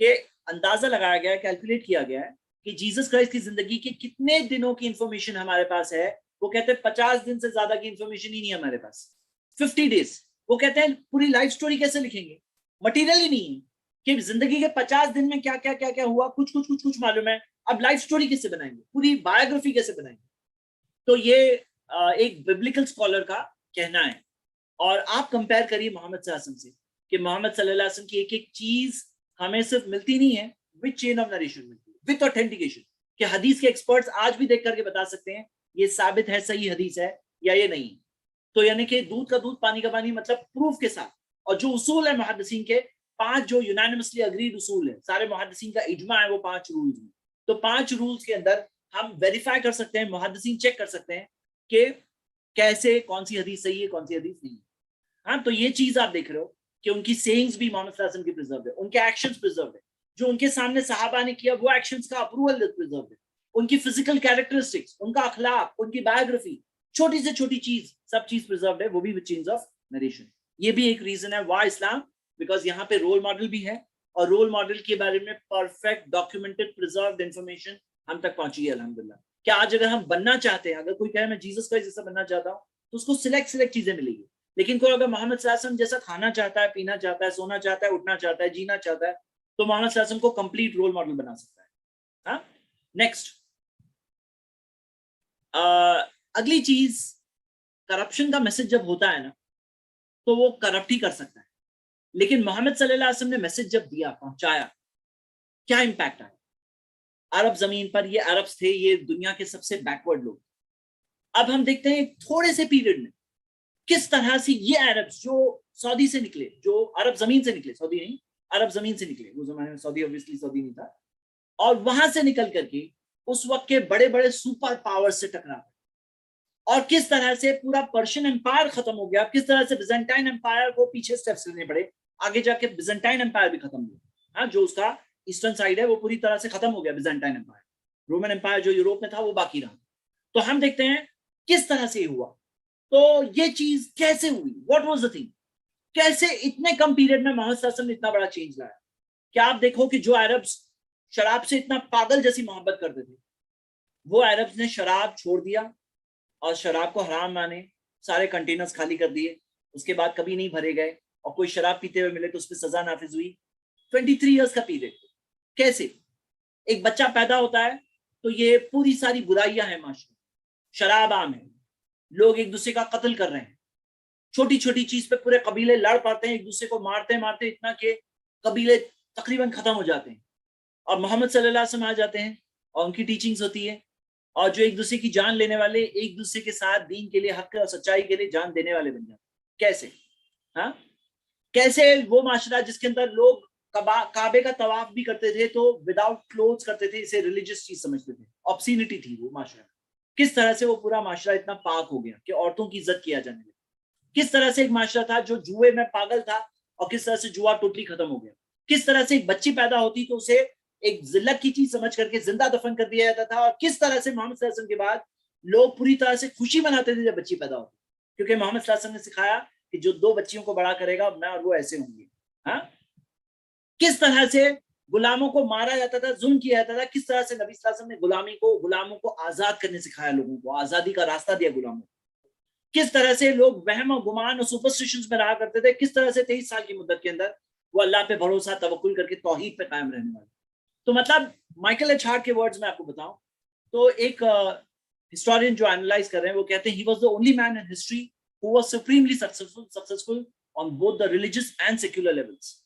کہ اندازہ لگایا گیا ہے, کیلکولیٹ کیا گیا ہے کہ جیسس کرائسٹ کی زندگی کے کتنے دنوں کی انفارمیشن ہمارے پاس ہے. وہ کہتے ہیں 50 دن سے زیادہ کی انفارمیشن ہی نہیں ہے ہمارے پاس. 50 days. وہ کہتے ہیں پوری لائف سٹوری کیسے لکھیں گے, مٹیریل ہی نہیں ہے کہ زندگی کے 50 دن میں کیا کیا کیا کیا ہوا, کچھ معلوم ہے. اب لائف سٹوری کیسے بنائیں گے, پوری بایوگرافی کیسے بنائیں گے. تو یہ ایک ببلیکل اسکالر کا کہنا ہے. اور آپ کمپیئر کریے محمد صلی اللہ علیہ وسلم سے کہ محمد صلی اللہ علیہ وسلم کی ایک ایک چیز ہمیں صرف ملتی نہیں ہے, وتھ چین آف نریشن ملتی ہے, وتھ آتھینٹیکیشن, کہ حدیث کے ایکسپرٹس آج بھی دیکھ کر کے بتا سکتے ہیں یہ ثابت ہے, صحیح حدیث ہے یا یہ نہیں. تو یعنی کہ دودھ کا دودھ پانی کا پانی, مطلب پروف کے ساتھ. اور جو اصول ہے محدثین کے 5 جو یونانیمسلی اگریڈ اصول ہے, سارے محدثین کا اجماع ہے وہ 5 رولز میں. تو 5 رولز کے اندر ہم ویریفائی کر سکتے ہیں, محدثین چیک کر سکتے ہیں کہ کیسے کون سی حدیث صحیح ہے کون سی حدیث نہیں ہے. ہاں, تو یہ چیز آپ دیکھ رہے ہو کہ ان کی سیئنگز بھی محمد صلی اللہ علیہ وسلم کی پرزرو ہے, ان کے ایکشنز پرزرو ہے, جو ان کے سامنے صحابہ نے کیا وہ ایکشنز کا اپروول پرزرو ہے, ان کی فزیکل کیریکٹرسٹکس, ان کا اخلاق, ان کی بایوگرافی, چھوٹی سے چھوٹی چیز, سب چیز پرزرو ہے, وہ بھی وتھ چینز آف نریشن. یہ بھی ایک ریزن ہے وائی اسلام, بیکاز یہاں پہ رول ماڈل بھی ہے, اور رول ماڈل کے بارے میں پرفیکٹ ڈاکیومنٹڈ پرزروڈ انفارمیشن ہم تک پہنچی ہے الحمدللہ. کہ آج اگر ہم بننا چاہتے ہیں, اگر کوئی کہے میں جیسس کا جیسا بننا چاہتا ہوں, تو اس کو سلیکٹ چیزیں ملے گی. لیکن کوئی اگر محمد صلی اللہ علیہ وسلم جیسا کھانا چاہتا ہے, پینا چاہتا ہے, سونا چاہتا ہے, اٹھنا چاہتا ہے, جینا چاہتا ہے, تو محمد صلی اللہ علیہ وسلم کو کمپلیٹ رول ماڈل بنا سکتا ہے. ہاں, نیکسٹ اگلی چیز, کرپشن کا میسج جب ہوتا ہے نا تو وہ کرپٹ ہی کر سکتا ہے. لیکن محمد صلی اللہ علیہ وسلم نے میسج جب دیا, پہنچایا, کیا امپیکٹ آیا عرب زمین پر. یہ عربز تھے, یہ دنیا کے سب سے بیکورڈ لوگ. اب ہم دیکھتے ہیں تھوڑے سے پیریڈ میں کس طرح سے یہ عربز جو سعودی سے نکلے, جو عرب زمین سے نکلے, سعودی نہیں, عرب زمین سے نکلے, وہ زمانے میں سعودی obviously سعودی نہیں تھا, اور وہاں سے نکل کر کے اس وقت کے بڑے بڑے سپر پاور سے ٹکرا, اور کس طرح سے پورا پرشین امپائر ختم ہو گیا, کس طرح سے بیزنٹائن امپائر کو پیچھے سٹیپس لینے پڑے, آگے جا کے بیزنٹائن امپائر بھی ختم ہوا. ہاں, جو اس کا ایسٹرن سائڈ ہے وہ پوری طرح سے ختم ہو گیا, بیزنٹائن امپائر. رومن امپائر جو یوروپ میں تھا وہ باقی رہا. تو ہم دیکھتے ہیں کس طرح سے یہ ہوا. تو یہ چیز کیسے ہوئی, واٹ واز دا تھنگ, کیسے اتنے کم پیریڈ میں محمد صلی اللہ علیہ وسلم نے اتنا بڑا چینج لایا. کیا آپ دیکھو کہ جو عربز شراب سے اتنا پاگل جیسی محبت کرتے تھے, وہ عربز نے شراب چھوڑ دیا اور شراب کو حرام مانے, سارے کنٹینرز خالی کر دیے, اس کے بعد کبھی نہیں بھرے گئے, اور کوئی شراب پیتے ہوئے ملے تو اس پہ سزا نافذ ہوئی. 23 ایئرس کا پیریڈ. کیسے ایک بچہ پیدا ہوتا ہے تو یہ پوری ساری برائیاں ہیں معاشرے, شراب عام ہے, لوگ ایک دوسرے کا قتل کر رہے ہیں, چھوٹی چھوٹی چیز پہ پورے قبیلے لڑ پاتے ہیں, ایک دوسرے کو مارتے اتنا کہ قبیلے تقریباً ختم ہو جاتے ہیں. اور محمد صلی اللہ علیہ وسلم آ جاتے ہیں اور ان کی ٹیچنگز ہوتی ہے, اور جو ایک دوسرے کی جان لینے والے ایک دوسرے کے ساتھ دین کے لیے, حق اور سچائی کے لیے جان دینے والے بن جاتے ہیں. کیسے, ہاں, کیسے وہ معاشرہ جس کے اندر لوگ کعبے کا طواف بھی کرتے تھے تو وداؤٹ کلوتھس کرتے تھے, اسے ریلیجیس چیز سمجھتے تھے, آبسینٹی تھی وہ معاشرہ. کس طرح سے وہ پورا معاشرہ اتنا پاک ہو گیا کہ عورتوں کی عزت کیا جانے لگی. کس طرح سے ایک معاشرہ تھا جو جوئے میں پاگل تھا, اور کس طرح سے جوا ٹوٹلی ختم ہو گیا. کس طرح سے ایک بچی پیدا ہوتی تو اسے ایک ذلت کی چیز سمجھ کر کے زندہ دفن کر دیا جاتا تھا, اور کس طرح سے محمد صلی اللہ علیہ وسلم کے بعد لوگ پوری طرح سے خوشی مناتے تھے جب بچی پیدا ہوتی, کیونکہ محمد صلی اللہ علیہ وسلم نے سکھایا کہ جو 2 بچیوں کو بڑا کرے گا میں اور وہ ایسے ہوں گے. ہاں, کس طرح سے غلاموں کو مارا جاتا تھا, ظلم کیا جاتا تھا, کس طرح سے نبی صلی اللہ علیہ وسلم نے غلاموں کو آزاد کرنے سکھایا, لوگوں کو آزادی کا راستہ دیا غلاموں کو. کس طرح سے لوگ وہم اور گمان اور سپرسٹیشنز میں رہا کرتے تھے, کس طرح سے 23 سال کی مدت کے اندر وہ اللہ پہ بھروسہ توکل کر کے توحید پہ قائم رہنے والے. تو مطلب مائیکل ایچ ہارٹ کے ورڈز میں آپ کو بتاؤں تو ایک ہسٹورین جو اینالائز کر رہے ہیں وہ کہتے ہیں he was the only man in history who was supremely successful on both the religious and secular levels.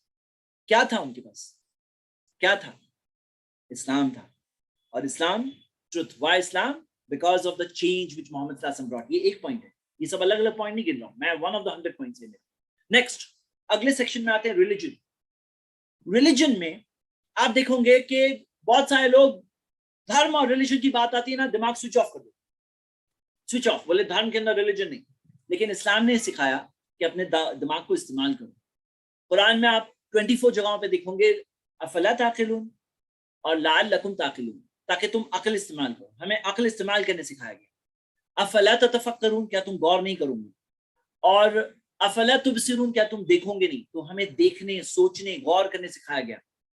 کیا تھا ان کے پاس, کیا تھا, اسلام تھا. اور اسلام truth. Why Islam? Because of the change which Muhammad صلی اللہ علیہ وسلم brought. یہ ایک پوائنٹ ہے, یہ سب الگ الگ پوائنٹ نہیں گن رہا ہوں میں, one of the 100 points ہے. نیکسٹ اگلے سیکشن میں آتے ہیں ریلیجن. ریلیجن میں آپ دیکھیں گے کہ بہت سارے لوگ دھرم اور ریلیجن کی بات آتی ہے نا, دماغ سوئچ آف کر دو, سوئچ آف, بولے دھرم کے اندر ریلیجن نہیں. لیکن اسلام نے سکھایا کہ اپنے دماغ کو استعمال کرو. قرآن میں آپ 24 جگہوں پہ دیکھیں گے افلا تعقلون اور لعلکم تعقلون, تاکہ تم عقل استعمال کرو. ہمیں عقل استعمال کرنے سکھایا گیا. افلا تتفکرون, کیا تم غور نہیں کرو گے, اور افلا تبصرون, کیا تم دیکھو گے نہیں. تو ہمیں دیکھنے, سوچنے, غور کرنے سکھایا گیا.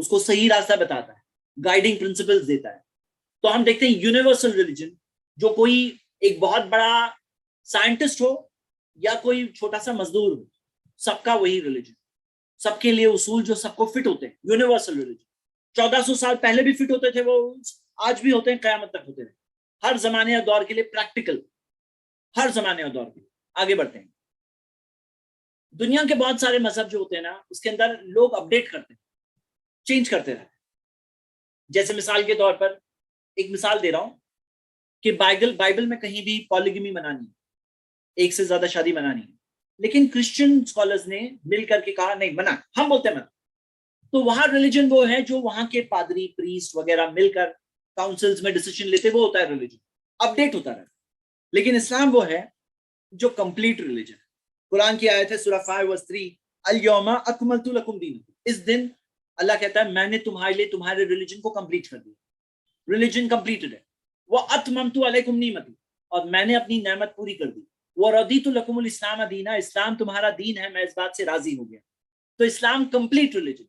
اس کو صحیح راستہ بتاتا ہے، گائیڈنگ پرنسپلز دیتا ہے. تو ہم دیکھتے ہیں یونیورسل ریلیجن، جو کوئی ایک بہت بڑا سائنٹسٹ ہو یا کوئی چھوٹا سا مزدور ہو، سب کا وہی ریلیجن، سب کے لیے اصول جو سب کو فٹ ہوتے ہیں. یونیورسل ریلیجن 1400 سال پہلے بھی فٹ ہوتے تھے وہ، آج بھی ہوتے ہیں، قیامت تک ہوتے رہے، ہر زمانے اور دور کے لیے پریکٹیکل، ہر زمانے اور دور کے لیے. آگے بڑھتے ہیں. دنیا کے بہت سارے مذہب جو ہوتے ہیں نا، اس کے اندر لوگ اپڈیٹ کرتے ہیں، چینج کرتے رہتے ہیں. جیسے مثال کے طور پر ایک مثال دے رہا ہوں کہ بائبل میں کہیں بھی پالیگمی منع نہیں، ایک سے زیادہ شادی منع نہیں، لیکن کرسچن اسکالرز نے مل کر کے کہا نہیں، منع، ہم بولتے ہیں منع. تو وہاں ریلیجن وہ ہے جو وہاں کے پادری، پریسٹ وغیرہ مل کر کاؤنسلز میں ڈیسیشن لیتے، وہ ہوتا ہے ریلیجن، اپڈیٹ ہوتا رہتا. لیکن اسلام وہ ہے جو کمپلیٹ ریلیجن ہے. قرآن کی آیت ہے سورہ 5:3، الیوم اکملت لکم دینکم. اس دن اللہ کہتا ہے میں نے تمہارے لیے تمہارے ریلیجن کو کمپلیٹ کر دیا. ریلیجن کمپلیٹڈ ہے. واتممت علیکم نعمتی، اور میں نے اپنی نعمت پوری کر دی. ورضیت لکم الاسلام دینا، اسلام تمہارا دین ہے، میں اس بات سے راضی ہو گیا. تو اسلام کمپلیٹ ریلیجن.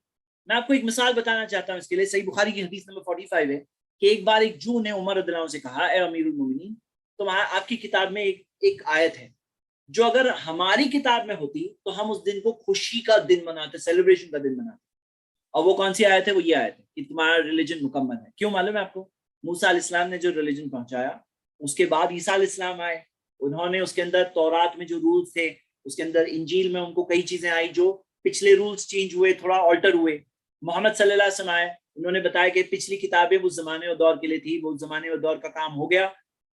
میں آپ کو ایک مثال بتانا چاہتا ہوں اس کے لیے. صحیح بخاری کی حدیث نمبر 45 ہے کہ ایک بار ایک جو نے عمر رضی اللہ عنہ سے کہا، اے امیر المومنین، تمہارا آپ کی کتاب میں ایک آیت ہے جو اگر ہماری کتاب میں ہوتی تو ہم اس دن کو خوشی کا دن مناتے، سیلیبریشن کا دن مناتے. اور وہ کون سی آیت ہے؟ وہ یہ آیت ہے کہ تمہارا ریلیجن مکمل ہے. کیوں معلوم ہے آپ کو؟ موسیٰ علیہ السلام نے جو ریلیجن پہنچایا، اس کے بعد عیسیٰ علیہ السلام آئے، انہوں نے اس کے اندر تورات میں جو رولز تھے، اس کے اندر انجیل میں ان کو کئی چیزیں آئی جو پچھلے رولز چینج ہوئے، تھوڑا آلٹر ہوئے. محمد صلی اللہ علیہ وسلم آئے، انہوں نے بتایا کہ پچھلی کتابیں اس زمانے اور دور کے لیے تھی، وہ زمانے اور دور کا کام ہو گیا.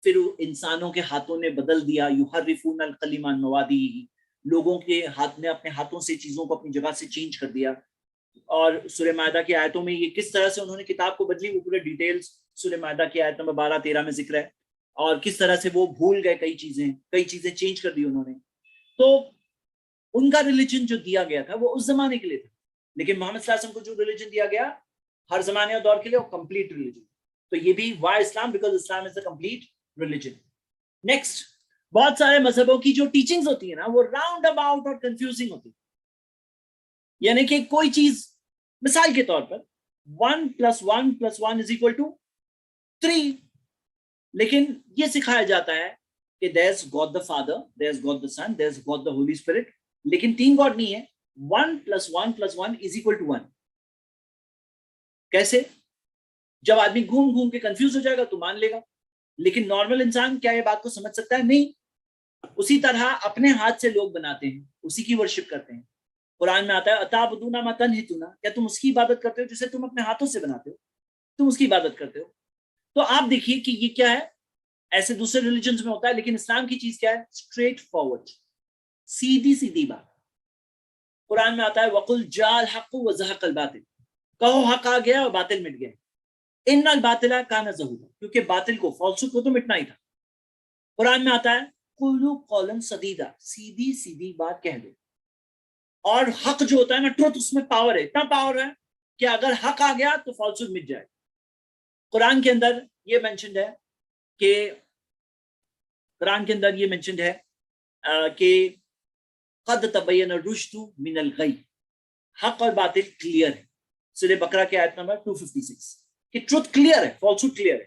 پھر انسانوں کے ہاتھوں نے بدل دیا، یحرفون الکلم عن مواضعہ، لوگوں کے ہاتھ نے اپنے ہاتھوں سے چیزوں کو اپنی جگہ سے چینج کر دیا. اور سورہ مائدہ کی آیتوں میں یہ کس طرح سے انہوں نے کتاب کو بدلی، وہ پورے ڈیٹیلز سورہ مائدہ کی آیت نمبر 12-13 میں ذکر ہے. اور کس طرح سے وہ بھول گئے کئی چیزیں چینج کر دی انہوں نے. تو ان کا ریلیجن جو دیا گیا تھا وہ اس زمانے کے لیے تھا، لیکن محمد صلی اللہ علیہ وسلم کو جو ریلیجن دیا گیا ہر زمانے اور دور کے لیے، وہ کمپلیٹ ریلیجن. تو یہ بھی why Islam, because Islam is a complete religion. Next, بہت سارے مذہبوں کی جو ٹیچنگز ہوتی ہیں نا، وہ راؤنڈ اباؤٹ اور کنفیوزنگ ہوتی ہے. یعنی کہ کوئی چیز، مثال کے طور پر 1 + 1 + 1 = 3، لیکن یہ سکھایا جاتا ہے کہ there is God the Father, there is God the Son, there is God the Holy Spirit، لیکن 3 گاڈ نہیں ہے. 1 + 1 + 1 = 1. کیسے؟ جب آدمی گھوم گھوم کے کنفیوز ہو جائے گا تو مان لے گا، لیکن نارمل انسان کیا یہ بات کو سمجھ سکتا ہے؟ نہیں. اسی طرح اپنے ہاتھ سے لوگ بناتے ہیں، اسی کی ورشپ کرتے ہیں. قرآن میں آتا ہے اتعبدون ما تنحتون، کیا تم اس کی عبادت کرتے ہو جسے تم اپنے ہاتھوں سے بناتے ہو، تم اس کی عبادت کرتے ہو. تو آپ دیکھیے کہ یہ کیا ہے. ایسے دوسرے ریلیجنز میں ہوتا ہے، لیکن اسلام کی چیز کیا ہے؟ اسٹریٹ فارورڈ، سیدھی بات. قرآن میں آتا ہے وَقُلْ جَاءَ الْحَقُّ وَزَهَقَ الْبَاطِلُ، کہو حق آ گیا اور باطل مٹ گیا. ان الباطل کان زہوقا، کیونکہ باطل کو، فالسوٹ کو تو مٹنا ہی تھا. قرآن میں آتا ہے قولوا قولا سدیدا، سیدھی بات کہہ دو. اور حق جو ہوتا ہے نا، ٹروتھ، اس میں پاور ہے، اتنا پاور ہے کہ اگر حق آ گیا تو فالسوٹ مٹ جائے. قرآن کے اندر یہ مینشنڈ ہے کہ قد تبین الرشد من الغی، حق اور باطل کلیئر ہے. سورہ بقرہ کی آیت نمبر 256 کہ ٹروتھ کلیئر ہے، فالسوٹ کلیئر ہے.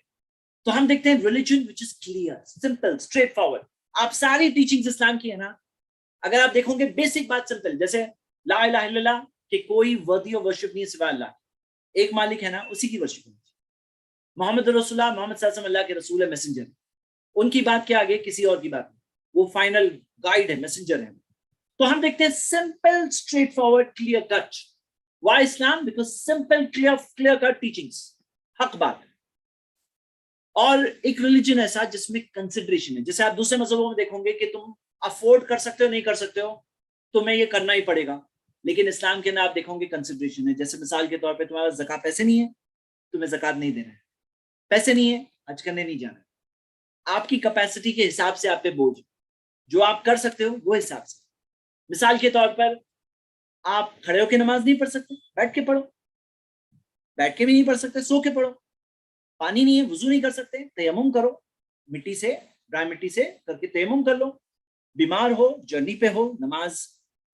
تو ہم دیکھتے ہیں religion which is clear, simple, straight forward. آپ ساری ٹیچنگز اسلام کی ہے نا، اگر آپ دیکھو گے بیسک بات سمپل، جیسے لا الہ الا اللہ، کہ کوئی ورتھی آف ورشپ نہیں سوائے اللہ، ایک مالک ہے نا، اسی کی ورشپ ہے. محمد رسول اللہ، محمد صلی اللہ علیہ وسلم اللہ کے رسول ہے، میسنجر. ان کی بات کے آگے کسی اور کی بات نہیں، وہ فائنل گائیڈ ہے، میسنجر ہے. تو ہم دیکھتے ہیں simple, straightforward, clear cut. Why Islam? Because simple, clear cut teachings, حق بات. اور ایک ریلیجن ایسا جس میں کنسیڈریشن ہے. جیسے آپ دوسرے مذہبوں میں دیکھو گے کہ تم افورڈ کر سکتے ہو، نہیں کر سکتے ہو، تمہیں یہ کرنا ہی پڑے گا. لیکن اسلام کے اندر آپ دیکھو گے کنسیڈریشن ہے. جیسے مثال کے طور پہ تمہارا زکوٰۃ، پیسے نہیں ہے، تمہیں زکوٰۃ نہیں دینا ہے. پیسے نہیں ہے، حج کرنے نہیں جانا. آپ کی کیپیسٹی کے حساب سے آپ پہ بوجھ، جو آپ کر سکتے ہو وہ حساب سے. مثال کے طور پر آپ کھڑے ہو کے نماز نہیں پڑھ سکتے، بیٹھ کے پڑھو. بیٹھ کے بھی نہیں پڑھ سکتے، سو کے پڑھو. پانی نہیں ہے، وضو نہیں کر سکتے، تیمم کرو، مٹی سے، ڈرائی مٹی سے کر کے تیمم کر لو. بیمار ہو، جرنی پہ ہو، نماز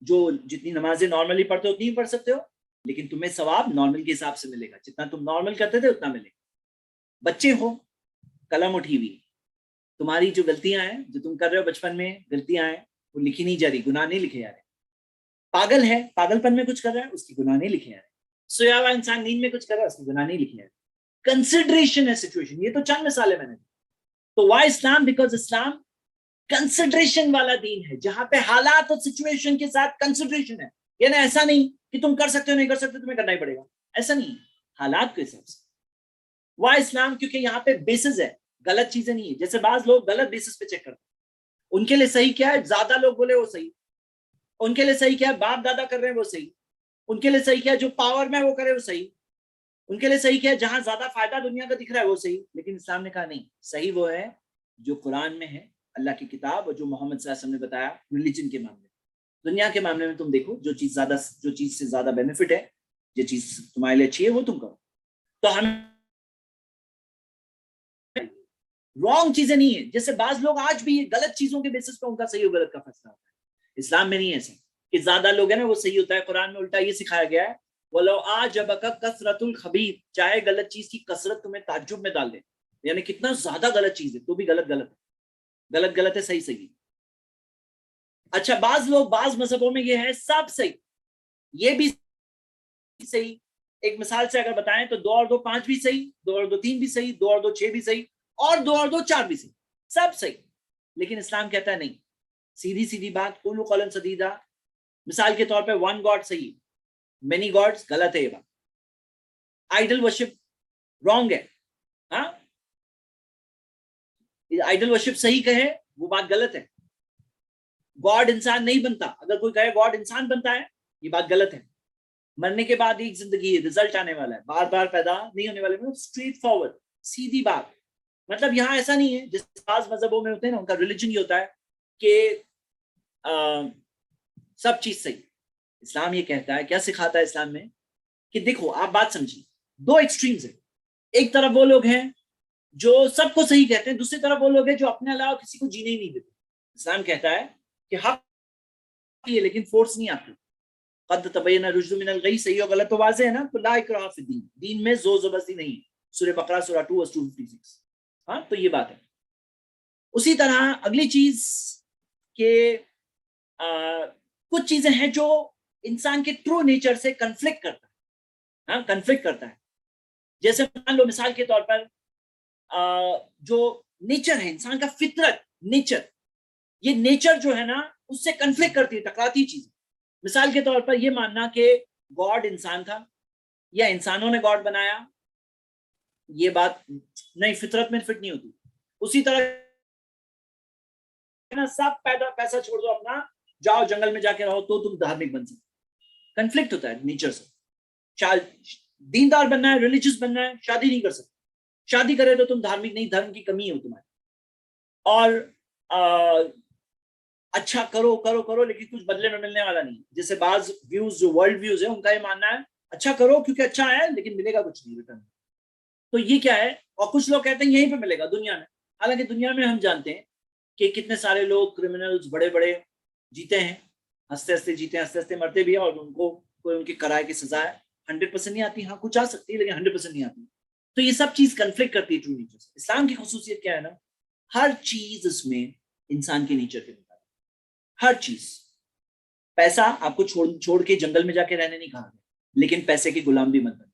جو جتنی نمازیں نارملی پڑھتے ہو اتنی پڑھ سکتے ہو، لیکن تمہیں ثواب نارمل کے حساب سے ملے گا، جتنا تم نارمل کرتے تھے اتنا ملے گا۔ بچے ہو، قلم اٹھی ہوئی، تمہاری جو غلطیاں ہیں جو تم کر رہے ہو بچپن میں غلطیاں ہیں وہ لکھی نہیں جا رہی، گناہ نہیں لکھے جا رہے۔ پاگل ہے، پاگل پن میں کچھ کر رہا ہے، اس کی گناہ نہیں لکھے جا رہے۔ سویا ہوا انسان نیند میں کچھ کر رہا ہے، اس کی گناہ نہیں لکھے جا رہے۔ کنسیڈریشن ہے سچویشن، یہ تو چند مثالیں میں نے دی۔ تو why Islam? Because Islam consideration والا دین ہے، جہاں پہ حالات اور سچویشن کے ساتھ کنسیڈریشن ہے۔ یعنی ایسا نہیں کہ تم کر سکتے ہو نہیں کر سکتے تمہیں کرنا ہی پڑے گا، ایسا نہیں ہے، حالات کے حساب سے۔ وائی اسلام؟ کیونکہ یہاں پہ بیسز ہے، غلط چیزیں نہیں ہے۔ جیسے بعض لوگ غلط بیسس پہ چیک کرتے ہیں، ان کے لیے صحیح کیا ہے، زیادہ لوگ بولے وہ صحیح، ان کے لیے صحیح کیا ہے باپ دادا کر رہے ہیں وہ صحیح، ان کے لیے صحیح کیا ہے جو پاور میں وہ کرے وہ صحیح، ان کے لیے صحیح کیا ہے جہاں زیادہ فائدہ دنیا کا دکھ رہا ہے وہ صحیح۔ لیکن اسلام نے کہا نہیں، صحیح وہ ہے جو قرآن میں ہے، اللہ کی کتاب، اور جو محمد صلی اللہ علیہ وسلم نے بتایا ریلیجن کے معاملے میں۔ دنیا کے معاملے میں تم دیکھو جو چیز سے زیادہ بینیفٹ ہے، جو چیز تمہارے لیے اچھی ہے وہ تم کرو۔ تو ہم رانگ چیزیں نہیں ہیں، جیسے بعض لوگ آج بھی غلط چیزوں کے بیسس پہ ان کا صحیح و غلط کا فیصلہ ہوتا ہے۔ اسلام میں نہیں ہے ایسا کہ زیادہ لوگ ہیں نا وہ صحیح ہوتا ہے، قرآن میں الٹا یہ سکھایا گیا ہے وَلَوْ أَعْجَبَكَ كَثْرَةُ الْخَبِيثِ، چاہے غلط چیز کی کثرت تمہیں تعجب میں ڈال دے، یعنی کتنا زیادہ غلط چیز ہے تو بھی غلط ہے، غلط غلط ہے، صحیح صحیح۔ اچھا بعض لوگ بعض مذہبوں میں یہ ہے سب صحیح، یہ بھی صحیح۔ ایک مثال سے اگر بتائیں تو 2 اور 2 5 بھی صحیح، 2 اور 2 3 بھی صحیح، 2 اور 2 6 بھی صحیح، اور 2 اور 2 4 بھی صحیح، سب صحیح۔ لیکن اسلام کہتا ہے نہیں، سیدھی بات، قولوا قولا سدیدا۔ مثال کے طور پہ 1 گاڈ صحیح، مینی گاڈز غلط ہے، یہ بات۔ آئیڈل ورشپ رانگ ہے، ہاں، آئیڈل ورشپ صحیح کہے وہ بات غلط ہے۔ گاڈ انسان نہیں بنتا، اگر کوئی کہے گاڈ انسان بنتا ہے یہ بات غلط ہے۔ مرنے کے بعد ایک زندگی ہے، رزلٹ آنے والا ہے، بار بار پیدا نہیں ہونے والے، اسٹریٹ فارورڈ سیدھی بات۔ مطلب یہاں ایسا نہیں ہے جس بعض مذہبوں میں ہوتے ہیں نا، ان کا ریلیجن یہ ہوتا ہے کہ سب چیز صحیح۔ اسلام یہ کہتا ہے، کیا سکھاتا ہے اسلام میں، کہ دیکھو آپ بات سمجھیے، 2 ایکسٹریمز ہیں۔ ایک طرف وہ لوگ ہیں جو سب کو صحیح کہتے ہیں، دوسری طرف وہ لوگ ہیں جو اپنے علاوہ کسی کو جینے ہی نہیں دیتے۔ اسلام کہتا ہے کہ حق ہے لیکن فورس نہیں آتی، قد تبین الرشد من الغی، صحیح اور غلط تو واضح ہے نا، تو لا اکراہ فی الدین، دین میں زور زبردستی نہیں ہے۔ سورہ بقرہ سورہ 2 verse 256۔ ہاں تو یہ بات ہے۔ اسی طرح اگلی چیز کہ کچھ چیزیں ہیں جو انسان کے ٹرو نیچر سے کنفلکٹ کرتا ہے، ہاں کنفلکٹ کرتا ہے۔ جیسے مان لو مثال کے طور پر جو نیچر ہے انسان کا، فطرت نیچر، یہ نیچر جو ہے نا اس سے کنفلکٹ کرتی ہے، ٹکراتی چیزیں۔ مثال کے طور پر یہ ماننا کہ گاڈ انسان تھا یا انسانوں نے گاڈ بنایا، یہ بات نہیں، فطرت میں فٹ نہیں ہوتی۔ اسی طرح سب پیسہ چھوڑ دو اپنا، جاؤ جنگل میں جا کے رہو تو تم دھارمک بن سکتے، کنفلکٹ ہوتا ہے نیچر سے۔ دیندار بننا ہے، ریلیجس بننا ہے، شادی نہیں کر سکتے، شادی کرے تو تم دھارمک نہیں، دھرم کی کمی ہے تمہاری۔ اور اچھا کرو لیکن کچھ بدلے میں ملنے والا نہیں۔ جیسے بعض ویوز جو ورلڈ ویوز ہے ان کا یہ ماننا ہے اچھا کرو کیونکہ اچھا ہے لیکن ملے گا کچھ نہیں ریٹرن۔ تو یہ کیا ہے؟ اور کچھ لوگ کہتے ہیں یہیں پہ ملے گا دنیا میں، حالانکہ دنیا میں ہم جانتے ہیں کہ کتنے سارے لوگ کرمنلز بڑے بڑے جیتے ہیں، ہنستے ہنستے جیتے ہیں، ہنستے ہنستے مرتے بھی ہیں، اور ان کو کوئی ان کی کرائے کی سزا ہے 100% نہیں آتی، ہاں کچھ آ سکتی ہے لیکن 100% نہیں آتی۔ تو یہ سب چیز کنفلکٹ کرتی ہے ٹرو نیچر سے۔ اسلام کی خصوصیت کیا ہے نا، ہر چیز اس میں انسان کے نیچر کے مطابق، ہر چیز۔ پیسہ آپ کو چھوڑ کے جنگل میں جا کے رہنے نہیں کہا گیا، لیکن پیسے کے غلام بھی مت بنو۔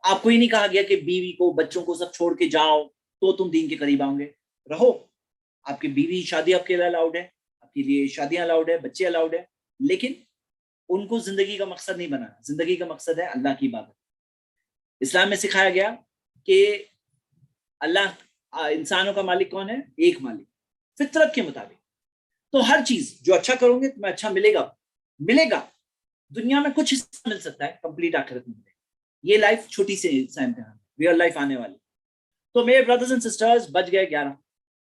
آپ کو یہ نہیں کہا گیا کہ بیوی کو بچوں کو سب چھوڑ کے جاؤ تو تم دین کے قریب آؤ گے، رہو۔ آپ کی بیوی شادی آپ کے لیے الاؤڈ ہے، آپ کے لیے شادیاں الاؤڈ ہے، بچے الاؤڈ ہے، لیکن ان کو زندگی کا مقصد نہیں بنانا۔ زندگی کا مقصد ہے اللہ کی عبادت۔ اسلام میں سکھایا گیا کہ اللہ انسانوں کا مالک کون ہے؟ ایک مالک، فطرت کے مطابق۔ تو ہر چیز جو اچھا کرو گے تمہیں اچھا ملے گا۔ دنیا میں کچھ حصہ مل سکتا ہے، کمپلیٹ آخرت میں ملے گا۔ یہ لائف چھوٹی سی امتحان، ریئل لائف آنے والی۔ تو میرے بردرز اینڈ سسٹرز بچ گئے 11،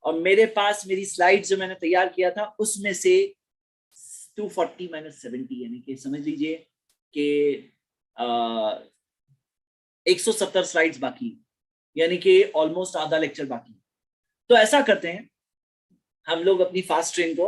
اور میرے پاس میری سلائیڈ جو میں نے تیار کیا تھا اس میں سے 240 - 70 یعنی کہ سمجھ لیجئے کہ 170 سلائیڈز باقی، یعنی کہ آلموسٹ آدھا لیکچر باقی۔ تو ایسا کرتے ہیں ہم لوگ اپنی فاسٹ ٹرین کو